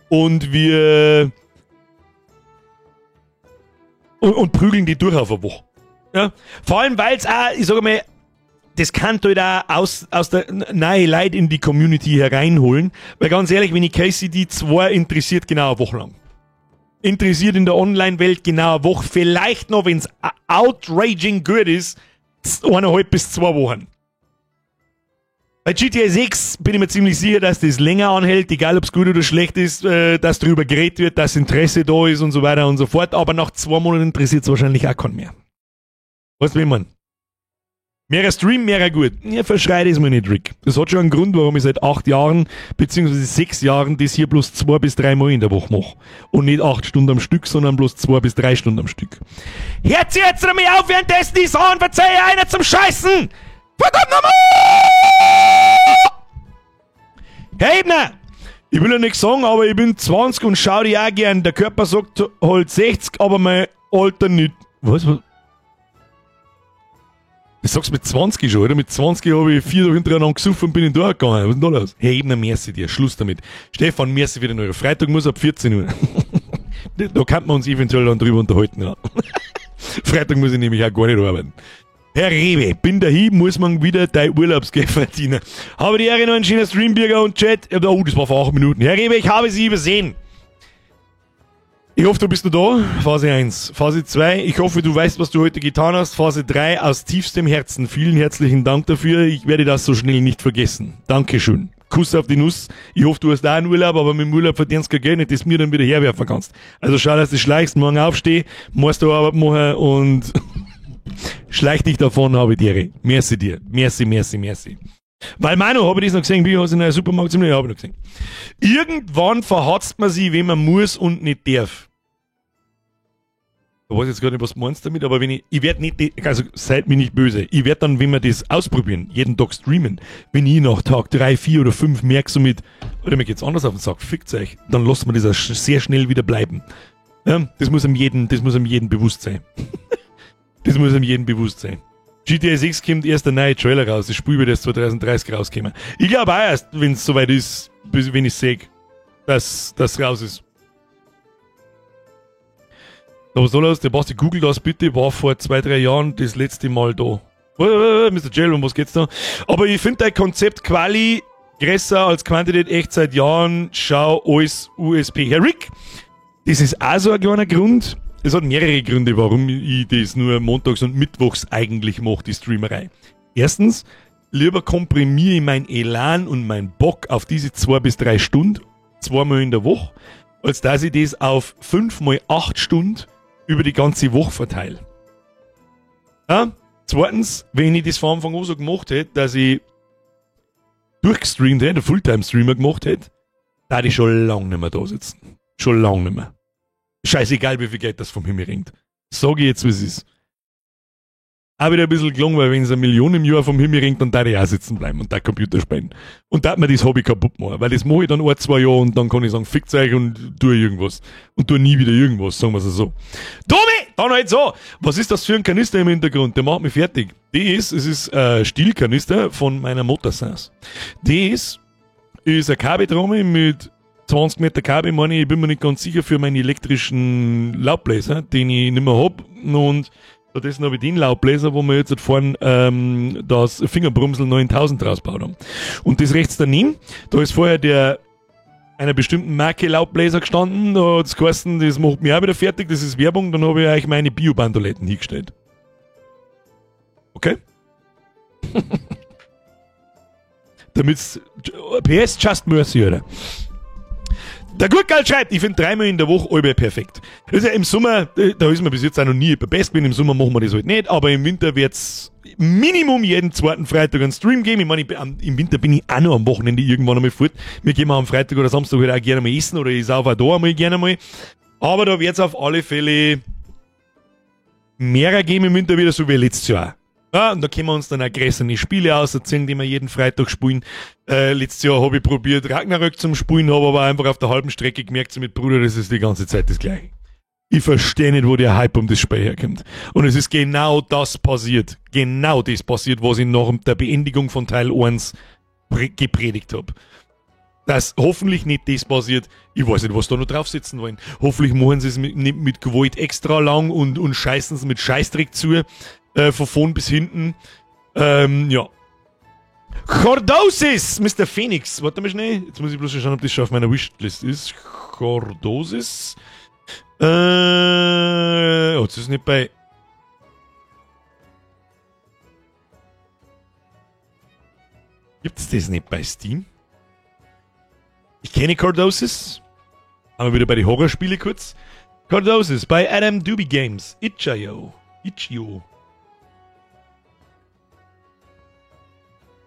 Speaker 1: und wir und prügeln die durch auf eine Woche. Ja? Vor allem, weil es auch, ich sage mal, das kann halt auch aus der neue Leute in die Community hereinholen. Weil ganz ehrlich, wenn ich KCD 2 interessiert, genau eine Woche lang. Interessiert in der Online-Welt genau eine Woche. Vielleicht noch, wenn es outraging good ist, 1,5 bis 2 Wochen. Bei GTA 6 bin ich mir ziemlich sicher, dass das länger anhält, egal ob es gut oder schlecht ist, dass darüber geredet wird, dass Interesse da ist und so weiter und so fort. Aber nach 2 Monaten interessiert es wahrscheinlich auch keinen mehr. Was will man? Mehrer Stream, mehrer gut. Ja, verschreit es mir nicht, Rick. Das hat schon einen Grund, warum ich seit 8 Jahren, beziehungsweise 6 Jahren, das hier bloß 2 bis 3 Mal in der Woche mache. Und nicht 8 Stunden am Stück, sondern bloß 2 bis 3 Stunden am Stück. Hört sie jetzt einmal auf, währenddessen die Sachen verzeihe einer zum Scheißen! Verdammt nochmal! Herr Ebner! Ich will ja nichts sagen, aber ich bin 20 und schau dir auch gern. Der Körper sagt halt 60, aber mein Alter nicht. Was? Ich sag's mit 20 schon, oder? Mit 20 habe ich 4 Tage hintereinander gesucht und bin in den Dorf gegangen. Was ist denn da los? Herr Ebner, merci dir. Schluss damit. Stefan, merci wieder neu. Freitag muss ab 14 Uhr. Da kann man uns eventuell dann drüber unterhalten. Ja. Freitag muss ich nämlich auch gar nicht arbeiten. Herr Rewe, bin dahin, muss man wieder dein Urlaubsgeld verdienen. Habe die Ehre noch einen schönen Streambürger und Chat. Oh, das war vor 8 Minuten. Herr Rewe, ich habe Sie übersehen. Ich hoffe, du bist noch da. Phase 1. Phase 2. Ich hoffe, du weißt, was du heute getan hast. Phase 3. Aus tiefstem Herzen. Vielen herzlichen Dank dafür. Ich werde das so schnell nicht vergessen. Dankeschön. Kuss auf die Nuss. Ich hoffe, du hast auch einen Urlaub, aber mit dem Urlaub verdienst du kein Geld nicht, das mir dann wieder herwerfen kannst. Also schau, dass du schleichst, morgen aufsteh, musst du Arbeit machen und schleich dich davon, habe ich dir. Merci dir. Merci, merci, merci. Weil Manu, habe ich das noch gesehen, wie hast du in einem Supermarkt ziemlich, habe ich noch gesehen. Irgendwann verhatzt man sich, wenn man muss und nicht darf. Ich weiß jetzt gar nicht, was du meinst damit, aber wenn ich werde nicht, also seid mir nicht böse, ich werde dann, wenn wir das ausprobieren, jeden Tag streamen, wenn ich nach Tag 3, 4 oder 5 merke, so mit, oder mir geht's anders auf den Sack, fickt euch, dann lassen wir das auch sehr schnell wieder bleiben. Ja, das muss einem jeden bewusst sein. Das muss einem jedem bewusst sein. GTA 6 kommt erst der neue Trailer raus, das Spiel wird erst 2030 rauskommen. Ich glaube auch erst, wenn es soweit ist, wenn ich sehe, dass das raus ist. Aber so los, der Basti, google das bitte, war vor 2, 3 Jahren das letzte Mal da. Mr. Jail, um was geht's da? Aber ich finde dein Konzept Quali größer als Quantität echt seit Jahren, schau alles USP. Herr Rick, das ist auch so ein kleiner Grund. Es hat mehrere Gründe, warum ich das nur montags und mittwochs eigentlich mache, die Streamerei. Erstens, lieber komprimiere ich mein Elan und mein Bock auf diese 2 bis 3 Stunden, 2-mal in der Woche, als dass ich das auf 5 mal 8 Stunden über die ganze Woche verteile. Ja? Zweitens, wenn ich das von Anfang an so gemacht hätte, dass ich durchgestreamt hätte, einen Fulltime-Streamer gemacht hätte, da hätte ich schon lange nicht mehr da sitzen. Schon lange nicht mehr. Scheißegal, wie viel Geld das vom Himmel ringt. Sag ich jetzt, wie es ist. Auch wieder ein bisschen gelungen, weil wenn es 1 Million im Jahr vom Himmel ringt, dann darf ich auch sitzen bleiben und da Computer spielen. Und da hat mir das Hobby kaputt machen. Weil das mache ich dann 1, 2 Jahre und dann kann ich sagen, fickt euch und tue irgendwas. Und tue nie wieder irgendwas, sagen wir es so. Tobi, dann halt so. Was ist das für ein Kanister im Hintergrund? Der macht mich fertig. Es ist ein Stielkanister von meiner Motorsauce. Das ist ein Kabeltrommel mit 20 Meter Kabel. Ich bin mir nicht ganz sicher für meinen elektrischen Laubbläser, den ich nicht mehr hab. Und stattdessen habe ich den Laubbläser, wo wir jetzt vorhin das Fingerbrumsel 9000 draus gebaut haben. Und das rechts daneben, da ist vorher einer bestimmten Marke Laubbläser gestanden, da hat es geheißen, das macht mich auch wieder fertig, das ist Werbung, dann habe ich euch meine Bio-Bandoletten hingestellt. Okay? Damit's PS Just Mercy, oder? Der Gutgeil schreibt, ich finde 3-mal in der Woche alle perfekt. Das ist ja im Sommer, da ist mir bis jetzt auch noch nie best gewesen, im Sommer machen wir das halt nicht, aber im Winter wird's Minimum jeden 2. Freitag einen Stream geben. Ich meine, im Winter bin ich auch noch am Wochenende irgendwann einmal fort. Wir gehen am Freitag oder Samstag halt auch gerne mal essen oder ich saufe auch da einmal gerne mal. Aber da wird's auf alle Fälle mehr geben im Winter wieder, so wie letztes Jahr. Ja, und da können wir uns dann auch größere Spiele auserzählen, die wir jeden Freitag spielen. Letztes Jahr habe ich probiert, Ragnarök zum Spielen, habe aber einfach auf der halben Strecke gemerkt, so mit Bruder, das ist die ganze Zeit das Gleiche. Ich verstehe nicht, wo der Hype um das Spiel herkommt. Und es ist genau das passiert. Genau das passiert, was ich nach der Beendigung von Teil 1 gepredigt habe. Dass hoffentlich nicht das passiert, ich weiß nicht, was da noch draufsetzen wollen. Hoffentlich machen sie es nicht mit Gewalt extra lang und scheißen es mit Scheißdreck zu. Von vorn bis hinten. Ja. Chordosis, Mr. Phoenix. Warte mal schnell. Jetzt muss ich bloß schauen, ob das schon auf meiner Wishlist ist. Chordosis. Jetzt ist es nicht bei. Gibt's das nicht bei Steam? Ich kenne Chordosis. Haben wir wieder bei den Horrorspiele kurz. Chordosis bei Adam Doobie Games. Itch.io.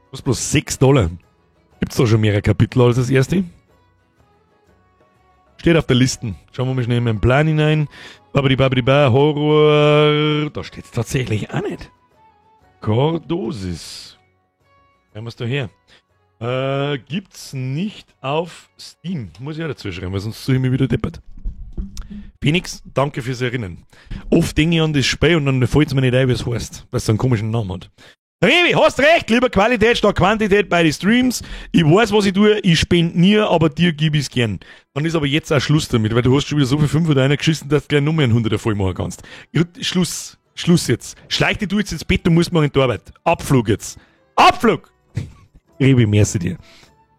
Speaker 1: Kostet bloß $6. Gibt's da schon mehrere Kapitel als das erste? Steht auf der Liste. Schauen wir mal schnell in meinen Plan hinein. Horror. Da steht's tatsächlich auch nicht. Chordosis. Haben wir's da her? Gibt's nicht auf Steam. Muss ich auch dazu schreiben, weil sonst suche ich mich wieder deppert. Phoenix, danke fürs Erinnern. Oft denke ich an das Spiel und dann fällt es mir nicht ein, wie es heißt, weil es einen komischen Namen hat. Revi, hast recht, lieber Qualität statt Quantität bei den Streams. Ich weiß, was ich tue, ich spende nie, aber dir gebe ich es gern. Dann ist aber jetzt auch Schluss damit, weil du hast schon wieder so viel 5 oder einer geschissen, dass du gleich nur mehr einen 100er voll machen kannst. Schluss. Schluss jetzt. Schleich dich du jetzt ins Bett, du musst morgen in die Arbeit. Abflug jetzt. Abflug! Rebi, merci dir.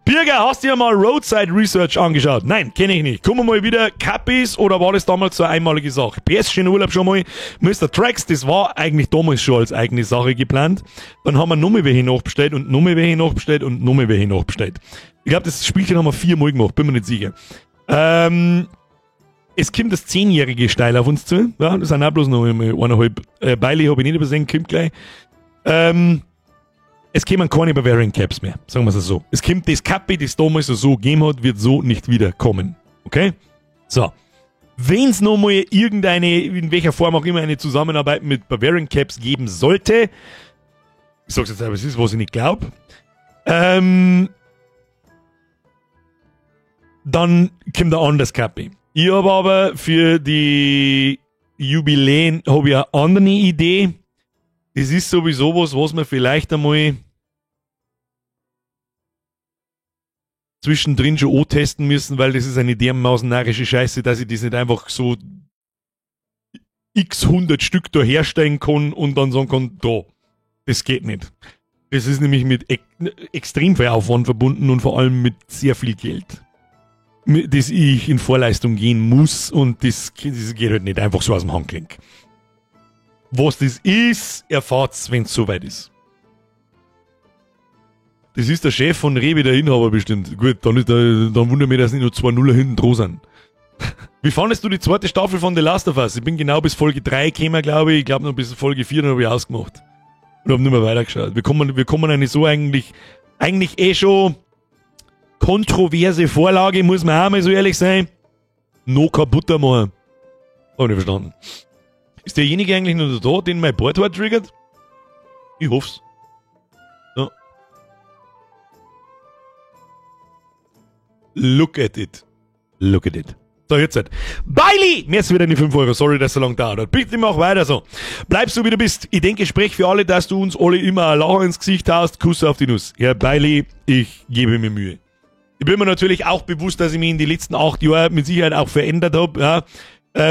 Speaker 1: Birger, hast du dir mal Roadside Research angeschaut? Nein, kenne ich nicht. Kommen wir mal wieder Cappies oder war das damals so eine einmalige Sache? PS, schönen Urlaub schon mal. Mr. Tracks, das war eigentlich damals schon als eigene Sache geplant. Dann haben wir nochmal welche nachbestellt und nochmal welche nachbestellt und nochmal welche nachbestellt. Ich glaube, das Spielchen haben wir 4-mal gemacht, bin mir nicht sicher. Es kommt das 10-jährige Steil auf uns zu. Ja, das sind auch bloß noch einmal 1,5. Bailey habe ich nicht übersehen, kommt gleich. Es kommen keine Bavarian Caps mehr, sagen wir es so. Es kommt das Cappy, das damals so gegeben hat, wird so nicht wieder kommen. Okay? So. Wenn es nochmal irgendeine, in welcher Form auch immer, eine Zusammenarbeit mit Bavarian Caps geben sollte, ich sag's jetzt aber, es ist, was ich nicht glaube, dann kommt ein anderes Cappy. Ich habe aber für die Jubiläen habe ich eine andere Idee. Das ist sowieso was man vielleicht einmal zwischendrin schon testen müssen, weil das ist eine dermaßen Scheiße, dass ich das nicht einfach so x 100 Stück da herstellen kann und dann sagen kann, da, das geht nicht. Das ist nämlich mit extrem viel Aufwand verbunden und vor allem mit sehr viel Geld, dass ich in Vorleistung gehen muss und das geht halt nicht einfach so aus dem Handgelenk. Was das ist, erfahrt's, wenn's soweit ist. Das ist der Chef von Rewe, der Inhaber bestimmt. Gut, dann wundert mich, dass nicht nur 2 Nuller hinten dran sind. Wie fandest du die zweite Staffel von The Last of Us? Ich bin genau bis Folge 3 gekommen, glaube ich. Ich glaube noch bis Folge 4, dann habe ich ausgemacht. Und habe nicht mehr weitergeschaut. Wir kommen eine so eigentlich schon kontroverse Vorlage, muss man auch mal so ehrlich sein, noch kaputter machen. Hab ich nicht verstanden. Ist derjenige eigentlich noch da, den mein Boardwort triggert? Ich hoff's. Ja. Look at it. Look at it. So, jetzt halt. Bailey! Mir ist wieder die 5 Euro. Sorry, dass es so lange dauert. Bitte mach weiter so. Bleibst du, wie du bist. Ich denke, ich spreche für alle, dass du uns alle immer ein Lachen ins Gesicht hast. Kuss auf die Nuss. Ja, Bailey, ich gebe mir Mühe. Ich bin mir natürlich auch bewusst, dass ich mich in den letzten 8 Jahren mit Sicherheit auch verändert habe. Ja.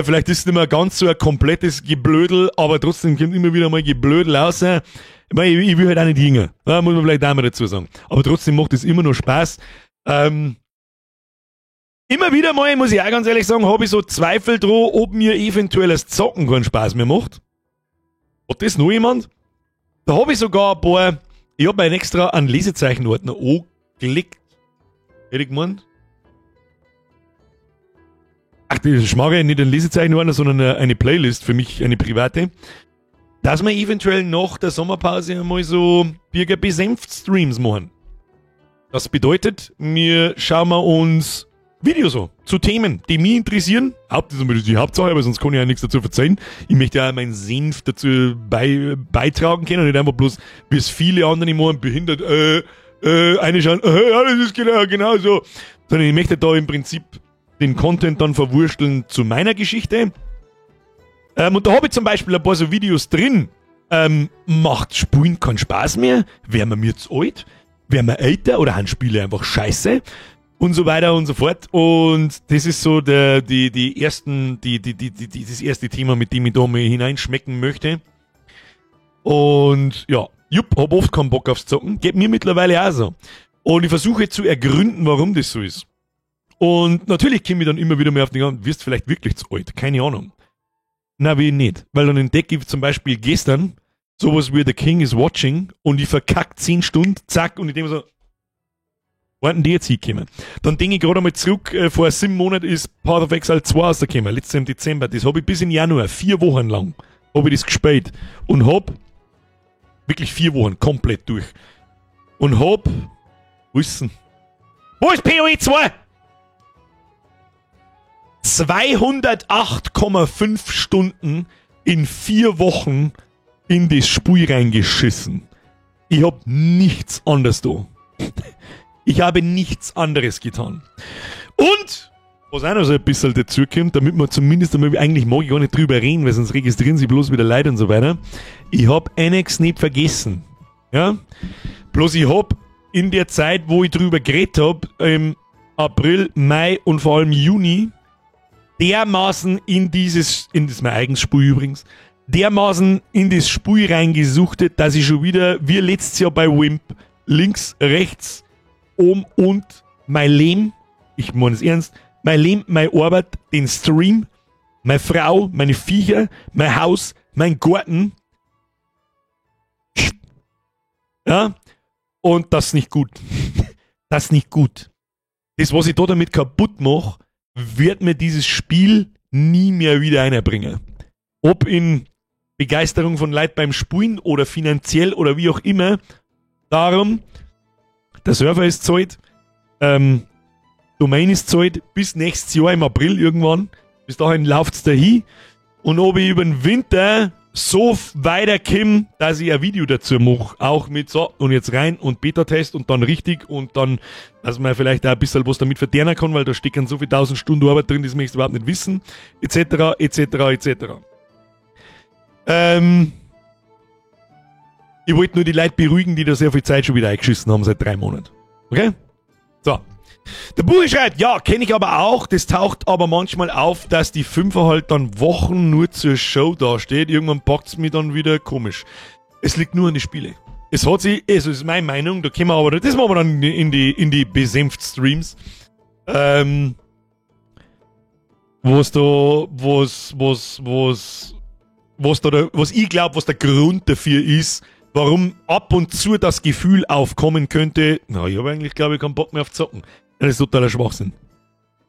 Speaker 1: Vielleicht ist es nicht mehr ganz so ein komplettes Geblödel, aber trotzdem kommt immer wieder mal Geblödel raus. Ich meine, ich will halt auch nicht jünger. Ja, muss man vielleicht auch mal dazu sagen. Aber trotzdem macht es immer noch Spaß. Immer wieder mal, muss ich auch ganz ehrlich sagen, habe ich so Zweifel dran, ob mir eventuell das Zocken keinen Spaß mehr macht. Hat das noch jemand? Da habe ich sogar ein paar, ich habe mir extra einen Lesezeichenordner angelegt. Hätte ich gemeint? Ach, das mag ich nicht ein Lesezeichenordner, sondern eine Playlist für mich, eine private. Dass wir eventuell nach der Sommerpause einmal so Birger besänft Streams machen. Das bedeutet, wir schauen uns Videos an zu Themen, die mich interessieren. Das ist die Hauptsache, aber sonst kann ich ja nichts dazu verzeihen. Ich möchte ja meinen Senf dazu beitragen können und nicht einfach bloß, wie es viele andere machen, behindert, eine schauen, ja, das ist genau so. Sondern ich möchte da im Prinzip den Content dann verwursteln zu meiner Geschichte. Und da habe ich zum Beispiel ein paar so Videos drin. Macht Spielen keinen Spaß mehr? Wären wir mir zu alt? Wären wir älter oder haben Spiele einfach scheiße? Und so weiter und so fort. Und das ist so das erste Thema, mit dem ich da mal hineinschmecken möchte. Und ja, hab oft keinen Bock aufs Zocken. Geht mir mittlerweile auch so. Und ich versuche zu ergründen, warum das so ist. Und natürlich komme ich dann immer wieder mehr auf den Gedanken, wirst vielleicht wirklich zu alt? Keine Ahnung. Na, wie nicht. Weil dann entdecke ich zum Beispiel gestern sowas wie The King is Watching und ich verkackt 10 Stunden, zack, und ich denke so, wann die jetzt hinkommen? Dann denke ich gerade einmal zurück, vor 7 Monaten ist Path of Exile 2 rausgekommen, letztes im Dezember. Das habe ich bis in Januar, 4 Wochen lang, habe ich das gespielt. Und habe wirklich 4 Wochen komplett durch. Und habe, wo ist denn? Wo ist PoE 2? 208,5 Stunden in 4 Wochen in das Spiel reingeschissen. Ich habe nichts anderes da. Ich habe nichts anderes getan. Und, was auch noch so ein bisschen dazu kommt, damit man zumindest einmal, eigentlich mag ich gar nicht drüber reden, weil sonst registrieren sie bloß wieder Leute und so weiter. Ich habe Annex nicht vergessen. Ja? Bloß ich habe in der Zeit, wo ich drüber geredet habe, im April, Mai und vor allem Juni, dermaßen in das mein eigenes Spiel übrigens, dermaßen in das Spiel reingesuchtet, dass ich schon wieder, wie letztes Jahr bei Wimp, links, rechts, oben und mein Leben, ich meine es ernst, mein Leben, meine Arbeit, den Stream, meine Frau, meine Viecher, mein Haus, mein Garten. Ja, und das ist nicht gut. Das ist nicht gut. Das, was ich da damit kaputt mache, wird mir dieses Spiel nie mehr wieder einbringen. Ob in Begeisterung von Leuten beim Spielen oder finanziell oder wie auch immer. Darum, der Server ist zahlt, Domain ist zahlt, bis nächstes Jahr im April irgendwann. Bis dahin läuft es dahin. Und ob ich über den Winter so weiterkomme, dass ich ein Video dazu mache, auch mit so, und jetzt rein und Beta-Test und dann richtig und dann, dass man vielleicht auch ein bisschen was damit verdienen kann, weil da stecken so viele 1000 Stunden Arbeit drin, das möchte ich überhaupt nicht wissen, etc., etc., etc. Ich wollte nur die Leute beruhigen, die da sehr viel Zeit schon wieder eingeschissen haben seit 3 Monaten. Okay? So. Der Buch schreibt, ja, kenne ich aber auch, das taucht aber manchmal auf, dass die Fünfer halt dann Wochen nur zur Show dasteht. Irgendwann packt es mich dann wieder komisch. Es liegt nur an den Spielen. Es hat sich, also ist meine Meinung, da können wir aber, das machen wir dann in die besänft Streams. Was ich glaube, was der Grund dafür ist, warum ab und zu das Gefühl aufkommen könnte, na, ich habe eigentlich, glaube ich, keinen Bock mehr auf Zocken. Das ist totaler Schwachsinn.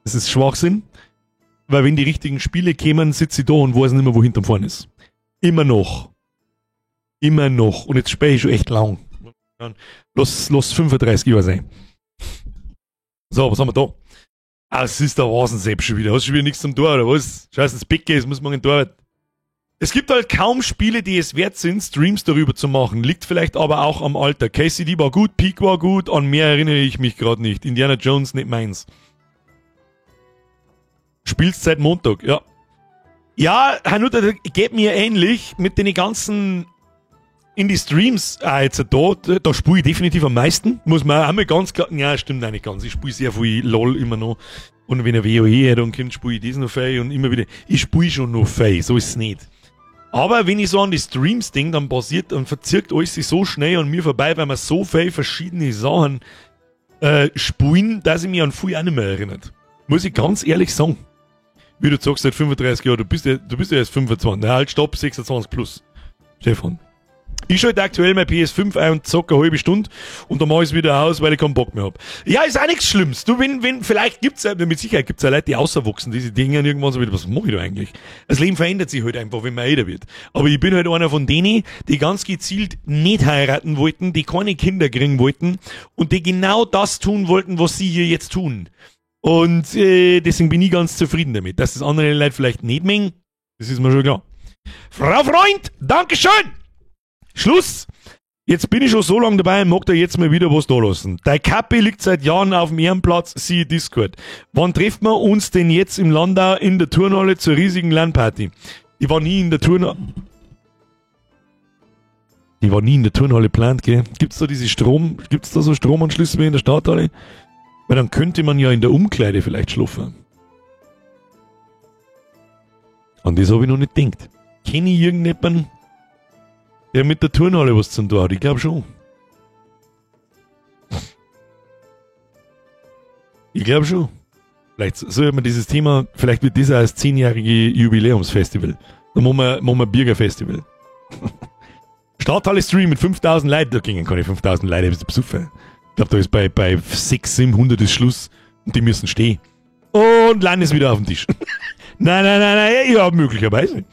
Speaker 1: Das ist Schwachsinn, weil wenn die richtigen Spiele kämen, sitze ich da und weiß nicht mehr, wo hinterm vorne ist. Immer noch. Immer noch. Und jetzt spreche ich schon echt lang. Lass 35 Jahre sein. So, was haben wir da? Ah, es ist der Rasensepp schon wieder. Hast du schon wieder nichts zum Tor, oder was? Scheiße, das Bett geht, muss morgen in die Arbeit. Es gibt halt kaum Spiele, die es wert sind, Streams darüber zu machen. Liegt vielleicht aber auch am Alter. KCD war gut, Peak war gut, an mehr erinnere ich mich gerade nicht. Indiana Jones nicht meins. Spielst seit Montag, ja. Ja, Hanuta, geht mir ähnlich mit den ganzen Indie-Streams jetzt da spiele ich definitiv am meisten. Muss man auch einmal ganz klar, ja, stimmt auch nicht ganz. Ich spiele sehr viel LOL immer noch. Und wenn er WoE hat, dann kommt, spiele ich das noch fei und immer wieder. Ich spiele schon noch fei, so ist es nicht. Aber wenn ich so an die Streams denke, dann passiert und verzirkt alles sich so schnell an mir vorbei, weil wir so viele verschiedene Sachen spielen, dass ich mich an viel auch nicht mehr erinnert. Muss ich ganz ehrlich sagen. Wie du sagst, seit 35 Jahren, du bist ja erst 25. Na halt, stopp, 26 plus. Stefan. Ich schalte aktuell mein PS5 ein und zocke eine halbe Stunde und dann mache ich es wieder aus, weil ich keinen Bock mehr habe. Ja, ist auch nichts Schlimmes. Du, vielleicht gibt's mit Sicherheit gibt's ja Leute, die außerwachsen, die sich denken irgendwann so wieder, was mache ich da eigentlich? Das Leben verändert sich halt einfach, wenn man älter wird. Aber ich bin halt einer von denen, die ganz gezielt nicht heiraten wollten, die keine Kinder kriegen wollten und die genau das tun wollten, was sie hier jetzt tun. Und deswegen bin ich ganz zufrieden damit. Dass das andere Leute vielleicht nicht mengen, das ist mir schon klar. Frau Freund, Dankeschön! Schluss! Jetzt bin ich schon so lange dabei, mag da jetzt mal wieder was da lassen. Dein Kappe liegt seit Jahren auf dem Ehrenplatz, siehe Discord. Wann treffen wir uns denn jetzt im Landau in der Turnhalle zur riesigen LAN-Party? Ich war nie in der Turnhalle. Ich war nie in der Turnhalle geplant, gell? Gibt's da so Stromanschlüsse wie in der Stadthalle? Weil dann könnte man ja in der Umkleide vielleicht schlafen. An das habe ich noch nicht gedacht. Kenne ich irgendjemanden, der mit der Turnhalle was zum tun hat? Ich glaube schon. Vielleicht soll man dieses Thema, vielleicht wird das auch als 10-jährige Jubiläumsfestival. Dann machen wir Bürgerfestival. Stadthalle Stream mit 5000 Leuten. Da gingen keine 5000 Leute, bist du besoffen. Ich glaube, da ist bei 600, 700 ist Schluss und die müssen stehen. Und landen es wieder auf dem Tisch. Nein, ja, möglicherweise.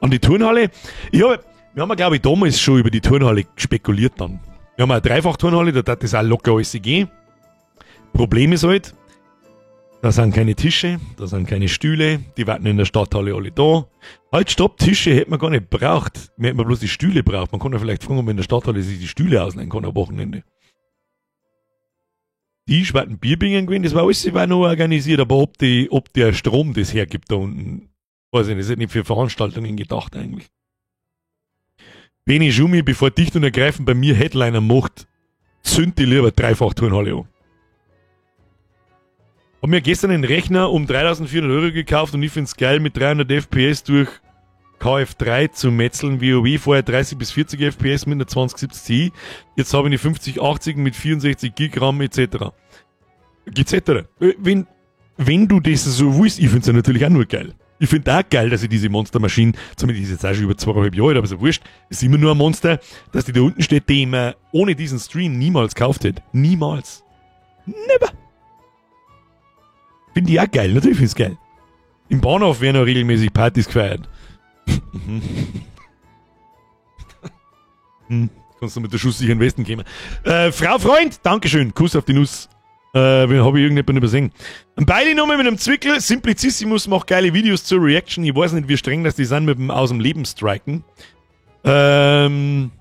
Speaker 1: An die Turnhalle. Wir haben, glaube ich, damals schon über die Turnhalle spekuliert dann. Wir haben eine Dreifach-Turnhalle, da darf das auch locker alles gehen. Problem ist halt, da sind keine Tische, da sind keine Stühle, die warten in der Stadthalle alle da. Halt, stopp, Tische hätte man gar nicht braucht. Man hätte bloß die Stühle braucht. Man kann ja vielleicht fragen, ob man in der Stadthalle sich die Stühle ausleihen kann am Wochenende. Die schwarzen Bierbingen gewesen, das war alles noch organisiert, aber ob der Strom das hergibt da unten, weiß ich nicht, das ist nicht für Veranstaltungen gedacht eigentlich. Beni Schumi, bevor dicht und ergreifend bei mir Headliner macht, zünd die lieber Dreifach-Turnhalle an. Hab mir gestern einen Rechner um 3.400 € gekauft und ich find's geil, mit 300 FPS durch KF3 zu metzeln, WoW vorher 30 bis 40 FPS mit einer 2070 Ti, jetzt habe ich eine 5080 mit 64 GB RAM etc. Wenn du das so willst, ich finde es ja natürlich auch nur geil. Ich finde auch geil, dass ich diese Monstermaschine, zumindest ist jetzt auch schon über 2,5 Jahre alt, aber so wurscht, ist immer nur ein Monster, dass die da unten steht, die ich mir ohne diesen Stream niemals gekauft hätte. Niemals. Never. Finde ich auch geil, natürlich finde ich es geil. Im Bahnhof werden auch regelmäßig Partys gefeiert. Kannst du mit der Schuss sicher in den Westen kommen. Frau Freund, Dankeschön, Kuss auf die Nuss. Habe ich irgendjemanden übersehen. Ein Beili nochmal mit einem Zwickel. Simplicissimus macht geile Videos zur Reaction. Ich weiß nicht, wie streng das die sind mit dem aus dem Leben striken. Und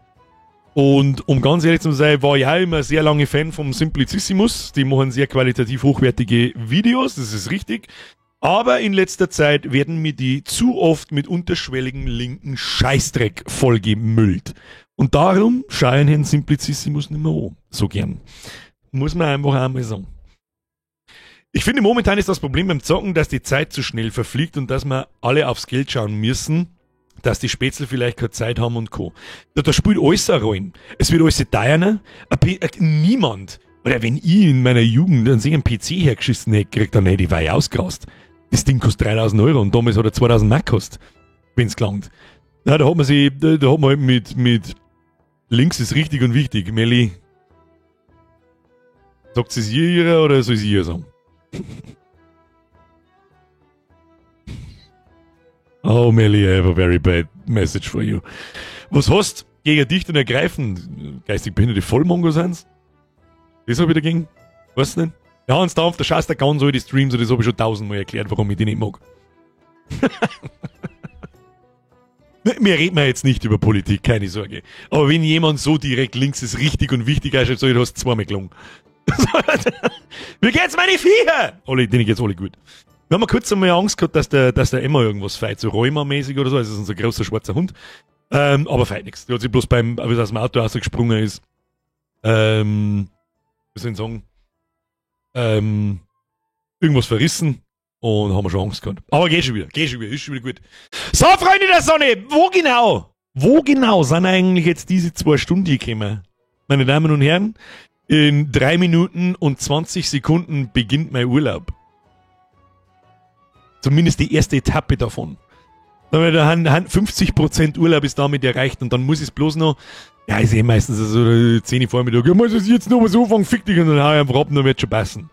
Speaker 1: um ganz ehrlich zu sein, war ich auch immer sehr lange Fan vom Simplicissimus. Die machen sehr qualitativ hochwertige Videos, das ist richtig. Aber in letzter Zeit werden mir die zu oft mit unterschwelligen linken Scheißdreck vollgemüllt. Und darum schaue ich den Simplicissimus nicht mehr an. So gern. Muss man einfach einmal sagen. Ich finde, momentan ist das Problem beim Zocken, dass die Zeit zu schnell verfliegt und dass wir alle aufs Geld schauen müssen, dass die Spätzle vielleicht keine Zeit haben und Co. Da spielt alles eine Rolle. Es wird alles teurer. Niemand, oder wenn ich in meiner Jugend einen PC hergeschissen hätte gekriegt, dann hätte ich weit ausgerast. Das Ding kostet 3.000 € und damals hat er 2.000 Mark gekostet, wenn es gelangt. Na, da hat man halt mit links ist richtig und wichtig. Melli, sagt sie es ihr oder soll sie ihr sagen? Oh, Melly, I have a very bad message for you. Was hast gegen dicht und ergreifend? Geistig behinderte Vollmongo sind's? Das hab ich dagegen? Weißt du nicht? Ja, und da auf der Scheiß der ganz so die Streams, das habe ich schon 1000-mal erklärt, warum ich die nicht mag. Wir reden jetzt nicht über Politik, keine Sorge. Aber wenn jemand so direkt links ist richtig und wichtig ist, so, du hast zweimal gelungen. Wie geht's meine Viecher? Denen geht's alle gut. Wir haben mal kurz einmal Angst gehabt, dass der Emma irgendwas feit, so Rheuma-mäßig oder so. Also das ist unser großer schwarzer Hund. Aber feit nichts. Die hat sich bloß wie sie aus dem Auto rausgesprungen ist, wie soll ich sagen, irgendwas verrissen und haben wir schon Angst gehabt. Aber geht schon wieder, ist schon wieder gut. So, Freunde der Sonne, wo genau sind eigentlich jetzt diese 2 Stunden gekommen? Meine Damen und Herren, in 3 Minuten und 20 Sekunden beginnt mein Urlaub. Zumindest die erste Etappe davon. 50% Urlaub ist damit erreicht und dann muss ich es bloß noch, ja, ich sehe meistens so 10 Uhr Vormittag, ja, muss ich jetzt noch was anfangen, fick dich und dann hau ich einfach ab und dann wird schon passen.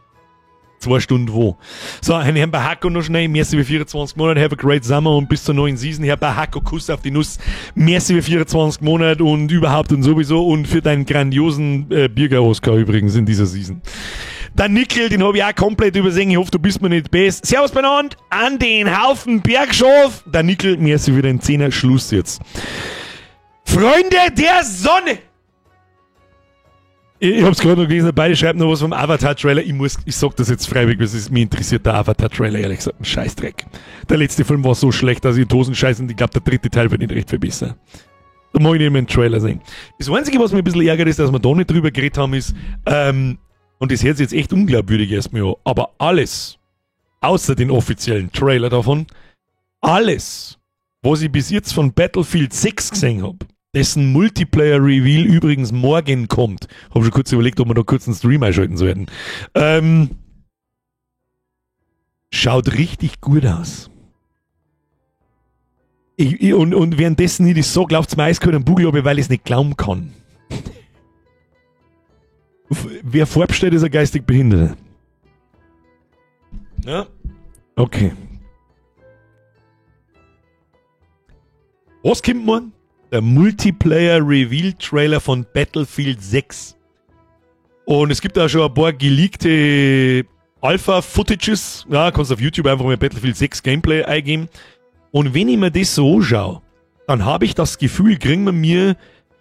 Speaker 1: 2 Stunden wo. So, Herr Bahako noch schnell, merci für 24 Monate, have a great summer und bis zur neuen Season. Herr Bahako, Kuss auf die Nuss, merci für 24 Monate und überhaupt und sowieso und für deinen grandiosen Bierger-Oscar übrigens in dieser Season. Der Nickel, den habe ich auch komplett übersehen, ich hoffe, du bist mir nicht best. Servus benannt an den Haufen Bergschof. Der Nickel, merci für den 10er, Schluss jetzt. Freunde der Sonne! Ich hab's gerade noch gelesen, beide schreiben noch was vom Avatar-Trailer. Ich sag das jetzt freiwillig, weil mich interessiert der Avatar-Trailer, ehrlich gesagt, ein Scheißdreck. Der letzte Film war so schlecht, dass ich in Dosen scheiße und ich glaube, der 3. Teil wird nicht recht viel besser. Da mag ich nicht mehr einen Trailer sehen. Das Einzige, was mich ein bisschen ärgert, ist, dass wir da nicht drüber geredet haben, ist, und das hört sich jetzt echt unglaubwürdig erstmal an, aber alles, außer den offiziellen Trailer davon, alles, was ich bis jetzt von Battlefield 6 gesehen habe, dessen Multiplayer-Reveal übrigens morgen kommt. Hab schon kurz überlegt, ob wir da kurz einen Stream einschalten sollten. Schaut richtig gut aus. Und währenddessen ich das sage, läuft's mir eiskalt am Bugel ab, weil ich es nicht glauben kann. Wer vorbesteht, ist ein geistig Behinderter. Ja? Okay. Was kommt morgen? Der Multiplayer-Reveal-Trailer von Battlefield 6. Und es gibt da schon ein paar geleakte Alpha-Footages. Ja, kannst auf YouTube einfach mal Battlefield 6 Gameplay eingeben. Und wenn ich mir das so anschaue, dann habe ich das Gefühl, kriegen wir mir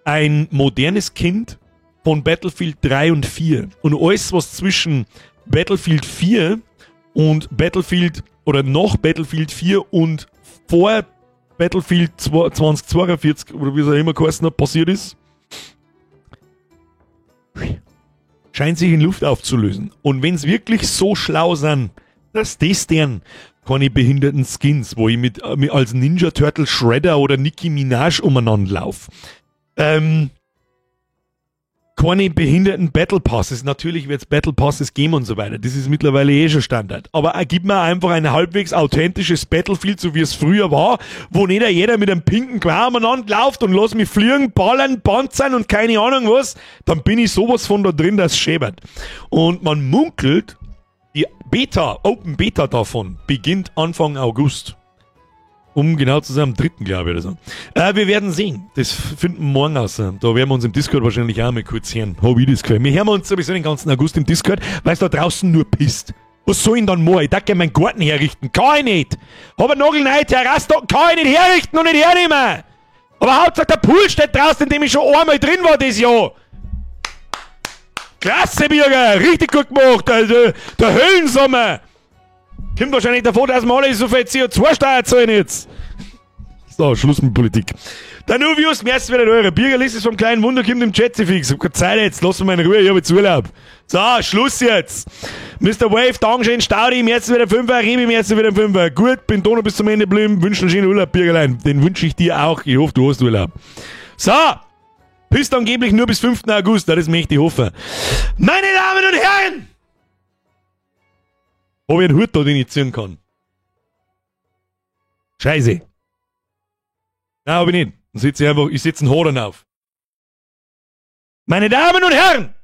Speaker 1: ein modernes Kind von Battlefield 3 und 4. Und alles, was zwischen Battlefield 4 und Battlefield, oder noch Battlefield 4 und vor Battlefield 2042, oder wie es auch immer geheißen hat, passiert ist, scheint sich in Luft aufzulösen. Und wenn es wirklich so schlau sind, dass das deren keine behinderten Skins, wo ich mit als Ninja Turtle Shredder oder Nicki Minaj umeinander laufe. Keine behinderten Battle Passes. Natürlich wird es Battle Passes geben und so weiter. Das ist mittlerweile eh schon Standard. Aber gib mir einfach ein halbwegs authentisches Battlefield, so wie es früher war, wo nicht jeder mit einem pinken Clown umeinander läuft und lass mich fliegen, ballern, panzern und keine Ahnung was. Dann bin ich sowas von da drin, das schäbert. Und man munkelt, die Open Beta davon beginnt Anfang August. Um genau zu sein, am 3. glaube ich oder so. Wir werden sehen. Das finden wir morgen aus. Da werden wir uns im Discord wahrscheinlich auch mal kurz hören. Hab ich das gefällt. Wir hören uns sowieso den ganzen August im Discord, weil es da draußen nur pisst. Was soll ich denn dann machen? Ich darf gerne meinen Garten herrichten. Kann ich nicht. Hab eine nagelneue Terrasse da, kann ich nicht herrichten und nicht hernehmen. Aber Hauptsache der Pool steht draußen, in dem ich schon einmal drin war dieses Jahr. Klasse, Bürger. Richtig gut gemacht. Also, der Höllensommer. Kommt wahrscheinlich davon, dass wir alle so viel CO2-Steuer zahlen jetzt. So, Schluss mit Politik. Der Nuvius, merci wieder eure Bürgerliste vom kleinen Wunder, kommt im Chat fix. Ich hab keine Zeit jetzt, lass mich in Ruhe, ich hab jetzt Urlaub. So, Schluss jetzt. Mr. Wave, Dankeschön, Staudi, merci wieder 5er, Remi, merci wieder 5er. Gut, bin da noch bis zum Ende geblieben, wünsche einen schönen Urlaub, Bürgerlein. Den wünsche ich dir auch, ich hoffe, du hast Urlaub. So, bist angeblich nur bis 5. August, das möchte ich hoffen. Meine Damen und Herren! Ob ich einen Hut da initiieren kann. Scheiße. Nein, hab ich nicht. Ich setze einen Hodern auf. Meine Damen und Herren!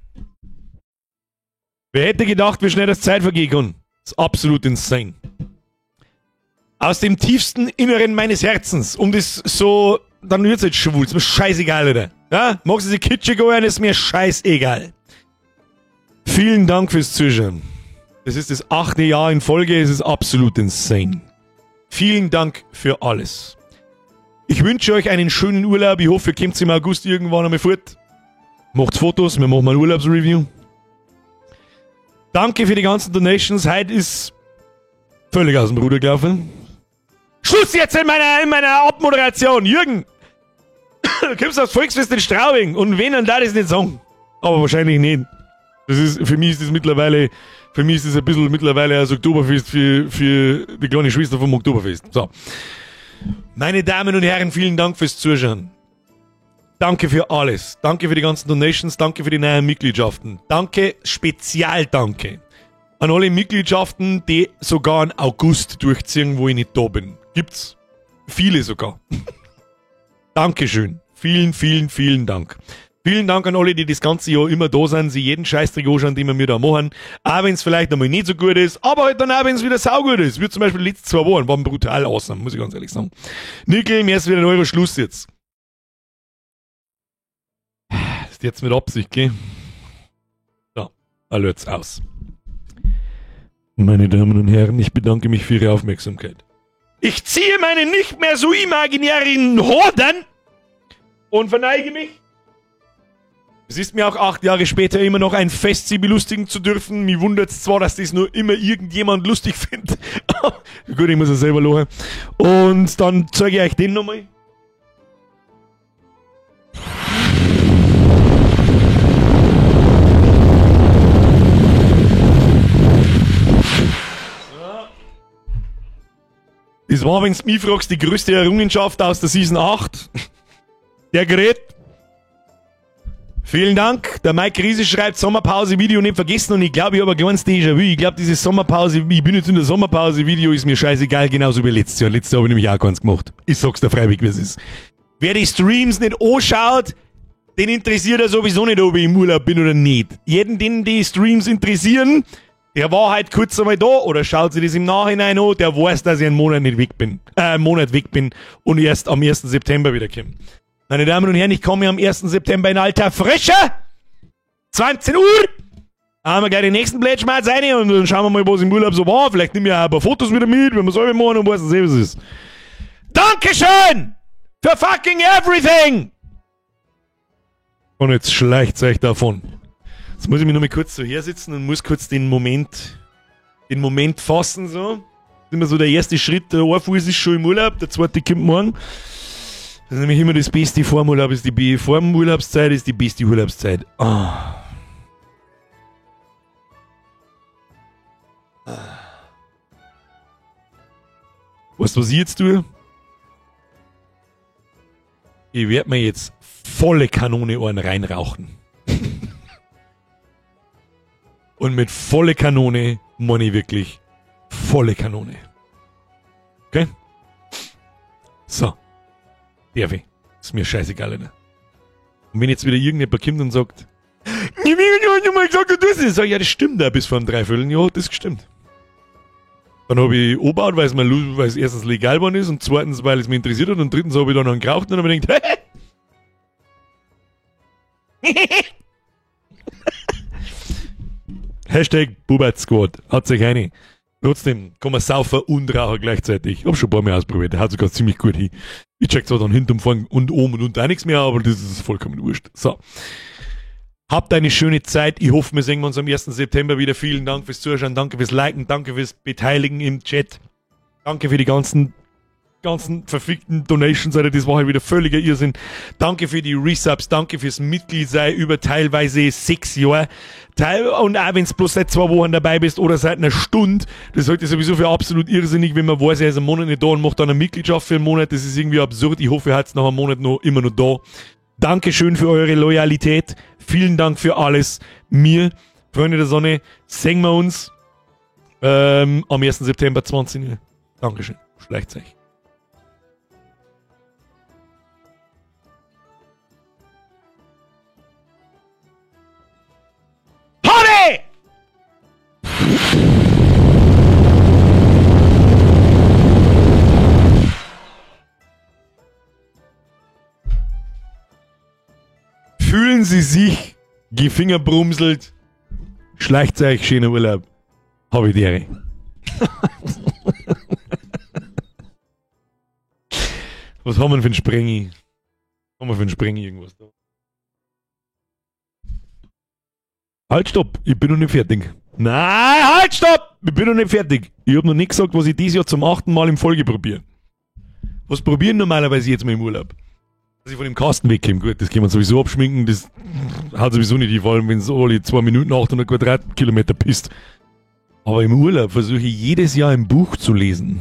Speaker 1: Wer hätte gedacht, wie schnell das Zeit vergehen kann? Das ist absolut insane. Aus dem tiefsten Inneren meines Herzens. Und das so, dann wird's jetzt schwul. Ist mir scheißegal, oder? Ja? Magst du sie kitschig gehen, ist mir scheißegal. Vielen Dank fürs Zuschauen. Das ist das 8. Jahr in Folge, es ist absolut insane. Vielen Dank für alles. Ich wünsche euch einen schönen Urlaub, ich hoffe, ihr kommt im August irgendwann einmal fort. Macht Fotos, wir machen mal ein Urlaubsreview. Danke für die ganzen Donations, heute ist völlig aus dem Ruder gelaufen. Schluss jetzt in meiner Abmoderation, Jürgen! Du kommst aufs Volksfest in Straubing und wen dann da das nicht sagen? Aber wahrscheinlich nicht. Für mich ist das mittlerweile ein bisschen mittlerweile als Oktoberfest für die kleine Schwester vom Oktoberfest. So. Meine Damen und Herren, vielen Dank fürs Zuschauen. Danke für alles. Danke für die ganzen Donations. Danke für die neuen Mitgliedschaften. Danke, Spezialdanke an alle Mitgliedschaften, die sogar im August durchziehen, wo ich nicht da bin. Gibt's viele sogar. Dankeschön. Vielen, vielen, vielen Dank. Vielen Dank an alle, die das ganze Jahr immer da sind, sie jeden Scheißdreck anschauen, den wir mir da machen. Auch wenn es vielleicht einmal nicht so gut ist, aber halt dann auch, wenn es wieder saugut ist. Wie zum Beispiel die letzten 2 Wochen, waren brutal awesome, muss ich ganz ehrlich sagen. Nickel, mir ist wieder ein Euro Schluss jetzt. Ist jetzt mit Absicht, gell? So, alert's aus. Meine Damen und Herren, ich bedanke mich für Ihre Aufmerksamkeit. Ich ziehe meine nicht mehr so imaginären Horden und verneige mich. Es ist mir auch 8 Jahre später immer noch ein Fest, sie belustigen zu dürfen. Mich wundert es zwar, dass das nur immer irgendjemand lustig findet. Gut, ich muss es selber lachen. Und dann zeige ich euch den nochmal. Das war, wenn du mich fragst, die größte Errungenschaft aus der Season 8. Der Gerät. Vielen Dank. Der Mike Riese schreibt Sommerpause-Video nicht vergessen und ich glaube, ich habe ein kleines Déjà-vu. Ich glaube, dieses Sommerpause, ich bin jetzt in der Sommerpause-Video, ist mir scheißegal, genauso wie letztes Jahr. Letztes Jahr habe ich nämlich auch keins gemacht. Ich sag's dir freiwillig, wie es ist. Wer die Streams nicht anschaut, den interessiert ja sowieso nicht, ob ich im Urlaub bin oder nicht. Jeden, den die Streams interessieren, der war halt kurz einmal da oder schaut sich das im Nachhinein an, der weiß, dass ich einen Monat nicht weg bin. Und erst am 1. September wiederkomme. Meine Damen und Herren, ich komme am 1. September in alter Frische. 20 Uhr. Haben wir gleich den nächsten Blätschmerz rein und dann schauen wir mal, was im Urlaub so war. Vielleicht nehmen wir auch ein paar Fotos wieder mit, wenn wir selber machen und was es ist. Dankeschön für fucking everything. Und jetzt schleicht euch davon. Jetzt muss ich mich noch mal kurz so hersitzen und muss kurz den Moment fassen, so. Das ist immer so der erste Schritt. Der eine Fuß ist schon im Urlaub, der zweite kommt morgen. Das ist nämlich immer das Beste vor dem Urlaub, vor dem Urlaubszeit ist die beste Urlaubszeit. Oh. Weißt du, was ich jetzt tue? Ich werde mir jetzt volle Kanone einen reinrauchen. Und mit volle Kanone meine ich wirklich volle Kanone. Okay? So. Darf ich. Ist mir scheißegal, Alter. Und wenn jetzt wieder irgendjemand kommt und sagt, ich hab mal gesagt, du tust es. Sag ich, ja, das stimmt da bis vor einem Dreivierteljahr, das gestimmt. Dann habe ich obaut, weil es erstens legal geworden ist und zweitens, weil es mich interessiert hat und drittens habe ich dann noch geraucht und dann habe ich gedacht, Hashtag Bubat Squad. Hat sich eine. Trotzdem kann man saufen und rauchen gleichzeitig. Ich hab schon ein paar Mal ausprobiert. Der hat sogar ziemlich gut hin. Ich check zwar dann hinten, vorn und oben und unten auch nichts mehr, aber das ist vollkommen wurscht. So. Habt eine schöne Zeit. Ich hoffe, wir sehen uns am 1. September wieder. Vielen Dank fürs Zuschauen. Danke fürs Liken. Danke fürs Beteiligen im Chat. Danke für die ganzen verfickten Donations, Alter, das war halt wieder völliger Irrsinn. Danke für die Resubs, danke fürs Mitgliedsein über teilweise 6 Jahre. Und auch wenn es bloß seit 2 Wochen dabei bist oder seit einer Stunde, das halte ich sowieso für absolut irrsinnig, wenn man weiß, er ist einen Monat nicht da und macht dann eine Mitgliedschaft für einen Monat. Das ist irgendwie absurd. Ich hoffe, ihr seid nach einem Monat immer noch da. Dankeschön für eure Loyalität. Vielen Dank für alles. Mir, Freunde der Sonne, sehen wir uns am 1. September 20 Uhr. Dankeschön. Schleicht euch. Fühlen Sie sich gefingerbrumselt, schleicht euch schöner Urlaub. Hab ich die Ehre. Was haben wir für einen Sprengi? Haben wir für einen Sprengi irgendwas da? Halt, stopp! Ich bin noch nicht fertig. Nein, halt, stopp! Ich bin noch nicht fertig. Ich hab noch nicht gesagt, was ich dieses Jahr zum 8. Mal in Folge probiere. Was probieren normalerweise jetzt mal im Urlaub? Dass ich von dem Kasten wegkomme. Gut, das kann man sowieso abschminken. Das hat sowieso nicht die vor allem wenn es alle 2 Minuten 800 Quadratkilometer pisst. Aber im Urlaub versuche ich jedes Jahr ein Buch zu lesen.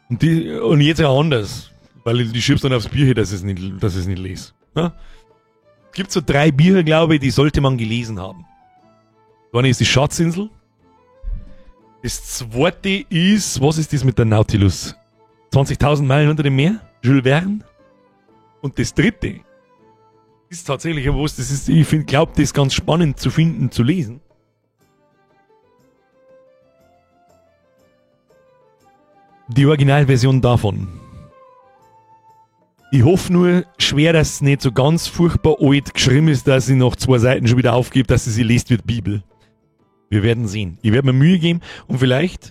Speaker 1: Und jetzt ja anders. Weil die schiebst dann aufs Bier hin, dass ich es nicht lese. Ja? Es gibt so 3 Bücher, glaube ich, die sollte man gelesen haben. Das eine ist die Schatzinsel. Das zweite ist, was ist das mit der Nautilus? 20.000 Meilen unter dem Meer? Jules Verne. Und das dritte ist tatsächlich was, das ist, ich glaube, das ist ganz spannend zu finden, zu lesen. Die Originalversion davon. Ich hoffe nur schwer, dass es nicht so ganz furchtbar alt geschrieben ist, dass sie nach 2 Seiten schon wieder aufgibt, dass sie liest wie die Bibel. Wir werden sehen. Ich werde mir Mühe geben und vielleicht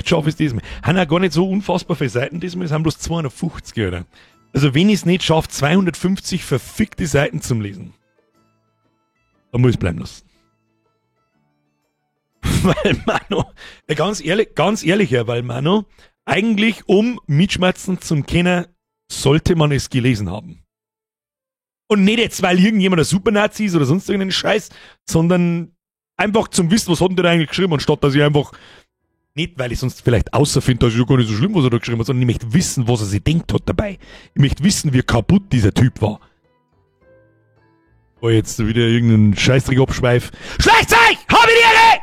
Speaker 1: schaffe ich es diesmal. Haben auch gar nicht so unfassbar viele Seiten diesmal, es haben bloß 250, oder? Also wenn ich es nicht schaffe, 250 verfickte Seiten zum Lesen, dann muss ich es bleiben lassen. Weil Mano, ja, ganz ehrlich, ja, weil Mano, eigentlich um Mitschmerzen zu kennen, sollte man es gelesen haben. Und nicht jetzt, weil irgendjemand ein Supernazi ist oder sonst irgendeinen Scheiß, sondern einfach zum Wissen, was hat denn der eigentlich geschrieben, anstatt dass ich einfach, nicht weil ich sonst vielleicht außer finde, dass ist ja gar nicht so schlimm, was er da geschrieben hat, sondern ich möchte wissen, was er sich denkt hat dabei. Ich möchte wissen, wie kaputt dieser Typ war. Oh, jetzt wieder irgendeinen Scheißdreck abschweif. Schleicht euch! Hab ich die Ehre!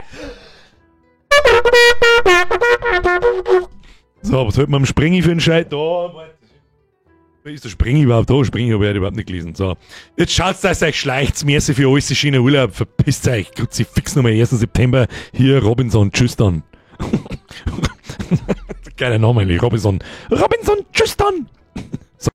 Speaker 1: So, was hört man am Sprengi für einen Scheiß? Da, ist der Sprengi überhaupt da? Sprengi habe ich überhaupt nicht gelesen. So, jetzt schaut's, dass euch schleicht. Merci für alles, ist schöner Urlaub. Verpisst euch. Grüezi fix nochmal 1. September. Hier, Robinson. Tschüss dann. Geiler Name, Robinson. Robinson, tschüss dann.